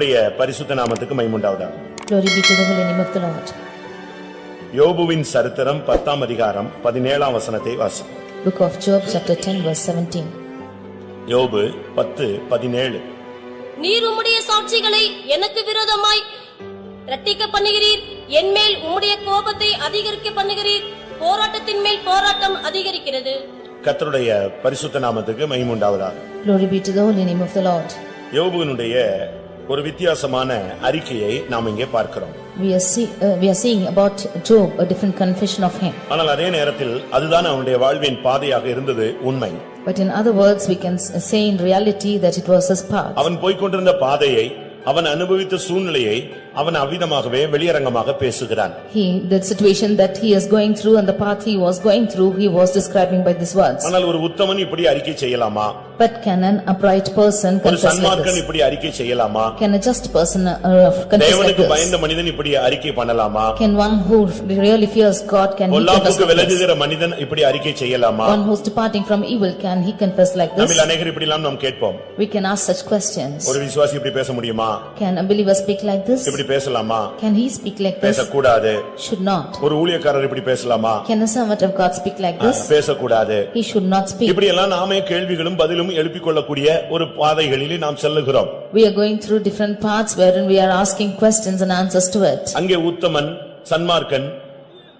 கர்த்தருடைய பரிசுத்த நாமத்துக்கு மகிமை உண்டாவதாக. Glory be to the holy name of the Lord. யோபுவின் சரித்திரம் 10ஆம் அதிகாரம் 17ஆம் வசனத்தை வாசி. Book of Job chapter 10 verse 17. யோபு 10:17. நீர் உம்முடைய சாட்சிகளை எனக்கு விரோதமாய் இரட்டிக்க பண்ணுகிறீர், என்மேல் உம்முடைய கோபத்தை அதிகரிக்க பண்ணுகிறீர், போராட்டத்தின் மேல் போராட்டம் அதிகரிக்கிறது. கர்த்தருடைய பரிசுத்த நாமத்துக்கு மகிமை உண்டாவதாக. Glory be to the holy name of the Lord. யோபுவினுடைய ஒரு வித்தியாசமான அறிக்கையை நாம் இங்கே பார்க்கிறோம். We are seeing about Job, a different confession of him. ஆனால் அதே நேரத்தில் அதுதான் அவனுடைய வாழ்வின் பாதையாக இருந்தது உண்மை. But in other words we can say in reality that it was his path. அவன் போய்க் கொண்டிருந்த பாதையை, அவன் அனுபவித்த சூழ்நிலையை அவன் அவ்விதமாகவே வெளியரங்கமாக பேசுகிறான். The situation that he is going through and the path he was going through, he was describing by these words. ஆனால் ஒரு உத்தமன் இப்படி அறிக்கை செய்யலாமா? But can an upright person confess like this? ஒரு சன்மார்க்கன் இப்படி அறிக்கை செய்யலாமா? Can a just person confess like தேவனுக்கு this? பயந்த மனிதன் இப்படி அறிக்கை பண்ணலாமா? Can one who really fears God, can he confess பொல்லாப்புக்கு like this? விலகுகிற மனிதன் இப்படி அறிக்கை செய்யலாமா? One who is departing from evil, can he confess like this? நம்மில் அநேகர் இப்படிலாம் நாம் கேட்போம். We can ask such questions. ஒரு விசுவாசி இப்படி பேச முடியுமா? Can a believer speak like this? இப்படி பேசலாமா? Can he speak like this? பேசக்கூடாது. Should not. ஒரு ஊழியக்காரர் இப்படி பேசலாமா? Can a servant of God speak like this? பேசக்கூடாது. He should not speak. இப்படி எல்லாம் நாமே கேள்விகளும் பதிலும் எழுப்பிக் கொள்ளக்கூடிய ஒரு பாதைகளிலே நாம் செல்லுகிறோம். We are going through different paths wherein we are asking questions and answers to it. அங்கே உத்தமன், சன்மார்க்கன்,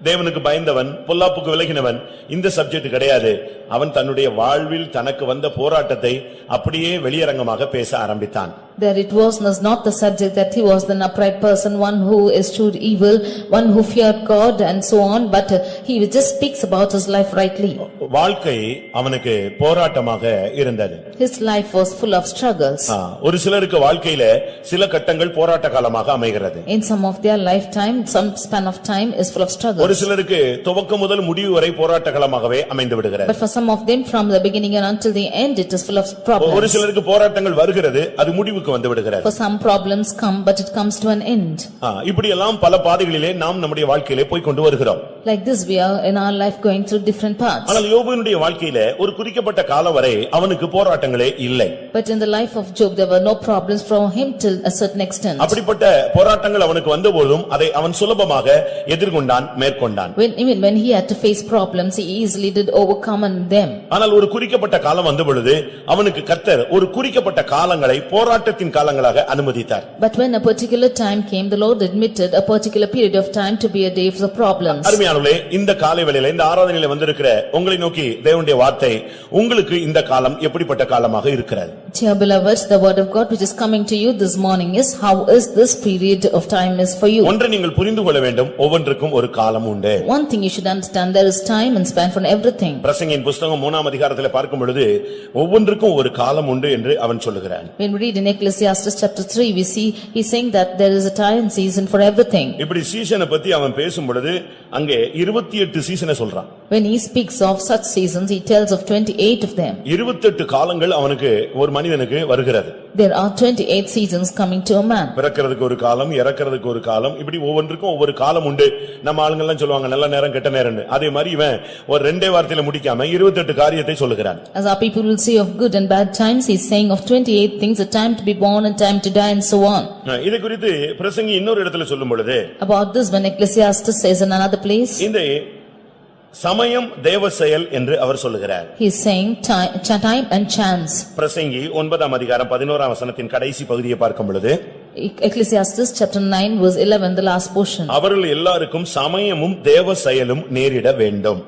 தேவனுக்கு பயந்தவன், பொல்லாப்புக்கு விலகினவன், இந்த சப்ஜெக்ட் கிடையாது. அவன் தன்னுடைய வாழ்வில் தனக்கு வந்த போராட்டத்தை அப்படியே வெளியரங்கமாக பேச ஆரம்பித்தான். There it was not the subject that he was an upright person, one who eschewed evil, one who feared God and so on, but he just speaks about his life rightly. வாழ்க்கை அவனுக்கு போராட்டமாக இருந்தது. His life was full of struggles. ஒரு சிலருக்கு வாழ்க்கையில சில கட்டங்கள் போராட்ட காலமாக அமைகிறது. In some of their lifetime, some span of time is full of struggles. ஒரு சிலருக்கு துவக்கம் முதல் முடிவு வரை போராட்ட காலமாகவே அமைந்து விடுகிறது. But for some of them, from the beginning and until the end, it is full of problems. ஒரு சிலருக்கு போராட்டங்கள் வருகிறது, அது முடிவுக்கு வந்து விடுகிறது. For some problems come, but it comes to an end. இப்படி எல்லாம் பல பாதைகளிலே நாம் நம்முடைய வாழ்க்கையிலே போய் கொண்டு வருகிறோம். Like this we are in our life going through different paths. ஆனால் யோபுவினுடைய வாழ்க்கையிலே ஒரு குறிக்கப்பட்ட காலம் வரை அவனுக்கு போராட்டங்களே இல்லை. But in the life of Job there were no problems from him till a certain extent. அப்படிப்பட்ட போராட்டங்கள் அவனுக்கு வந்தபோதும் அதை அவன் சுலபமாக எதிர்கொண்டான், மேற்கொண்டான். Even when he had to face problems, he easily did overcome them. ஆனால் ஒரு குறிக்கப்பட்ட காலம் வந்த பொழுது அவனுக்கு கர்த்தர் ஒரு குறிக்கப்பட்ட காலங்களை போராட்டத்தின் காலங்களாக அனுமதித்தார். But when a particular time came, the Lord admitted a particular period of time to be a day of problems. அருமையானவர்களே, இந்த காலை வேளையிலே இந்த ஆராதனையிலே வந்திருக்கிற உங்களை நோக்கி தேவனுடைய வார்த்தை உங்களுக்கு இந்த காலம் எப்படிப்பட்ட காலமாக இருக்கிறது? Dear beloveds, the word of God which is coming to you this morning is, how is this period of time is for you? ஒன்றை நீங்கள் புரிந்து கொள்ள வேண்டும், ஒவ்வொன்றுக்கும் ஒரு காலம் உண்டு. One thing you should understand, there is time and span for everything. பிரசங்கியின் புத்தகம் 3ஆம் அதிகாரத்திலே பார்க்கும் பொழுது ஒவ்வொன்றுக்கும் ஒரு காலம் உண்டு என்று அவன் சொல்லுகிறான். When we read in Ecclesiastes chapter 3, we see he's saying that there is a time and season for everything. இப்படி சீசனை பத்தி அவன் பேசும் பொழுது அங்கே 28 சீசனை சொல்றான். When he speaks of such seasons, he tells of 28 of them. 28 காலங்கள் அவனுக்கு ஒரு மனிதனுக்கு வருகிறது. There are 28 seasons coming to a man. பிறக்கிறதுக்கு ஒரு காலம், இறக்கிறதுக்கு ஒரு காலம், இப்படி ஒவ்வொன்றுக்கும் ஒவ்வொரு காலம் உண்டு. நம்ம ஆளுங்க எல்லாம் சொல்லுவாங்க நல்ல நேரம் கெட்ட நேரம்னு. அதே மாதிரி இவன் ஒரு ரெண்டே வார்த்தையில முடிக்காம 28 காரியத்தை சொல்லுகிறான். As our people will say of good and bad times, he is saying of 28 things, a time to be born and time to die and so on. இதை குறித்து பிரசங்கி இன்னொரு இடத்துல சொல்லும் பொழுது About this, when Ecclesiastes says in another place, இந்த சமயம் தேவ செயல் என்று அவர் சொல்லுகிறார். he is saying time and chance. பிரசங்கி 9ஆம் அதிகாரம் 11ஆம் வசனத்தின் கடைசி பகுதியை பார்க்கும் பொழுது Ecclesiastes chapter 9 verse 11, the last portion. அவர்கள் எல்லாருக்கும் சமயமும் தேவ செயலும் நேரிட வேண்டும்.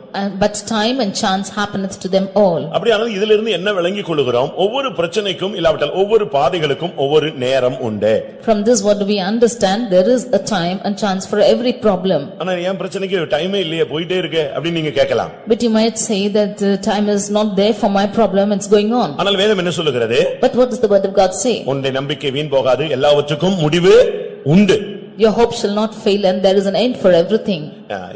But time and chance happeneth to them all. அப்படியானால் இதிலிருந்து என்ன விளங்கிக் கொள்கிறோம்? ஒவ்வொரு பிரச்சனைக்கும் இல்லாவிட்டால் ஒவ்வொரு பாதைகளுக்கும் ஒவ்வொரு நேரம் உண்டு. From this what do we understand? There is a time and chance for every problem. ஆனா என் பிரச்சனைக்கு டைமே இல்லையே, போயிட்டே இருக்கே அப்படி நீங்க கேட்கலாம். But you might say that the time is not there for my problem, it's going on. ஆனால் வேதம் என்ன சொல்லுகிறது? But what does the word of God say? உன்னுடைய நம்பிக்கை வீண் போகாது, எல்லாவற்றுக்கும் முடிவு உண்டு. Your hope shall not fail and there is an end for everything.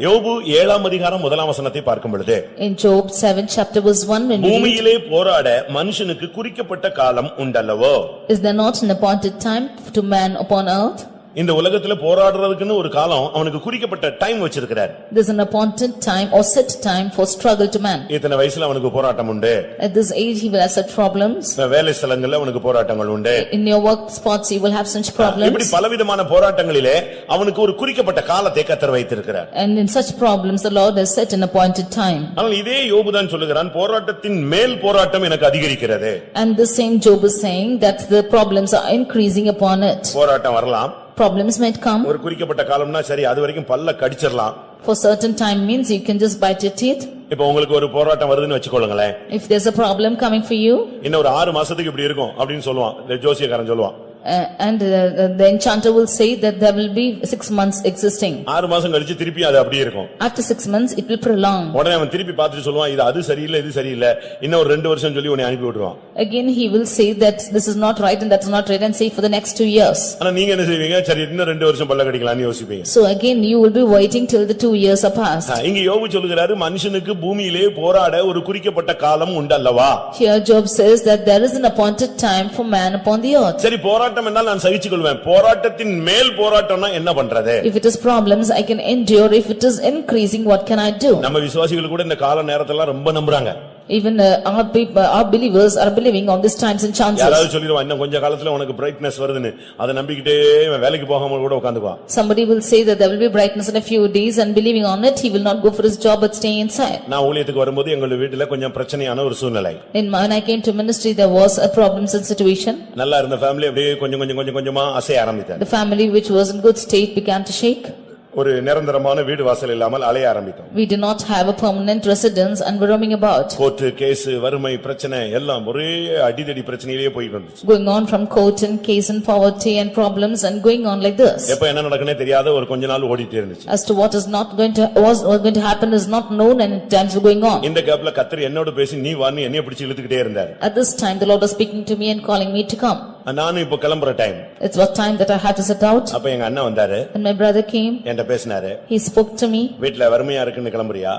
யோபு 7ஆம் அதிகாரம் 1ஆம் வசனத்தை பார்க்கும் பொழுது In Job 7 chapter verse 1, when we read, பூமியிலே போராட மனுஷனுக்கு குறிக்கப்பட்ட காலம் உண்டல்லவோ? is there not an appointed time to man upon earth? இந்த உலகத்துல போராடுறதுக்குன்னு ஒரு காலம் அவனுக்கு குறிக்கப்பட்ட டைம் வச்சிருக்கிறார். There's an appointed time or set time for struggle to man. இத்தனை வயசுல அவனுக்கு போராட்டம் உண்டு. At this age he will have such problems. வேலை ஸ்தலங்கள்ல அவனுக்கு போராட்டங்கள் உண்டு. In your work spots you will have such problems. இப்படி பலவிதமான போராட்டங்களிலே அவனுக்கு ஒரு குறிக்கப்பட்ட காலத்தை கர்த்தர் வைத்திருக்கிறார். And in such problems the Lord has set an appointed time. ஆனால் இதே யோபு தான் சொல்லுகிறான், போராட்டத்தின் மேல் போராட்டம் எனக்கு அதிகரிக்கிறது. And the same Job is saying that the problems are increasing upon it. போராட்டம் வரலாம். Problems might come. ஒரு குறிக்கப்பட்ட காலம்னா சரி, அது வரைக்கும் பல்ல கடிச்சிரலாம். For certain time means you can just bite your teeth. இப்போ உங்களுக்கு ஒரு போராட்டம் வருதுன்னு வெச்சுக்கொள்ளுங்களேன். If there's a problem coming for you. இன்னும் ஒரு 6 மாசத்துக்கு இப்படி இருக்கும் அப்படினு சொல்லுவான். ஜோசியக்காரன் சொல்லுவான். And the enchanter will say that there will be 6 months existing. 6 மாசம் கழிச்சு திருப்பி அது அப்படியே இருக்கும். After 6 months it will prolong. உடனே அவன் திருப்பி பார்த்துட்டு சொல்லுவான், இது அது சரியில்லை இது சரியில்லை, இன்னும் ஒரு 2 வருஷம் சொல்லி உன்னை அனுப்பி விட்டுருவான். Again he will say that this is not right and that's not right and say for the next 2 years. ஆனா நீங்க என்ன செய்வீங்க? சரி இன்னும் 2 வருஷம் பல்ல கடிக்கலாம்னு யோசிப்பீங்க. So again you will be waiting till the 2 years are passed. இங்க யோபு சொல்கிறாரு, மனுஷனுக்கு பூமியிலே போராட ஒரு குறிக்கப்பட்ட காலம் உண்டல்லவா? Here Job says that there is an appointed time for man upon the earth. சரி போராட்டம் என்றால் நான் சகிச்சு கொள்வேன், போராட்டத்தின் மேல் போராட்டம்னா என்ன பண்றது? If it is problems I can endure, if it is increasing what can I do? நம்ம விசுவாசிகள் கூட இந்த கால நேரத்தெல்லாம் ரொம்ப நம்புறாங்க. Even our people, our believers are believing on these times and chances. யாராவது சொல்லிடுவான், இன்னும் கொஞ்ச காலத்துல உனக்கு பிரைட்னஸ் வருதுன்னு, அதை நம்பிக்கிட்டே வேலைக்கு போகாம கூட உட்கார்ந்துக்குவான். Somebody will say that there will be brightness in a few days and believing on it he will not go for his job but stay inside. நான் ஊழியத்துக்கு வரும்போது எங்க வீட்டுல கொஞ்சம் பிரச்சனையான ஒரு சூழ்நிலை. When I came to ministry there was a problems and situation. நல்லா இருந்த ஃபேமிலி அப்படியே கொஞ்சமா அசைய ஆரம்பித்தாங்க. The family which was in good state began to shake. ஒரு நிரந்தரமான வீடு வாசல் இல்லாமல் அலைய ஆரம்பித்தோம். We did not have a permanent residence and were roaming about. Court case, வறுமை பிரச்சனை எல்லாம் ஒரே அடிதடி பிரச்சனையிலேயே போயிட்டு இருந்துச்சு. Going on from court and case and poverty and problems and going on like this. எப்ப என்ன நடக்குனே தெரியாத ஒரு கொஞ்ச நாள் ஓடிட்டே இருந்துச்சு. As to what is not going to happen is not known and times were going on. இந்த கேப்ல கர்த்தர் என்னோட பேசி நீ வா, நீ என்னைய பிடிச்சு இழுத்துக்கிட்டே இருந்தார். At this time the Lord was speaking to me and calling me to come. நானும் இப்ப கிளம்புற time. It's what time that I had to set out. அப்ப எங்க அண்ணன் வந்தாரு. And my brother came. என்கிட்ட பேசினாரு. He spoke to me. வீட்ல வறுமையா இருக்குன்னு கிளம்புறியா?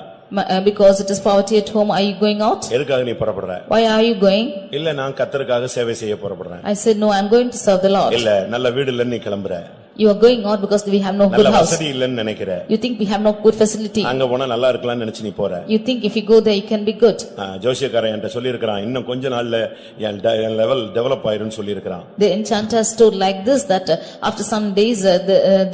Because it is poverty at home, are you going out? எதுக்காக நீ புறப்படுற? Why are you going? இல்ல நான் கர்த்தருக்காக சேவை செய்ய புறப்படுறேன். I said no, I'm going to serve the Lord. இல்ல நல்ல வீடு இல்லன்னு நீ கிளம்புற. You are going out because we have no good நல்ல house. வசதி இல்லன்னு நினைக்கிற. You think we have no good facility. அங்க போனா நல்லா இருக்கலாம்னு நினைச்சு நீ போற. You think if you go there you can be good. ஜோசியக்காரன் என்கிட்ட சொல்லி இருக்கான், இன்னும் கொஞ்ச நாள்ல என் லெவல் டெவலப் ஆயிரும்னு சொல்லி இருக்கான். The enchanter told like this that after some days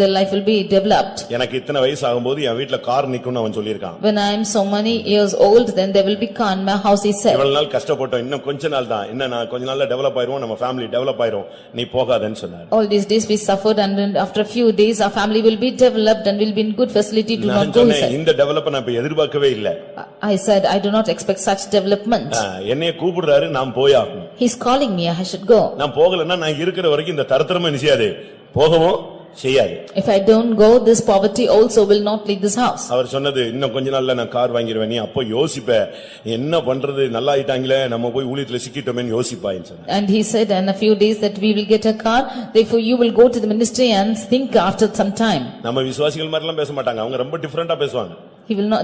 the life will be developed. எனக்கு இத்தனை வயசு ஆகும்போது என் வீட்ல கார் நிக்கும்னு அவன் சொல்லி இருக்கான். When I am so many years old then there will be car in my house, he said. இவ்வளவு நாள் கஷ்டப்பட்டோம், இன்னும் கொஞ்ச நாள் தான், இன்னும் நான் கொஞ்ச நாள்ல டெவலப் ஆயிருவோம், நம்ம ஃபேமிலி டெவலப் ஆயிரும், நீ போகாதன்னு சொன்னார். All these days we suffered and after a few days our family will be developed and will be in good facility, do not go. இந்த டெவலப் நான் இப்ப எதிர்பார்க்கவே இல்ல. I said I do not expect such development. என்னைய கூப்பிடுறாரு, நான் போயாகணும். He's calling me, I should go. நான் போகலன்னா நான் இருக்கிற வரைக்கும் இந்த தரத்திரமா நினைச்சாது போகவும் செய்யாது. If I don't go, this poverty also will not leave this house. அவர் சொன்னது, இன்னும் கொஞ்ச நாள்ல நான் கார் வாங்கிடுவேன், நீ அப்போ யோசிப்ப என்ன பண்றது, நல்லா ஆயிட்டாங்களே நம்ம போய் ஊழியத்துல சிக்கிட்டோமேன்னு யோசிப்பாயின்னு சொன்னார். And he said in a few days that we will get a car, therefore you will go to the ministry and think after some time. நம்ம விசுவாசிகள் மாதிரி எல்லாம் பேச மாட்டாங்க, அவங்க ரொம்ப டிஃபரண்டா பேசுவாங்க.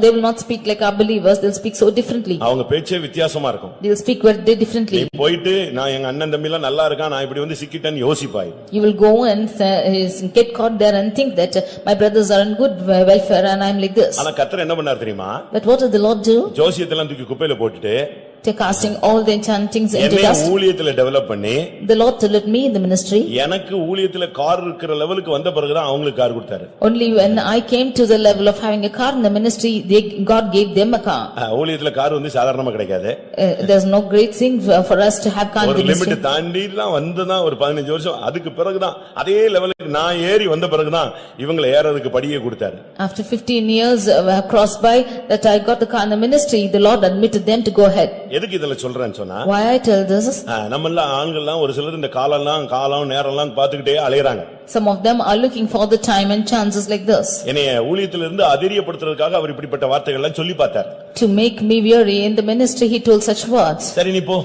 They will not speak like our believers, they'll speak so differently. அவங்க பேச்சே வித்தியாசமா இருக்கும். They'll speak very differently. நீ போயிட்டு நான் எங்க அண்ணன் தம்பி எல்லாம் நல்லா இருக்கான், நான் இப்படி வந்து சிக்கிட்டேன்னு யோசிப்பாய். You will go and get caught there and think that my brothers are in good welfare and I'm like this. ஆனா கர்த்தர் என்ன பண்ணார் தெரியுமா? But what did the Lord do? ஜோசியத்தெல்லாம் தூக்கி குப்பையில போட்டுட்டு casting all the enchantings into என்னை dust. ஊழியத்துல டெவலப் பண்ணி The Lord delivered me in the ministry. எனக்கு ஊழியத்துல கார் இருக்கிற லெவலுக்கு வந்த பிறகு தான் அவங்களுக்கு கார் கொடுத்தாரு. Only when I came to the level of having a car in the ministry, God gave them a car. ஊழியத்துல கார் வந்து சாதாரணமா கிடைக்காது. There's no great thing for us to have car in the ministry. ஒரு limit தாண்டிலாம் வந்துதான் ஒரு 15 வருஷம் அதுக்கு பிறகுதான் அதே லெவலுக்கு நான் ஏறி வந்த பிறகுதான் இவங்களை ஏறதுக்கு படியே கொடுத்தாரு. After 15 years crossed by that I got the car in the ministry, the Lord admitted them to go ahead. எதுக்கு இதெல்லாம் சொல்றேன்னு சொன்னா, why I tell this, நம்மள ஆண்கள்லாம் ஒரு சிலர் இந்த காலம் நேரம்லாம் பாத்துக்கிட்டே அலையறாங்க. Some of them are looking for the time and chances like this. என்னைய ஊழியத்துல இருந்து அதிரியப்படுத்துறதுக்காக அவர் இப்படிப்பட்ட வார்த்தைகள் எல்லாம் சொல்லி பார்த்தார். To make me weary in the ministry he told such words. சரி நீ போ.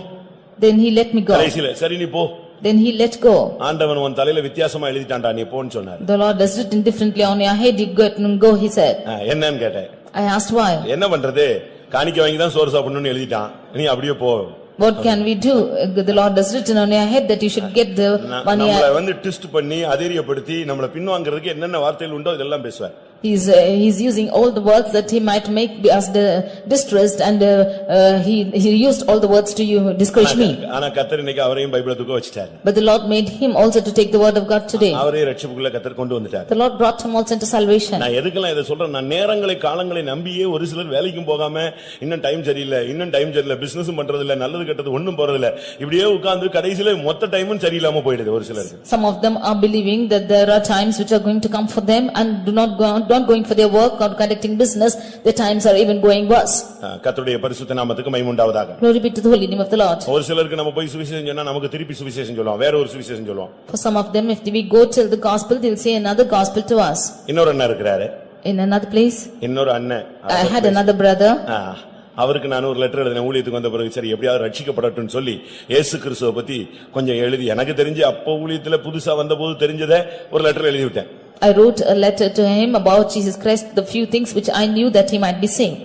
Then he let me go. கடைசில சரி நீ போ. Then he let go. ஆண்டவன் உன் தலையில வித்தியாசமா எழுதிட்டான்டா, நீ போன்னு சொன்னார். The Lord has written differently on your head, you go, he said. என்னன்னு கேட்டேன். I asked why. என்ன பண்றது, காணிக்கை வாங்கி தான் சோறு சாப்பிடணும்னு எழுதிட்டான், நீ அப்படியே போ. What can we do? The Lord has written on your head that you should get the money. நம்மள ட்விஸ்ட் பண்ணி அதிரியப்படுத்தி நம்மள பின்வாங்குறதுக்கு என்னென்ன வார்த்தைகள் உண்டோ இதெல்லாம் பேசுவார். He's using all the words that he might make us distressed, and he used all the words to you discourage me. ஆனா கர்த்தர் இன்னைக்கு அவரையும் பைபிளை தூக்க வச்சிட்டார். But the Lord made him also to take the word of God today. அவரை ரட்சிப்புக்குள்ள கர்த்தர் கொண்டு வந்துட்டார். The Lord brought him also into salvation. நான் எதுக்கெல்லாம் இத சொல்றேன், நான் நேரங்களை காலங்களை நம்பியே ஒரு சிலர் வேலைக்கும் போகாம இன்னும் டைம் சரியில்லை பிசினஸும் பண்றது இல்ல, நல்லது கெட்டது ஒண்ணும் போறது இல்ல, இப்படியே உட்கார்ந்து கடைசில மொத்த டைமும் சரியில்லாம போயிடுது ஒரு சிலருக்கு. Some of them are believing that there are times which are going to come for them and not going for their work or conducting business. The times are even going worse. கர்த்தருடைய பரிசுத்த நாமத்துக்கு மகிமை உண்டாவதாக. Glory be to the holy name of the Lord. ஒரு சிலருக்கு நம்ம போய் சுவிசேஷம் சொன்னா நமக்கு திருப்பி சுவிசேஷம் சொல்லுவாங்க, வேற ஒரு சுவிசேஷம் சொல்லுவாங்க. For some of them, if we go tell the gospel, they will say another gospel to us. இன்னொரு அண்ணன் இருக்கிறாரு. In another place, இன்னொரு அண்ணன். I had another brother. அவருக்கு நான் ஒரு லெட்டர் எழுதினேன், ஊழியத்துக்கு வந்த பிறகு சரி எப்படியாவது ரட்சிக்கப்படட்டும்னு சொல்லி இயேசு கிறிஸ்துவை பத்தி கொஞ்சம் எழுதி, எனக்கு தெரிஞ்சு அப்போ ஊழியத்துல புதுசா வந்தபோது தெரிஞ்சதை ஒரு லெட்டர் எழுதி விட்டேன். I wrote a letter to him about Jesus Christ, the few things which I knew that he might be saying.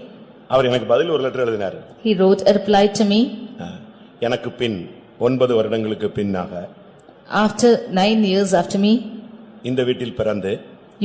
அவர் எனக்கு பதில் ஒரு லெட்டர் எழுதினார். He wrote a reply to me. எனக்கு பின் 9 வருடங்களுக்கு பின்னாக, after 9 years after me, இந்த வீட்டில் பிறந்து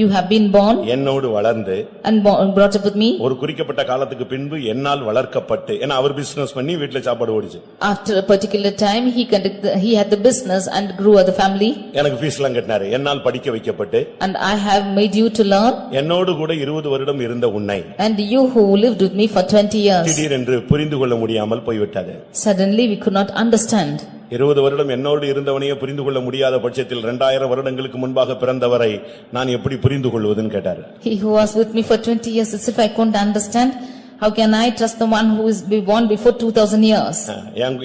you have been born என்னோடு வளர்ந்து and brought up with me. ஒரு குறிக்கப்பட்ட காலத்துக்கு பின்பு என்னால் வளர்க்கப்பட்டு, ஏன்னா அவர் பிசினஸ் பண்ணி வீட்ல சாப்பாடு ஓடிச்சு. After a particular time he had the business and grew the family. எனக்கு ஃபீஸ் எல்லாம் கட்டினாரு. என்னால் படிக்க வைக்கப்பட்டு, and I have made you to learn. என்னோடு கூட 20 வருடம் இருந்த உன்னை, and you who lived with me for 20 years, திடீரென்று புரிந்து கொள்ள முடியாமல் போய்விட்டது. Suddenly we could not understand. 20 வருடம் என்னோடு இருந்தவனையே புரிந்து கொள்ள முடியாத பட்சத்தில் 2000 வருடங்களுக்கு முன்பாக பிறந்தவரை நான் எப்படி புரிந்து கொள்வதுன்னு கேட்டார். He who was with me for 20 years, as if I couldn't understand, how can I trust the one who is born before 2000 years?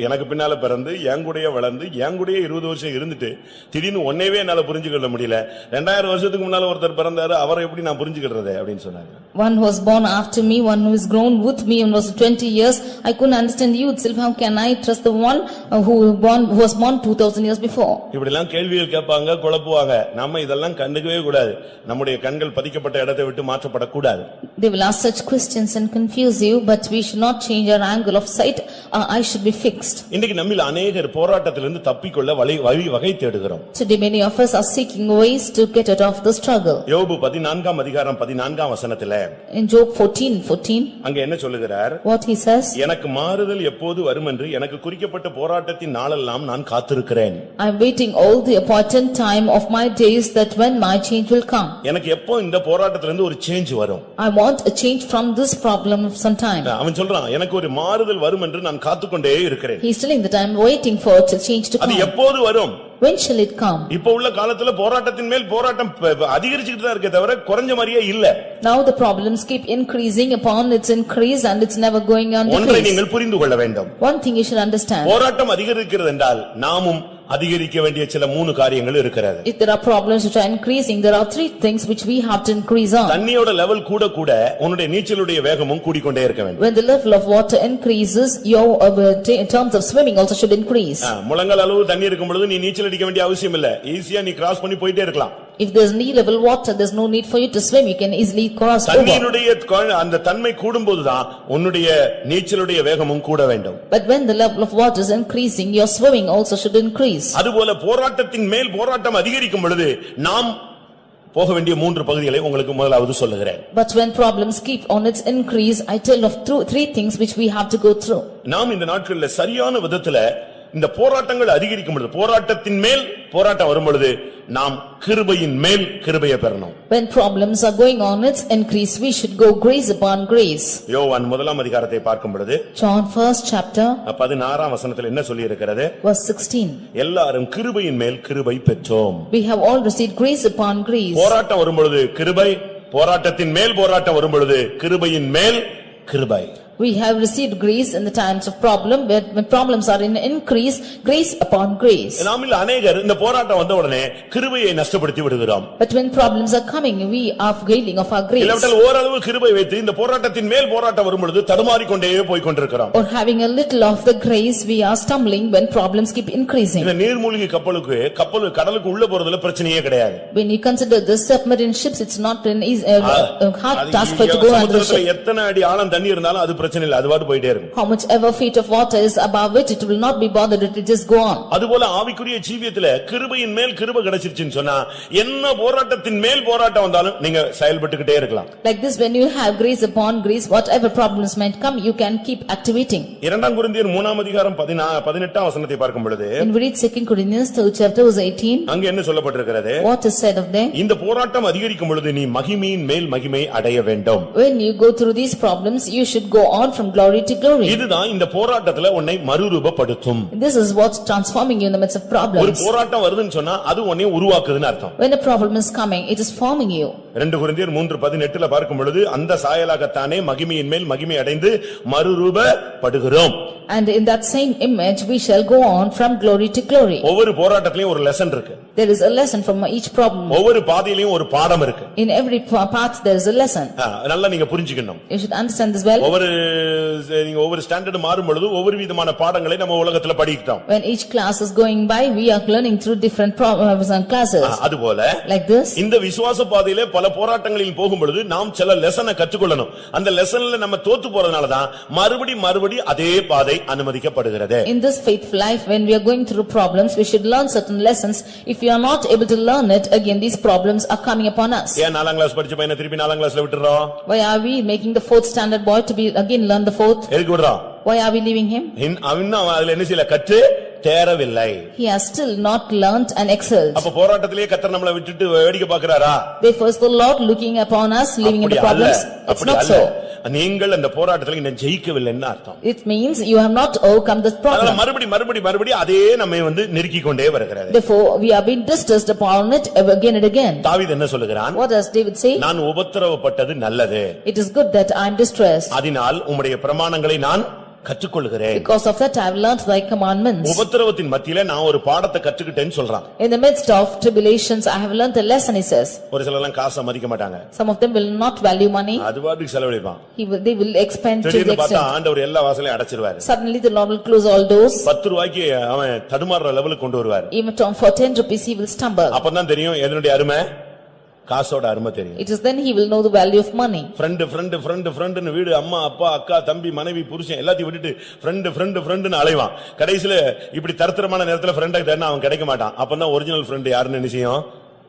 எனக்கு பின்னால பிறந்து என்கூடயே வளர்ந்து என்கூடயே 20 வருஷம் இருந்துட்டு திடீர்னு ஒன்னேவே என்னால புரிஞ்சுக்கொள்ள முடியல. 2000 வருஷத்துக்கு முன்னால ஒருத்தர் பிறந்தாரு, அவரை எப்படி நான் புரிஞ்சுக்கிறது அப்படின்னு சொன்னாங்க. One who was born after me, one who is grown with me and was 20 years, I couldn't understand you itself. How can I trust the one who was born 2000 years before? இப்படி எல்லாம் கேள்விகள் கேட்பாங்க, குழப்புவாங்க. நம்ம இதெல்லாம் கண்டுக்கவே கூடாது. நம்முடைய கண்கள் பதிக்கப்பட்ட இடத்தை விட்டு மாற்றப்படக்கூடாது. They will ask such questions and confuse you, but we should not change our angle of sight. Our eyes should be fixed. இன்னைக்கு நம்மில் अनेகர் போராட்டத்திலிருந்து தப்பிக்கொள்ள வகை தேடுகிறோம். Today many of us are seeking ways to get out of the struggle. யோபு 14ஆம் அதிகாரம் 14ஆம் வசனத்திலே, in Job 14:14, அங்க என்ன சொல்லுகிறார்? what he says, எனக்கு மாறுதல் எப்போது வரும் என்று எனக்கு குறிக்கப்பட்ட போராட்டத்தின் நாளெல்லாம் நான் காத்திருக்கிறேன். I am waiting all the appointed time of my days, that when my change will come. எனக்கு எப்போ இந்த போராட்டத்திலிருந்து ஒரு சேஞ்ச் வரும்? I want a change from this problem of some time. அவன் சொல்றான், எனக்கு ஒரு மாறுதல் வரும் என்று நான் காத்துக்கொண்டே இருக்கிறேன். He is telling that I am waiting for the change to come. அது எப்போது வரும்? When shall it come? இப்போ உள்ள காலத்துல போராட்டத்தின் மேல் போராட்டம் அதிகரிச்சிட்டு தான் இருக்கே தவிர குறைஞ்ச மாதிரியே இல்ல. Now the problems keep increasing upon its increase, and it's never going on decrease. ஒன்றை நீங்கள் புரிந்து கொள்ள வேண்டும். One thing you should understand. போராட்டம் அதிகரிக்கிறது என்றால் நாமும் அதிகரிக்க வேண்டிய சில 3 காரியங்கள் இருக்கிறது. If there are problems which are increasing, there are 3 things which we have to increase on. தண்ணியோட லெவல் கூட கூட உன்னுடைய நீச்சலுடைய வேகமும் கூடிக்கொண்டே இருக்க வேண்டும். When the level of water increases, your in terms of swimming also should increase. முழங்கால் அளவு தண்ணி இருக்கும் பொழுது நீ நீச்சல் அடிக்க வேண்டிய அவசியம் இல்ல. ஈஸியா நீ கிராஸ் பண்ணி போயிட்டே இருக்கலாம். If there's knee level water, there's no need for you to swim. You can easily cross over. தண்ணியினுடைய அந்த தன்மை கூடும்போதுதான் உன்னுடைய நீச்சலுடைய வேகமும் கூட வேண்டும். But when the level of water is increasing, your swimming also should increase. அதுபோல போராட்டத்தின் மேல் போராட்டம் அதிகரிக்கும் பொழுது நாம் போக வேண்டிய 3 பகுதிகளை உங்களுக்கு முதலாவது சொல்லுகிறேன். But when problems keep on its increase, I tell of 3 things which we have to go through. நாம் இந்த நாட்களில சரியான விதத்துல இந்த போராட்டங்கள் அதிகரிக்கும் பொழுது, போராட்டத்தின் மேல் போராட்டம் வரும் பொழுது நாம் கிருபையின் மேல் கிருபையை பெறணும். When problems are going on its increase, we should go grace upon grace. யோவான் 1ஆம் அதிகாரத்தை பார்க்கும் பொழுது, John 1st chapter 16ஆம் வசனத்தில் என்ன சொல்லி இருக்கிறது? verse 16, எல்லாரும் கிருபையின் மேல் கிருபை பெற்றோம். we have all received grace upon grace. போராட்டம் வரும் பொழுது கிருபை, போராட்டத்தின் மேல் போராட்டம் வரும் பொழுது கிருபையின் மேல் கிருபை. We have received grace in the times of problem, when problems are in increase, grace upon grace. நாமில் अनेகர் இந்த போராட்டம் வந்த உடனே கிருபையை நஷ்டப்படுத்தி விடுகிறோம். But when problems are coming, we are failing of our grace. இல்லையென்றால் ஓரளவு கிருபை வைத்து இந்த போராட்டத்தின் மேல் போராட்டம் வரும் பொழுது தடுமாறிக்கொண்டே போய் கொண்டிருக்கிறோம். Or having a little of the grace, we are stumbling when problems keep increasing. இந்த நீர்மூழ்கி கப்பலுக்கு கடலுக்கு உள்ள போறதுல பிரச்சனையே கிடையாது. When you consider the submarine ships, it's not an easy hard task for it to go under the ship. எத்தனை அடி ஆழம் தண்ணி இருந்தாலும் அது பிரச்சனை இல்ல, அதுவாது போயிட்டே இருக்கும். How much ever feet of water is above it, it will not be bothered, it will just go on. அதுபோல ஆவிக்குரிய ஜீவியத்துல கிருபையின் மேல் கிருபை கிடைச்சிருச்சுன்னு சொன்னா என்ன போராட்டத்தின் மேல் போராட்டம் வந்தாலும் நீங்க செயல்பட்டுக்கிட்டே இருக்கலாம். Like this, when you have grace upon grace, whatever problems might come, you can keep activating. 2 கொரிந்தியர் 3 அதிகாரம் 18 வசனத்தை பார்க்கும் பொழுது When we read 2 Corinthians 3 chapter verse 18, அங்க என்ன சொல்லப்பட்டிருக்கிறது? what is said of them? இந்த போராட்டம் அதிகரிக்கும் பொழுது நீ மகிமையின் மேல் மகிமை அடைய வேண்டும். When you go through these problems, you should go on from glory to glory. இதுதான் இந்த போராட்டத்துல உன்னை மறுரூபப்படுத்தும். This is what's transforming you in the midst of ஒரு problems. போராட்டம் வருதுன்னு சொன்னா அது உன்னை உருவாக்குதுன்னு அர்த்தம். When a problem is coming, it is forming you. 2 கொரிந்தியர் 3:18 பார்க்கும் பொழுது அந்த சாயலாகத்தானே மகிமையின் மேல் மகிமை அடைந்து மறுரூபப்படுகிறோம். And in that same image, we shall go on from glory to glory. ஒவ்வொரு போராட்டத்திலயும் ஒரு லெசன் இருக்கு. There is a lesson from each problem. ஒவ்வொரு பாதையிலயும் ஒரு பாடம் இருக்கு. In every path, there is a lesson. நல்லா நீங்க புரிஞ்சுக்கணும். You should understand this well. ஒவ்வொரு ஸ்டாண்டர்ட் மாறும் பொழுது ஒவ்வொரு விதமான பாடங்களை நம்ம உலகத்துல படிக்கிறோம். When each class is going by, we are learning through different problems and classes. அதுபோல Like this. இந்த விசுவாச பாதையிலே பல போராட்டங்களில் போகும் பொழுது நாம் சில லெசனை கற்றுக்கொள்ளணும். அந்த லெசன்ல நம்ம தோத்து போறதுனால தான் மறுபடி அதே பாதை அனுமதிக்கப்படுகிறது. In this faithful life, when we are going through problems, we should learn certain lessons. If we are not able to learn it, again these problems are coming upon us. ஏன் 4th கிளாஸ் படிச்ச பையனை திருப்பி 4th கிளாஸ்ல விட்டுறோம்? Why are we making the 4th standard boy to be again learn the 4th? எதுக்கு விடுறோம்? Why are we leaving him? அவன் அதுல என்ன செய்யல, கற்று தேரவில்லை. He has still not learnt and excelled. அப்ப போராட்டத்திலேயே கர்த்தர் நம்மளை விட்டுட்டு வேடிக்கை பார்க்கறாரா? Therefore is the Lord looking upon us, living in the problems? It's not so. நீங்கள் அந்த போராட்டத்துல இன்னும் ஜெயிக்கவில்லைன்னு அர்த்தம். It means you have not overcome this problem. மறுபடி அதே நம்மை நெருக்கிக் கொண்டே வருகிறது. Therefore we are being distressed upon it again and again. தாவீது என்ன சொல்லுகிறான்? What does David say? நான் உபத்திரவப்பட்டது நல்லது. It is good that I am distressed. அதனால் உம்முடைய பிரமாணங்களை நான் கற்றுக்கொள்கிறேன். Because of that I have learnt thy commandments. உபத்திரவத்தின் மத்தியிலே நான் ஒரு பாடத்தை கற்றுக்கிட்டேன்னு சொல்றான். In the midst of tribulations I have learnt a lesson, he says. ஒரு சிலர் எல்லாம் காசை மதிக்க மாட்டாங்க. Some of them will not value money. அதுவாட்டுக்கு செலவழிப்பான். They will expend to the திடீர்னு பார்த்தா extent. ஆண்டவர் எல்லா வாசலையும் அடைச்சிருவாரு. Suddenly the Lord will close all doors. 10 ரூபாய்க்கு அவன் தடுமாறுற லெவலுக்கு கொண்டு வருவார். Even for 10 rupees he will stumble. அப்பதான் தெரியும் எதனுடைய அருமை, காசோட அருமை தெரியும். It is then he will know the value of money. Friend வீடு, அம்மா அப்பா அக்கா தம்பி மனைவி புருஷன் எல்லாத்தையும் விட்டுட்டு ஃப்ரெண்ட் அலைவான். கடைசில இப்படி தரத்திரமான நேரத்துல ஃப்ரெண்டா தேடினா அவன் கிடைக்க மாட்டான். அப்பதான் ஒரிஜினல் ஃப்ரெண்ட் யாருன்னு நிச்சயம்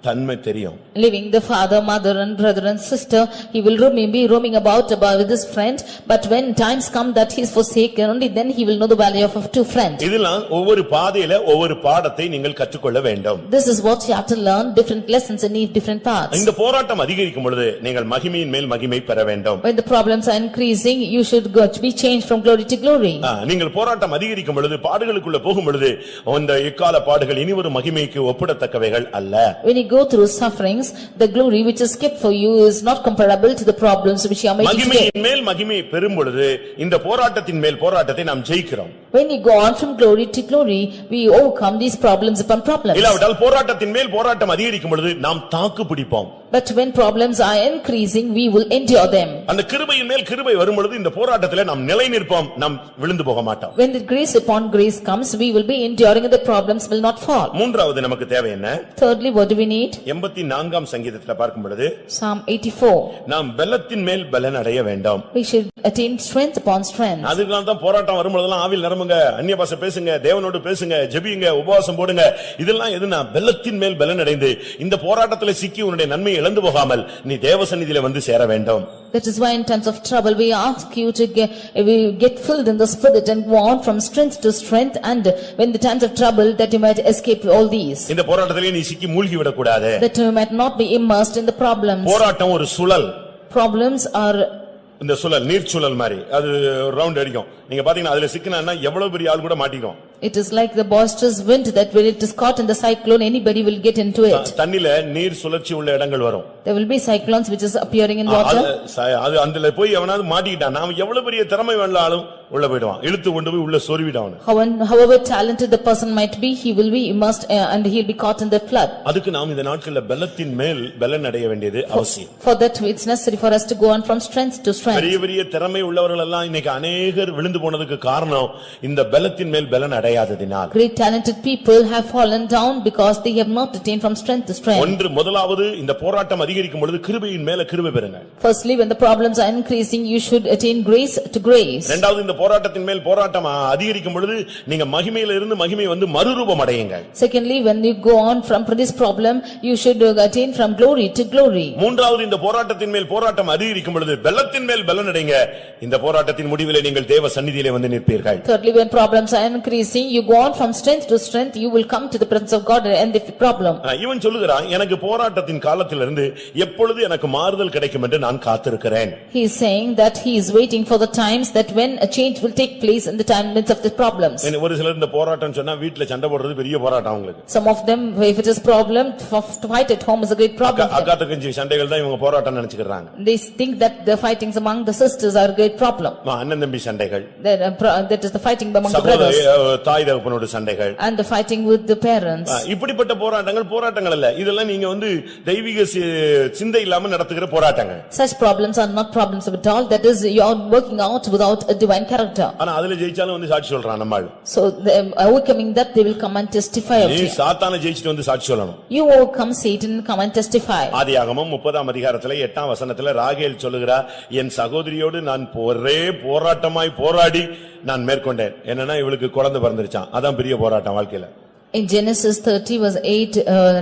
தன்மை தெரியும். Leaving the father, mother and brother and sister, he will be roaming about with his friend, but when times come that he is forsaken, only then he will know the value of two friends. இதெல்லாம் ஒவ்வொரு பாதையில ஒவ்வொரு பாடத்தை நீங்கள் கற்றுக்கொள்ள வேண்டும். This is what you have to learn, different lessons in different paths. இந்த போராட்டம் அதிகரிக்கும் பொழுது நீங்கள் மகிமையின் மேல் மகிமை பெற வேண்டும். When the problems are increasing, you should be changed from glory to glory. நீங்கள் போராட்டம் அதிகரிக்கும் பொழுது, பாடுகளுக்குள்ள போகும் பொழுது, அந்த இக்கால பாடுகள் இனி ஒரு மகிமைக்கு ஒப்பிடத்தக்கவைகள் அல்ல. When you go through sufferings, the glory which is kept for you is not comparable to the problems which you are making today. மகிமையின் மேல் மகிமை பெறும் பொழுது இந்த போராட்டத்தின் மேல் போராட்டத்தை நாம் ஜெயிக்கிறோம். When we go on from glory to glory, we overcome these problems upon problems. இல்லாவிட்டால் போராட்டத்தின் மேல் போராட்டம் அதிகரிக்கும் பொழுது நாம் தாக்கு பிடிப்போம். But when problems are increasing, we will endure them. அந்த கிருபையின் மேல் கிருபை வரும் பொழுது இந்த போராட்டத்திலே நாம் நிலை நிற்போம், நாம் விழுந்து போக மாட்டோம். When the grace upon grace comes, we will be enduring and the problems will not fall. மூன்றாவது நமக்கு தேவை என்ன? Thirdly, what do we need? 84ஆம் சங்கீதத்துல பார்க்கும் பொழுது Psalm 84. நாம் பலத்தின் மேல் பலன் அடைய வேண்டும். We should attain strength upon strength. அதுக்கு தான் போராட்டம் வரும் பொழுதெல்லாம் ஆவியில் நிரம்புங்க, அந்நிய பாஷை பேசுங்க, தேவனோடு பேசுங்க, ஜெபியுங்க, உபவாசம் போடுங்க. இதெல்லாம் எதுனா பலத்தின் மேல் பலன் அடைந்து இந்த போராட்டத்துல சிக்கி உன்னுடைய நன்மை இழந்து போகாமல் நீ தேவசந்நிதியிலே வந்து சேர வேண்டும். That is why in times of trouble we ask you to get filled in the spirit and go on from strength to strength, and when the times of trouble that you might escape all these. இந்த போராட்டத்திலே நீ சிக்கி மூழ்கி விட கூடாது. That you might not be immersed in the problems. போராட்டம் ஒரு சுழல். Problems are இந்த சுழல் நீர் சுழல் மாதிரி, அது ரவுண்ட் அடிக்கும். நீங்க பாத்தீங்கன்னா அதுல சிக்கினா எவ்வளவு பெரிய ஆள் கூட மாட்டிக்கும். It is like the boisterous wind that when it is caught in the cyclone, anybody will get into it. தண்ணில நீர் சுழற்சி உள்ள இடங்கள் வரும். There will be cyclones which is appearing in water. அது அதுல போய் அவனாவது மாட்டிக்கிட்டான், நாம எவ்வளவு பெரிய திறமை வேண்டாலும் உள்ள போய்டுவான், இழுத்து கொண்டு போய் உள்ள சொருவிடுவான். However talented the person might be, he will be immersed and he will be caught in the flood. அதுக்கு நாம் இந்த நாட்கள்ல பலத்தின் மேல் பலன் அடைய வேண்டியது அவசியம். For that it's necessary for us to go on from strength to strength. பெரிய பெரிய திறமை உள்ளவர்கள் எல்லாம் இன்னைக்கு अनेகர் விழுந்து போனதுக்கு காரணம் இந்த பலத்தின் மேல் பலன் அடையாததினால். Great talented people have fallen down because they have not attained from strength to strength. முதலாவது இந்த போராட்டம் அதிகரிக்கும் பொழுது கிருபையின் மேல கிருபை பெறுங்க. Firstly, when the problems are increasing, you should attain grace to grace. இரண்டாவது இந்த போராட்டத்தின் மேல் போராட்டம் அதிகரிக்கும் பொழுது நீங்க மகிமையில இருந்து மகிமை வந்து மறுரூபம் அடையுங்க. Secondly, when you go on from this problem, you should attain from glory to glory. மூன்றாவது இந்த போராட்டத்தின் மேல் போராட்டம் அதிகரிக்கும் பொழுது பெலத்தின் மேல் பெலன் அடைங்க. இந்த போராட்டத்தின் முடிவிலே நீங்கள் தேவ சந்நிதியிலே வந்து நிற்பீர்கள். Thirdly, when problems are increasing, you go on from strength to strength, you will come to the presence of God and end the problem. இவன் சொல்லுகிறான், எனக்கு போராட்டத்தின் காலத்திலிருந்து எப்பொழுது எனக்கு மாறுதல் கிடைக்கும் என்று நான் காத்திருக்கிறேன். He is saying that he is waiting for the times that when a change will take place in the time midst of the problems. ஒரு சிலர் இந்த போராட்டம் சொன்னா வீட்ல சண்டை போடுறது பெரிய போராட்டம் அவங்களுக்கு. Some of them, if it is problem, to fight at home is a great problem. அக்கா தங்கச்சி சண்டைகள் தான் இவங்க போராட்டம் நினைச்சுக்கிறாங்க. They think that the fightings among the sisters are a great problem. அண்ணன் தம்பி சண்டைகள். That is the fighting among the brothers. தாய் தகப்பனோட சண்டைகள். And the fighting with the parents. இப்படிப்பட்ட போராட்டங்கள் அல்ல. இதெல்லாம் நீங்க வந்து தெய்வீக சிந்தை இல்லாம நடத்துகிற போராட்டங்கள். Such problems are not problems at all. That is, you are working out without a divine character. ஆனா அதுல ஜெயிச்சாலும் வந்து சாட்சி சொல்றான் நம்மால். So overcoming that, they will come and testify of நீ you. சாத்தானை ஜெயிச்சிட்டு வந்து சாட்சி சொல்லணும். You overcome Satan, come and testify. ஆதியாகமம் 30ஆம் அதிகாரத்திலே 8ஆம் வசனத்திலே ராகேல் சொல்லுகிறார், என் சகோதரியோடு நான் ஒரே போராட்டமாய் போராடி நான் மேற்கொண்டேன். என்னன்னா இவளுக்கு குழந்தை பிறந்துருச்சாம். அதான் பெரிய போராட்டம் வாழ்க்கையில. In Genesis 30 verse 8,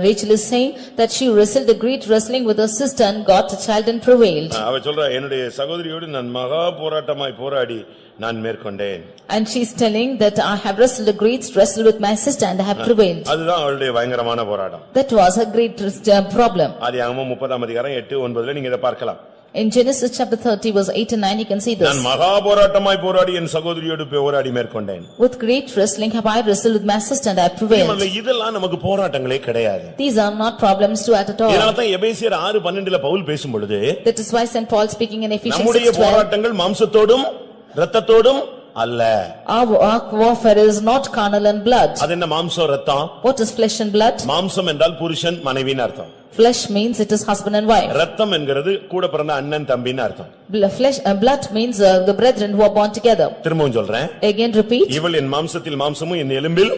Rachel is saying that she wrestled a great wrestling with her sister and got a child and prevailed. அவ சொல்றா, என்னுடைய சகோதரியோடு நான் மகா போராட்டமாய் போராடி நான் மேற்கொண்டேன். And she is telling that I have wrestled a great wrestle with my sister and I have prevailed. அதுதான் அவளுடைய பயங்கரமான போராட்டம். That was a great problem. ஆதியாகமம் 30ஆம் அதிகாரம் 8-9 நீங்க இத பார்க்கலாம். In Genesis chapter 30 verse 8 and 9 you can see this. நான் மகா போராட்டமாய் போராடி என் சகோதரியோடு போராடி மேற்கொண்டேன். With great wrestling have I wrestled with my sister and I prevailed. இதெல்லாம் நமக்கு போராட்டங்களே கிடையாது. These are not problems to at all. இதனால தான் எபேசியர் 6:12ல பவுல் பேசும் பொழுது, That is why Saint Paul speaking in Ephesians 6:12, நம்முடைய போராட்டங்கள் மாம்சத்தோடும் இரத்தத்தோடும் அல்ல. Our warfare is not carnal and blood. அது என்ன மாம்சம் இரத்தம்? What is flesh and blood? மாம்சம் என்றால் புருஷன் மனைவின்னு அர்த்தம். Flesh means it is husband and wife. இரத்தம் என்கிறது கூட பிறந்த அண்ணன் தம்பின்னு அர்த்தம். Blood means the brethren who are born together. திரும்பவும் சொல்றேன். Again repeat. இவள் என் மாம்சத்தில் மாம்சமும் என் எலும்பில்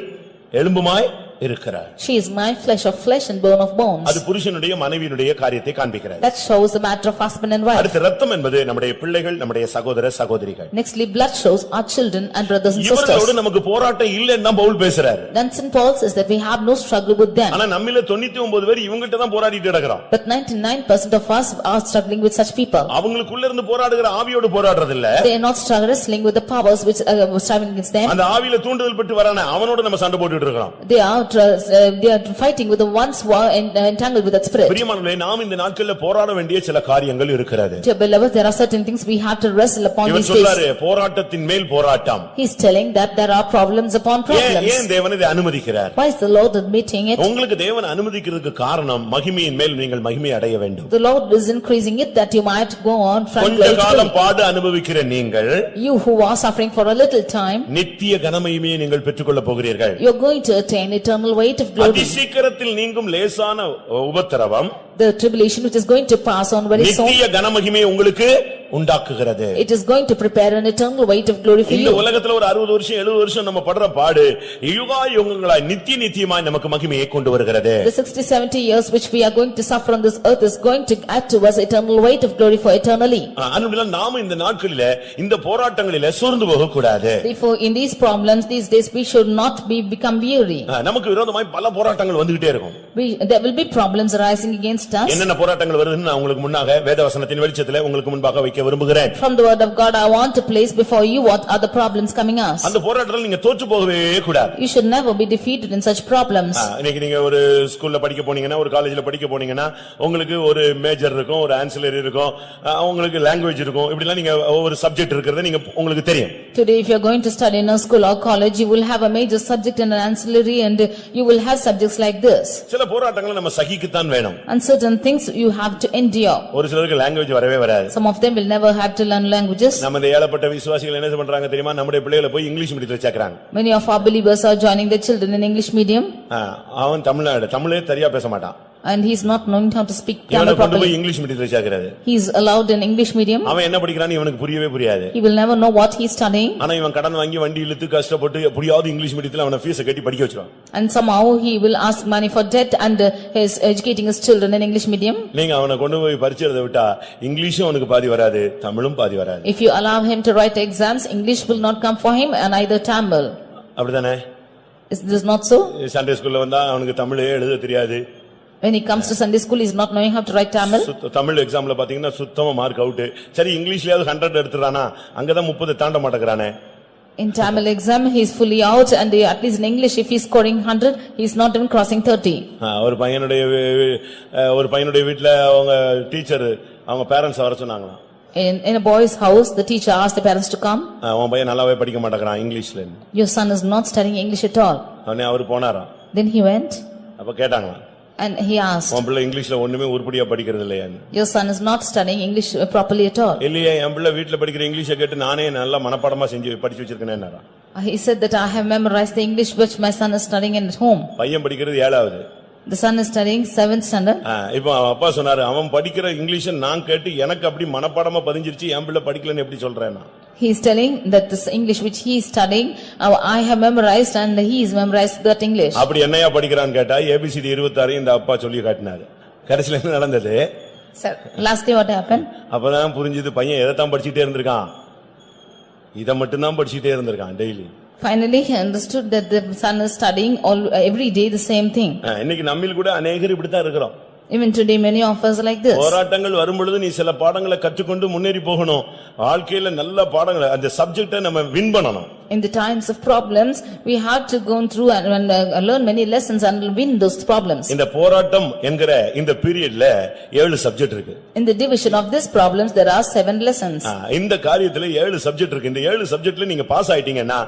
எலும்புமாய் இருக்கிறார். She is my flesh of flesh and bone of bones. அது புருஷனுடைய மனைவியினுடைய காரியத்தை காண்பிக்கிறது. That shows the matter of husband and wife. அடுத்து இரத்தம் என்பது நம்முடைய பிள்ளைகள், நம்முடைய சகோதர சகோதரிகள். Nextly, blood shows our children and brothers and sisters. இவர்களோடு நமக்கு போராட்டம் இல்லைன்னு தான் பவுல் பேசுறாரு. Then Saint Paul says that we have no struggle with them. ஆனா நம்மில 99 பேர் இவங்கள்ட்ட தான் போராடிட்டு நடக்கிறோம். But 99% of us are struggling with such people. அவங்களுக்குள்ள இருந்து போராடுகிற ஆவியோடு போராடுறது இல்ல. They are not wrestling with the powers which are striving against them. அந்த ஆவியில தூண்டுதல் பெற்று வரானே அவனோட நம்ம சண்டை போட்டுட்டு இருக்கோம். They are fighting with the ones who are entangled with that spirit. பிரியமானவர்களே, நாம் இந்த நாட்களில் போராட வேண்டிய சில காரியங்கள் இருக்கிறது. Dear beloved, there are certain things we have to wrestle upon இவன் these days. சொல்றாரு, போராட்டத்தின் மேல் போராட்டம். He is telling that there are problems upon problems. ஏன் தேவன் இதை அனுமதிக்கிறார்? Why is the Lord admitting it? உங்களுக்கு தேவன் அனுமதிக்கிறதுக்கு காரணம் மகிமையின் மேல் நீங்கள் மகிமை அடைய வேண்டும். The Lord is increasing it that you might go on from கொஞ்ச காலம் பாடு அனுபவிக்கிற நீங்கள், you who are suffering for a little time, நித்திய கனமகிமையை நீங்கள் பெற்றுக்கொள்ள போகிறீர்கள். you are going to attain eternal weight of glory. சீக்கிரத்தில் நீங்கும் லேசான உபத்திரவம், the tribulation which is going to pass on very soon, நித்திய கனமகிமை உங்களுக்கு உண்டாக்குகிறது. it is going to prepare an eternal weight of glory for you. இந்த உலகத்துல ஒரு 60 வருஷம் 70 வருஷம் நம்ம படுற பாடு யுகாயுகங்களாய் நித்தியமாய் நமக்கு மகிமையை கொண்டு வருகிறது. The 60-70 years which we are going to suffer on this earth is going to add to us eternal weight of glory for eternally. அன்பில் நாம இந்த நாட்களிலே இந்த போராட்டங்களிலே சோர்ந்து போக கூடாது. Therefore in these problems these days we should not become weary. நமக்கு விரோதமாய் பல போராட்டங்கள் வந்துட்டே இருக்கும். There will be problems arising against us. என்னென்ன போராட்டங்கள் வருதுன்னு நான் உங்களுக்கு முன்னாக வேதவசனத்தின் வெளிச்சத்திலே உங்களுக்கு முன்பாக வைக்க விரும்புகிறேன். From the word of God I want to place before you what are the problems coming us. அந்த போராட்டத்தில் நீங்க தோற்று போகவே கூடாது. You should never be defeated in such problems. இன்னைக்கு நீங்க ஒரு ஸ்கூல்ல படிக்க போனீங்கன்னா, ஒரு காலேஜ்ல படிக்க போனீங்கன்னா, உங்களுக்கு ஒரு மேஜர் இருக்கும், ஒரு ஆன்சிலரி இருக்கும், உங்களுக்கு லாங்குவேஜ் இருக்கும். இப்படிலாம் நீங்க ஒரு சப்ஜெக்ட் இருக்குறது நீங்க உங்களுக்கு தெரியும். Today if you are going to study in a school or college you will have a major subject and an ancillary and you will have subjects like this. சில போராட்டங்களை நம்ம சகிக்கத்தான் வேணும். And certain things you have to endure. ஒரு சிலருக்கு language வரவே வராது. Some of them will never have to learn languages. நம்ம இந்த ஏழப்பட்ட விசுவாசிகள் என்ன பண்றாங்க தெரியுமா? நம்முடைய பிள்ளைகளை போய் English மீடியத்துல சேர்க்கறாங்க. Many of our believers are joining their children in English medium. அவன் தமிழே சரியா பேச மாட்டான். and he is not knowing how to speak இவனை Tamil கொண்டு போய் properly. இங்கிலீஷ் மீடியத்துல சேர்க்கிறது. He is allowed in English medium. அவன் என்ன படிக்கிறான்னு இவனுக்கு புரியவே புரியாது. He will never know what he is studying. ஆனா இவன் கடன் வாங்கி வண்டி இழுத்து கஷ்டப்பட்டு எப்படியாவது இங்கிலீஷ் மீடியத்துல அவன ஃபீஸ் கட்டி படிக்க வச்சிருவான். And somehow he will ask money for debt and he is educating his children in English medium. நீங்க அவனை கொண்டு போய் பரீட்சை எழுத விட்டா இங்கிலீஷும் அவனுக்கு பாதி வராது, தமிழும் பாதி வராது. If you allow him to write exams, English will not come for him and either Tamil. அப்படிதானே? Is this not so? Sunday ஸ்கூல்ல வந்தா அவனுக்கு தமிழே எழுத தெரியாது. When he comes to Sunday school, he is not knowing how to write Tamil. Tamil எக்ஸாம்ல பாத்தீங்கன்னா சுத்தமா மார்க் அவுட். சரி இங்கிலீஷ்லயாவது 100 எடுத்துறானா, அங்கதான் 30 தாண்ட மாட்டேங்கறானே. In Tamil exam, he is fully out and at least in English, if he is scoring 100, he is not even crossing 30. ஒரு பையனுடைய வீட்ல அவங்க டீச்சர் அவங்க பேரண்ட்ஸ் வர சொன்னாங்களாம். In a boy's house, the teacher asked the parents to come. அவன் பையன் நல்லாவே படிக்க மாட்டேங்கறான் இங்கிலீஷ்ல. Your son is not studying English at all. அவர் போனாராம். Then he went அப்ப கேட்டாங்களாம். and he asked, உன் பிள்ளை இங்கிலீஷ்ல ஒண்ணுமே உருப்படியா படிக்கிறது இல்லையான்னு. your son is not studying English properly at all. இல்லையே என் பிள்ளை வீட்ல படிக்கிற இங்கிலீஷை கேட்டு நானே நல்லா மனப்பாடமா செஞ்சு படிச்சு வச்சிருக்கேன்னாரா. He said that I have memorized the English which my son is studying at home. பையன் படிக்கிறது 7வது. The son is studying 7th standard. இப்போ அப்பா சொன்னாரு அவன் படிக்கிற இங்கிலீஷை நான் கேட்டு எனக்கு அப்படி மனப்பாடமா பதிஞ்சிருச்சு, என் பிள்ளை படிக்கலன்னு எப்படி சொல்றேன்னா. He is telling that this English which he is studying, I have memorized and he is memorized that English. அப்படி என்னையா படிக்கிறான்னு கேட்டா ABCD 26 இந்த அப்பா சொல்லி காட்டினாரு. கடைசில என்ன நடந்தது? Sir, lastly what happened? அப்பதான் புரிஞ்சது பையன் எதைத்தான் படிச்சுட்டே இருந்திருக்கான், இத மட்டும் தான் படிச்சுட்டே இருந்திருக்கான் daily. Finally he understood that the son is studying every day the same thing. இன்னைக்கு நம்மில் கூட अनेகர் இப்படி தான் இருக்கிறோம். Even today many of us are like this. போராட்டங்கள் வரும்பொழுது நீ சில பாடங்களை கற்றுக்கொண்டு முன்னேறி போகணும். வாழ்க்கையில நல்ல பாடங்களை அந்த சப்ஜெக்ட்டை நம்ம வின் பண்ணணும். In the times of problems, we have to go through and learn many lessons and win those problems. இந்த போராட்டம் என்கிற இந்த பீரியட்ல 7 சப்ஜெக்ட் இருக்கு. In the division of these problems, there are 7 lessons. இந்த காரியத்துல 7 சப்ஜெக்ட் இருக்கு. இந்த 7 சப்ஜெக்ட்ல நீங்க பாஸ் ஆயிட்டீங்கன்னா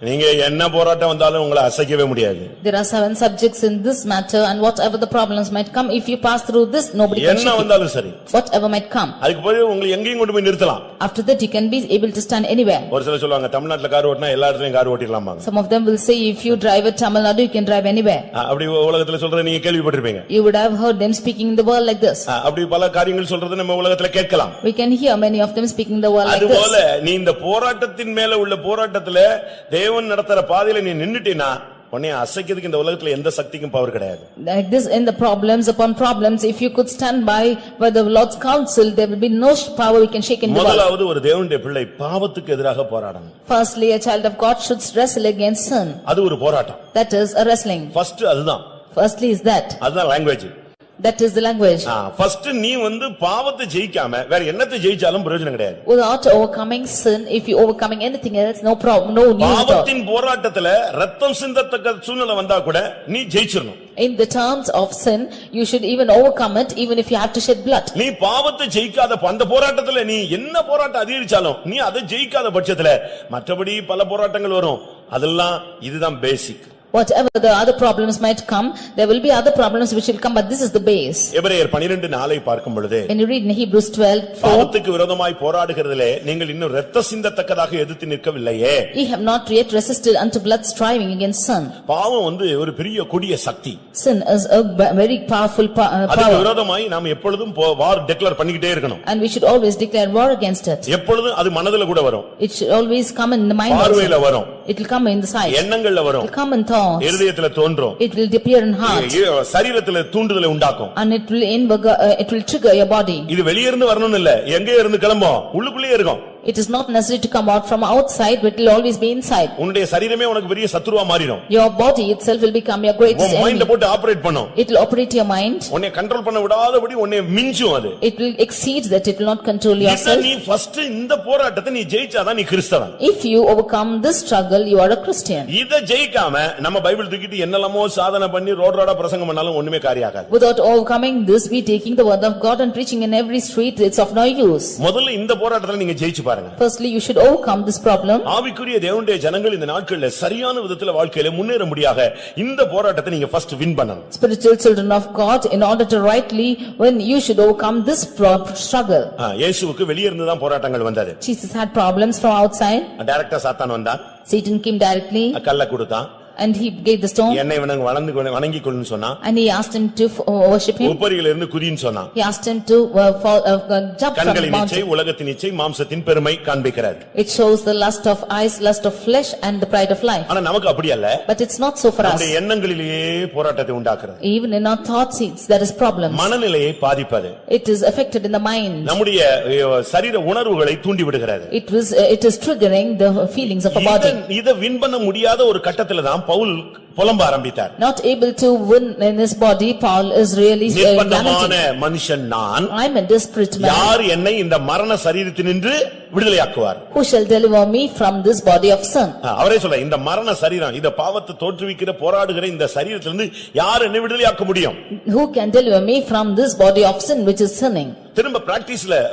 நீங்க என்ன போராட்டம் வந்தாலும் உங்களை அசைக்கவே முடியாது. There are 7 subjects in this matter and whatever the problems might come, if you pass through this, nobody can என்ன shake வந்தாலும் சரி. you. Whatever might come. அதுக்கு பிறகு உங்களை எங்கேயும் கொண்டு போய் நிறுத்தலாம். After that, you can be able to stand anywhere. ஒரு சிலர் சொல்லுவாங்க தமிழ்நாட்டுல கார் ஓட்டினா எல்லா இடத்துலயும் car ஓட்டிடலாமாங்க. Some of them will say if you drive at Tamil Nadu, you can drive anywhere. அப்படி உலகத்துல சொல்றதை நீங்க கேள்விப்பட்டிருப்பீங்க. You would have heard them speaking in the world like this. அப்படி பல காரியங்கள் சொல்றது நம்ம உலகத்துல கேட்கலாம். We can hear many of them speaking in the world like அதுபோல this. நீ இந்த போராட்டத்தின் மேல உள்ள போராட்டத்துல தேவன் நடத்துற பாதையில நீ நின்னுட்டீனா உன்னை அசைக்கிறதுக்கு இந்த உலகத்துல எந்த சக்திக்கும் பவர் கிடையாது. Like this in the problems upon problems, if you could stand by the Lord's counsel, there will be no power we can shake in the world. முதலாவது ஒரு தேவனுடைய பிள்ளை பாவத்துக்கு எதிராக போராடணும். Firstly, a child of God should wrestle against sin. அது ஒரு போராட்டம். That is a wrestling. First அதுதான். Firstly is that. அதுதான் language. That is the language. First நீ பாவத்தை ஜெயிக்காம வேற என்னத்தை ஜெயிச்சாலும் பிரயோஜனம் கிடையாது. Without overcoming sin, if you overcoming anything else, no problem, no use at all. பாவத்தின் போராட்டத்துல ரத்தம் சிந்தத்தக்க சூழ்நிலை வந்தா கூட நீ ஜெயிச்சிரணும். In the terms of sin, you should even overcome it, even if you have to shed blood. நீ பாவத்தை ஜெயிக்காத அந்த போராட்டத்துல நீ என்ன போராட்டம் அதிகரிச்சாலும் நீ அதை ஜெயிக்காத பட்சத்துல மற்றபடி பல போராட்டங்கள் வரும். அதெல்லாம் இதுதான் பேசிக். Whatever the other problems might come, there will be other problems which will come, but this is the base. எபிரேயர் 12:4 பார்க்கும் பொழுது When you read in Hebrews 12:4, பாவத்துக்கு விரோதமாய் போராடுகிறதிலே நீங்கள் இன்னும் இரத்த சிந்தத்தக்கதாக எதிர்த்து நிற்கவில்லையே. ye have not yet resisted unto blood striving against sin. பாவம் ஒரு பெரிய கொடிய சக்தி. Sin is a very powerful அதுக்கு power. விரோதமாய் நாம் எப்பொழுதும் வார் டிக்ளேர் பண்ணிக்கிட்டே இருக்கணும். And we should always declare war against it. எப்பொழுதும் அது மனதுல கூட வரும். It should always come in the mind பார்வையில also. வரும். It will come in the sight. எண்ணங்கள்ல It வரும். will come in thoughts. இருதயத்துல தோன்றும். It will appear in heart. சரீரத்துல தூண்டுதலை உண்டாக்கும். And it will trigger your body. இது வெளிய இருந்து வரணும்னு இல்ல, எங்கே இருந்து கிளம்பும், உள்ளுக்குள்ளே இருக்கும். It is not necessary to come out from outside, but it will always be inside. உன்னுடைய சரீரமே உனக்கு பெரிய சத்துருவா மாறிடும். Your body itself will become your greatest உன் மைண்ட enemy. போட்டு ஆபரேட் பண்ணும். It will operate your mind. உன்னை கண்ட்ரோல் பண்ண விடாதபடி உன்னை மிஞ்சும் அது. It will exceed that, it will not control இத yourself. நீ ஃபர்ஸ்ட் இந்த போராட்டத்தை நீ ஜெயிச்சாதான் நீ கிறிஸ்தவன். If you overcome this struggle, you are a Christian. இத ஜெயிக்காம நம்ம பைபிள் தூக்கிட்டு என்னெல்லாமோ சாதனை பண்ணி ரோடோட பிரசங்கம் பண்ணாலும் ஒண்ணுமே காரியம் ஆகாது. Without overcoming this, we taking the word of God and preaching in every street, it's of no use. முதல்ல இந்த போராட்டத்துல நீங்க ஜெயிச்சு பாருங்க. Firstly, you should overcome this problem. ஆவிக்குரிய தேவனுடைய ஜனங்கள் இந்த நாட்களில் சரியான விதத்துல வாழ்க்கையில முன்னேற முடியாக இந்த போராட்டத்தை நீங்க ஃபர்ஸ்ட் வின் பண்ணணும். Spiritual children of God, in order to rightly when you should overcome this struggle. இயேசுவுக்கு வெளிய இருந்து தான் போராட்டங்கள் வந்தது. Jesus had problems from outside. டைரக்டா சாத்தான் வந்தான். Satan came directly. கல்ல கொடுத்தான். And he gave the stone என்னை வணங்கிக் கொள்ளுன்னு சொன்னா. and he asked him to worship him. உப்பரியில இருந்து குதின்னு சொன்னா. He asked him to jump from the கண்களின் இச்சை mountain. உலகத்தின் இச்சை மாம்சத்தின் பெருமை காண்பிக்கிறது. It shows the lust of eyes, lust of flesh and the pride of life. ஆனா நமக்கு அப்படி அல்ல. But it's not so for us. நம்முடைய எண்ணங்களிலேயே போராட்டத்தை உண்டாக்குறது. Even in our thoughts there is problems. மனநிலையை பாதிப்பது. It is affected in the mind. நம்முடைய சரீர உணர்வுகளை தூண்டி விடுகிறது. It is triggering the feelings of a body. இத வின் பண்ண முடியாத ஒரு கட்டத்துல தான் பவுல் புலம்ப ஆரம்பித்தார். Not able to win in his body, Paul is really நிர்பந்தமான மனுஷன் நான். I am a desperate man. யார் என்னை இந்த மரண சரீரத்தினின்று விடுதலையாக்குவார்? Who shall deliver me from this body of sin? அவரே சொல்ல இந்த மரண சரீரம் இந்த பாவத்தை தோற்றுவிக்கிற போராடுகிற இந்த சரீரத்திலிருந்து யார் என்னை விடுதலையாக்க முடியும்? Who can deliver me from this body of sin which is sinning? திரும்ப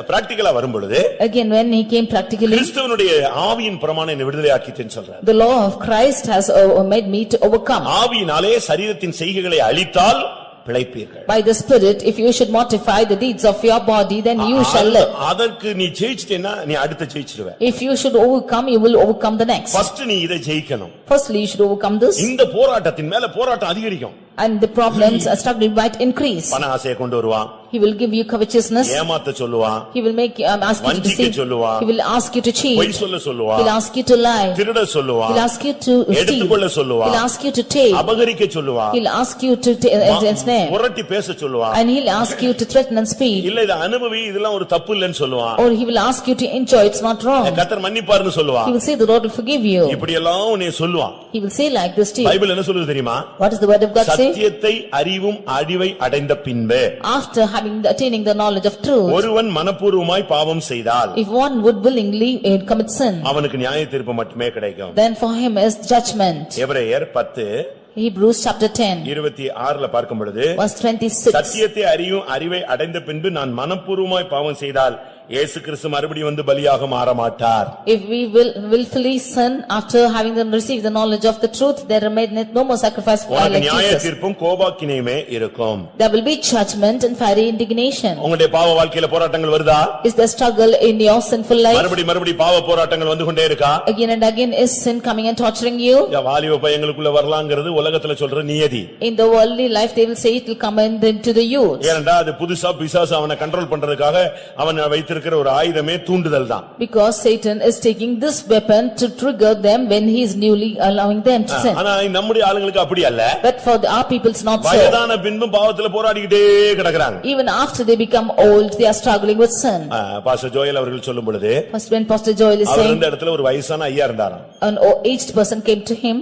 பிராக்டிகலா வரும்பொழுது Again when he came practically, கிறிஸ்துவினுடைய ஆவியின் பிரமாணம் என்னை விடுதலையாக்கிட்டேன்னு சொல்றார். the law of Christ has made me to overcome. ஆவியினாலே சரீரத்தின் செய்கைகளை அழித்தால் பிழைப்பீர்கள். By the Spirit, if you should mortify the deeds of your body, then you shall live. அதற்கு நீ ஜெயிச்சிட்டேன்னா நீ அடுத்து ஜெயிச்சிடுவே. If you should overcome, you will overcome the next. First நீ இதை ஜெயிக்கணும். Firstly, you should overcome this. இந்த போராட்டத்தின் மேல போராட்டம் அதிகரிக்கும். And the problems are struggling might increase. பண ஆசையை கொண்டு வருவான். He will give you covetousness. ஏமாத்த சொல்லுவான். He will make ask you to deceive. He will ask you to cheat. பொய் சொல்ல சொல்லுவான். He will ask you to lie. திருட சொல்லுவான். He will ask you to steal. எடுத்துக்கொள்ள சொல்லுவான். He will ask you to take. அபகரிக்க சொல்லுவான். He will ask you to ensnare. புரட்டி பேச சொல்லுவான். And he will ask you to threaten and speak. இல்ல இத அனுபவி இதெல்லாம் ஒரு தப்பு இல்லன்னு சொல்லுவான். Or he will ask you to enjoy, it's not wrong. கர்த்தர் மன்னிப்பார்னு சொல்லுவான். He will say the Lord will forgive you. இப்படி எல்லாம் உன்னை சொல்லுவான். He will say like this to you. Bible என்ன சொல்லுது தெரியுமா? What does the word of God say? சத்தியத்தை அறிவும் அறிவை அடைந்த பின்பு After attaining the knowledge of truth, ஒருவன் மனப்பூர்வமாய் பாவம் செய்தால் if one would willingly commit sin, அவனுக்கு நியாய தீர்ப்பு மட்டுமே கிடைக்கும். then for him is judgment. எபிரேயர் 10 Hebrews chapter 10 26ல பார்க்கும் பொழுது verse 26. சத்தியத்தை அறியும் அறிவை அடைந்த பின்பு நான் மனப்பூர்வமாய் பாவம் செய்தால் இயேசு கிறிஸ்து மறுபடியும் வந்து பலியாக மாற மாட்டார். If we will willfully sin after having received the knowledge of the truth, there remaineth no more sacrifice for like நியாய Jesus. தீர்ப்பும் கோபாக்கினையுமே இருக்கும். There will be judgment and fiery indignation. உங்களுடைய பாவ வாழ்க்கையில போராட்டங்கள் வருதா? Is there struggle in your sinful life? மறுபடி பாவ போராட்டங்கள் வந்து கொண்டே இருக்கா? Again and again is sin coming and torturing you? வாலிப பையங்களுக்குள்ள வரலாம்ங்கிறது உலகத்துல சொல்ற நியதி. In the worldly life they will say it will come into the youth. ஏனண்டா அது புதுசா பிசாசு அவனை கண்ட்ரோல் பண்றதுக்காக அவன் வைத்திருக்கிற ஒரு ஆயுதமே தூண்டுதல் தான். Because Satan is taking this weapon to trigger them when he is newly allowing them to sin. ஆனா நம்முடைய ஆளுங்களுக்கு அப்படி அல்ல. But for our people it's not so. வயதான பின்பும் பாவத்துல போராடிக்கிட்டே கிடக்குறாங்க. Even after they become old they are struggling with sin. Pastor Joel அவர்கள் சொல்லும் பொழுது When Pastor Joel is saying, அந்த இடத்துல ஒரு வயசான ஐயா இருந்தாராம். an aged person came to him.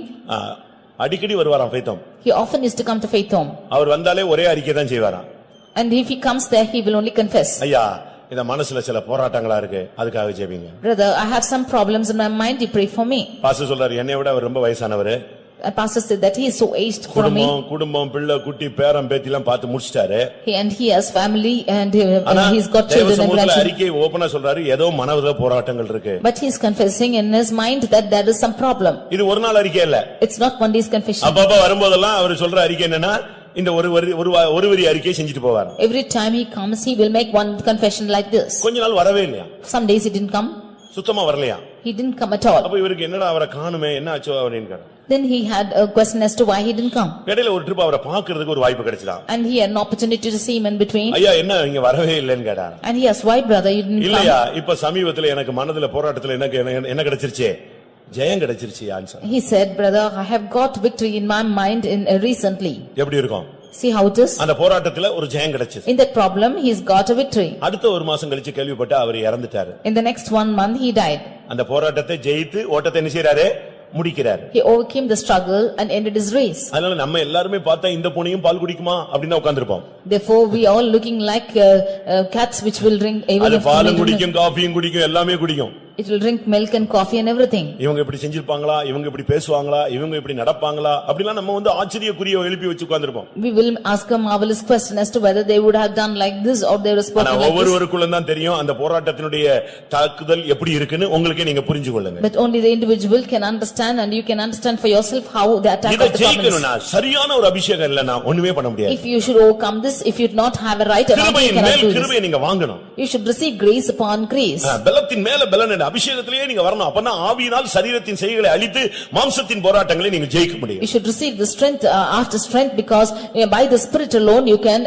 அடிக்கடி வருவாராம் ஃபெய்த்தோம். He often used to come to Faith Home. அவர் வந்தாலே ஒரே அறிக்கை தான் செய்வாராம். And if he comes there he will only confess. ஐயா இந்த மனசுல சில போராட்டங்களா இருக்கு அதுக்காக ஜெபிங்க. Brother, I have some problems in my mind, you pray for me. Pastor சொல்றாரு என்னை விட அவர் ரொம்ப வயசானவர். Pastor said that he is so aged for me. குடும்பம் பிள்ளை குட்டி பேரம் பேத்தி எல்லாம் பார்த்து முடிச்சிட்டாரு. And he has family and he's got children and grandchildren. அறிக்கை ஓபனா சொல்றாரு ஏதோ மனதுல போராட்டங்கள் இருக்கு. But he is confessing in his mind that there is some problem. இது ஒரு நாள் அறிக்கை இல்ல. It's not one day's confession. அப்பப்ப வரும்போதெல்லாம் அவர் சொல்ற அறிக்கை என்னன்னா இந்த ஒரு வரி அறிக்கை செஞ்சுட்டு போவார். Every time he comes he will make one confession like this. கொஞ்ச நாள் வரவே இல்லையா? Some days he didn't come. சுத்தமா வரலையா? He didn't come at all. அப்ப இவருக்கு என்னடா அவரை காணுமே என்ன ஆச்சோ அப்படிங்கறார். Then he had a question as to why he didn't come. இடையில ஒரு ட்ரிப் அவரை பார்க்கிறதுக்கு ஒரு வாய்ப்பு கிடைச்சதா? And he had an opportunity to see him in between. ஐயா என்ன இங்க வரவே இல்லன்னு கேட்டார். And he asked, why brother you didn't come? இல்லையா இப்ப சமீபத்துல எனக்கு மனதுல போராட்டத்துல என்ன கிடைச்சிருச்சு? ஜெயம் கிடைச்சிருச்சு answer. He said, brother, I have got victory in my mind in recently. எப்படி இருக்கும்? See how it is? அந்த போராட்டத்துல ஒரு ஜெயம் கிடைச்சது. In that problem he's got a victory. அடுத்த ஒரு மாசம் கழிச்சு கேள்விப்பட்டு அவர் இறந்துட்டாரு. In the next 1 month he died. அந்த போராட்டத்தை ஜெயித்து ஓட்டத்தை என்ன செய்றாரு? முடிக்கிறார். He overcame the struggle and ended his race. அதனால நம்ம எல்லாரும் பார்த்தா இந்த பூனையும் பால் குடிக்குமா அப்படினா உட்கார்ந்திருப்போம். Therefore we all looking like cats which will drink even if பால் குடிக்கும் காபியும் குடிக்கும் எல்லாமே குடிக்கும். It will drink milk and coffee and everything. இவங்க இப்படி செஞ்சிருப்பாங்களா இவங்க இப்படி பேசுவாங்களா இவங்க இப்படி நடப்பாங்களா அப்படிலாம் நம்ம வந்து ஆச்சரியக்குரிய எழுப்பி வச்சு உட்கார்ந்திருப்போம். We will ask a marvelous question as to whether they would have done like this or they would have spoken like this. ஒவ்வொருவருக்குள்ள தான் தெரியும் அந்த போராட்டத்தினுடைய தாக்குதல் எப்படி இருக்குன்னு உங்களுக்கு நீங்க புரிஞ்சுக்கொள்ளுங்க. But only the individual can understand and you can understand for yourself how the attack of the problem is. சரியான ஒரு அபிஷேகம் இல்லனா ஒண்ணுமே பண்ண முடியாது. If you should overcome this, if you do not have a right anointing, you cannot do this. கிருபையை நீங்க வாங்கணும். You should receive grace upon grace. பலத்தின் மேல பலன் என்ற அபிஷேகத்திலேயே நீங்க வரணும். அப்பனா ஆவியினால் சரீரத்தின் செய்கைகளை அழித்து மாம்சத்தின் போராட்டங்களை நீங்க ஜெயிக்க முடியும். You should receive the strength after strength, because by the Spirit alone you can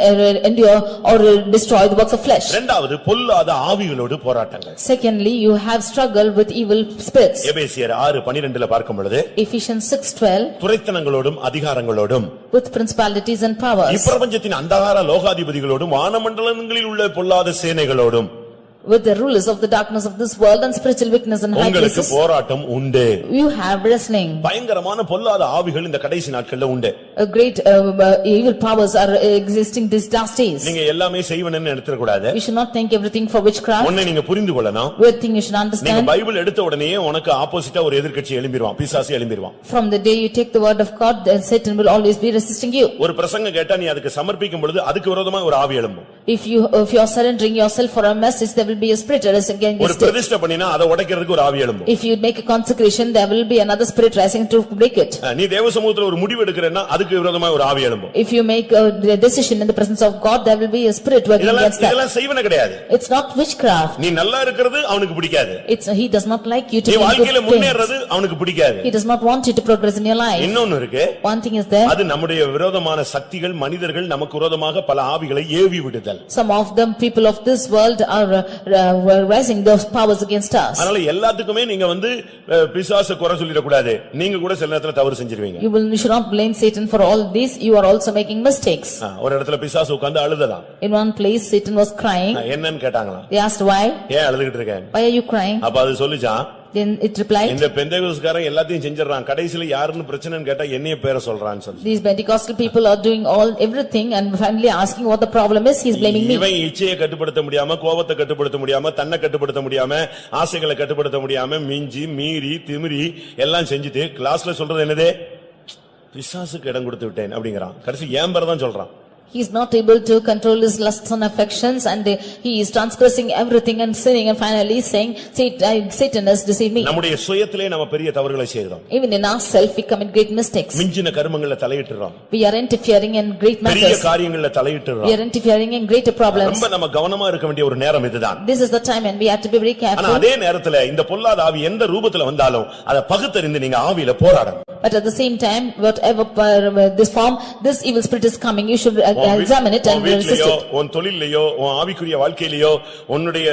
endure or destroy the works of flesh. இரண்டாவது பொல்லாத ஆவிகளோடு போராட்டங்கள். Secondly, you have struggle with evil spirits. எபேசியர் 6:12 பார்க்கும் பொழுது Ephesians 6:12 துரைத்தனங்களோடும் அதிகாரங்களோடும் with principalities and powers, இப்பிரபஞ்சத்தின் அந்தகார லோகாதிபதிகளோடும் வானமண்டலங்களில் உள்ள பொல்லாத சேனைகளோடும் with the rulers of the darkness of this world and spiritual wickedness in high உங்களுக்கு places. போராட்டம் உண்டு. You have wrestling. பயங்கரமான பொல்லாத ஆவிகள் இந்த கடைசி நாட்கள்ல உண்டு. A great evil powers are existing these last days. நீங்க எல்லாமே செய்வனன்னு எடுத்துற கூடாது. You should not think everything for witchcraft. ஒண்ணே நீங்க புரிந்து கொள்ளணும். One thing you should நீங்க understand. பைபிள் எடுத்த உடனே உனக்கு ஆப்போசிட்டா ஒரு எதிர்க்கட்சி எழும்பிடுவான், பிசாசு எழும்பிடுவான். From the day you take the word of God, then Satan will always be resisting you. ஒரு பிரசங்கம் கேட்டா நீ அதுக்கு சமர்ப்பிக்கும் பொழுது அதுக்கு விரோதமா ஒரு ஆவி எழும்பும். If you are surrendering yourself for a message, there will be a spirit rising ஒரு against it. பிரதிஷ்டை பண்ணினா அதை உடைக்கிறதுக்கு ஒரு ஆவி எழும்பும். If you make a consecration, there will be another spirit rising to break it. நீ தேவ சமூகத்துல ஒரு முடிவு எடுக்கறேன்னா அதுக்கு விரோதமா ஒரு ஆவி எழும்பும். If you make a decision in the presence of God, there will be a spirit working against that. இதெல்லாம் செய்வன கிடையாது. It's not witchcraft. நீ நல்லா இருக்கிறது அவனுக்கு பிடிக்காது. He does not like you to நீ be வாழ்க்கையில good முன்னேறது things. அவனுக்கு பிடிக்காது. He does not want you to progress in your life. இன்னொன்னு இருக்கு. One thing is there. அது நம்முடைய விரோதமான சக்திகள் மனிதர்கள் நமக்கு விரோதமாக பல ஆவிகளை ஏவி விடுதல். Some of them people of this world are rising those powers against us. அதனால எல்லாத்துக்குமே நீங்க பிசாசு குறை சொல்லிட கூடாது. நீங்க கூட சில நேரத்துல தவறு செஞ்சிருவீங்க. You should not blame Satan for all this. You are also making mistakes. ஒரு இடத்துல பிசாசு உட்கார்ந்து அழுதலாம். In one place Satan was crying. என்னன்னு கேட்டாங்களாம். They asked why? ஏன் அழுதுகிட்டு இருக்கேன்? Why are you crying? அப்ப அது சொல்லுச்சான். Then it replied, இந்த பெந்தேகோஸ்காரன் எல்லாத்தையும் செஞ்சிடறான், கடைசில யாருன்னு பிரச்சனைன்னு கேட்டா என்னைய பேரை சொல்றான்னு சொல்லி. these Pentecostal people are doing everything and finally asking what the problem is. He is blaming me. இவன் இச்சையை கட்டுப்படுத்த முடியாம, கோபத்தை கட்டுப்படுத்த முடியாம, தன்னை கட்டுப்படுத்த முடியாம, ஆசைகளை கட்டுப்படுத்த முடியாம, மிஞ்சி மீறி திமிரி எல்லாம் செஞ்சுட்டு கிளாஸ்ல சொல்றது என்னது? பிசாசுக்கு இடம் கொடுத்து விட்டேன் அப்படிங்கறான். கடைசி ஏன் பேரை தான் சொல்றான். He is not able to control his lusts and affections, and he is transgressing everything and sinning, and finally saying Satan has deceived me. நம்முடைய சுயத்திலே நாம பெரிய தவறுகளை செய்றோம். Even in ourselves we commit great mistakes. மிஞ்சின கர்மங்கள்ல தலையிட்டுறோம். We are interfering in great பெரிய matters. காரியங்கள்ல தலையிட்டுறோம். We are interfering in greater problems. ரொம்ப நம்ம கவனமா இருக்க வேண்டிய ஒரு நேரம் இதுதான். This is the time and we have to be very ஆனா careful. அதே நேரத்துல இந்த பொல்லாத ஆவி எந்த ரூபத்துல வந்தாலும் அதை பகுத்தறிந்து நீங்க ஆவியில போராடணும். But at the same time, whatever this form, this evil spirit is coming, you should examine it and resist it. உன் தொழிலையோ உன் ஆவிக்குரிய வாழ்க்கையிலயோ உன்னுடைய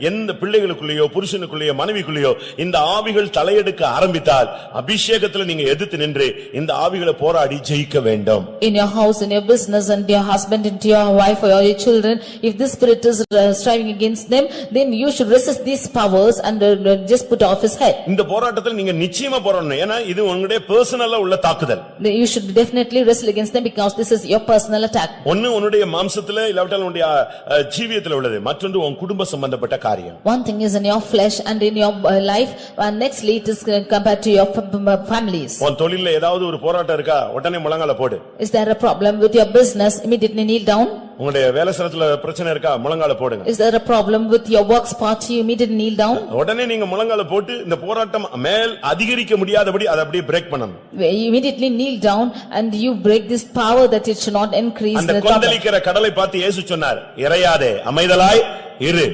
எந்த பிள்ளைகளுக்குள்ளேயோ புருஷனுக்குள்ளேயோ மனைவிக்குள்ளேயோ இந்த ஆவிகள் தலையெடுக்க ஆரம்பித்தால் அபிஷேகத்துல நீங்க எதிர்த்து நின்று இந்த ஆவிகளை போராடி ஜெயிக்க வேண்டும். In your house, in your business, and your husband, and your wife or your children, if this spirit is striving against them, then you should resist these powers and just put off his head. இந்த போராட்டத்தில் நீங்க நிச்சயமா போராடணும். ஏன்னா இது உங்களுடைய பர்சனலா உள்ள தாக்குதல். You should definitely wrestle against them because this is your personal attack. ஒன்னு உன்னுடைய மாம்சத்துல இல்லாவிட்டால் உன்னுடைய ஜீவியத்துல உள்ளது, மற்றொன்று உன் குடும்ப சம்பந்தப்பட்ட காரியம். One thing is in your flesh and in your life, and nextly it is compared to your families. உன் தொழில்ல ஏதாவது ஒரு போராட்டம் இருக்கா, உடனே முழங்கால போடு. Is there a problem with your business? Immediately kneel down. உங்களுடைய வேலை ஸ்தலத்துல பிரச்சனை இருக்கா, முழங்கால போடுங்க. Is there a problem with your work spot? You immediately kneel down. உடனே நீங்க முழங்கால போட்டு இந்த போராட்டம் மேல் அதிகரிக்க முடியாதபடி அதை அப்படியே பிரேக் பண்ணணும். You immediately kneel down and you break this power that it should not increase அந்த the trouble. கொந்தளிக்கிற கடலை பார்த்து இயேசு சொன்னார், இறையாதே அமைதலாய் இரு.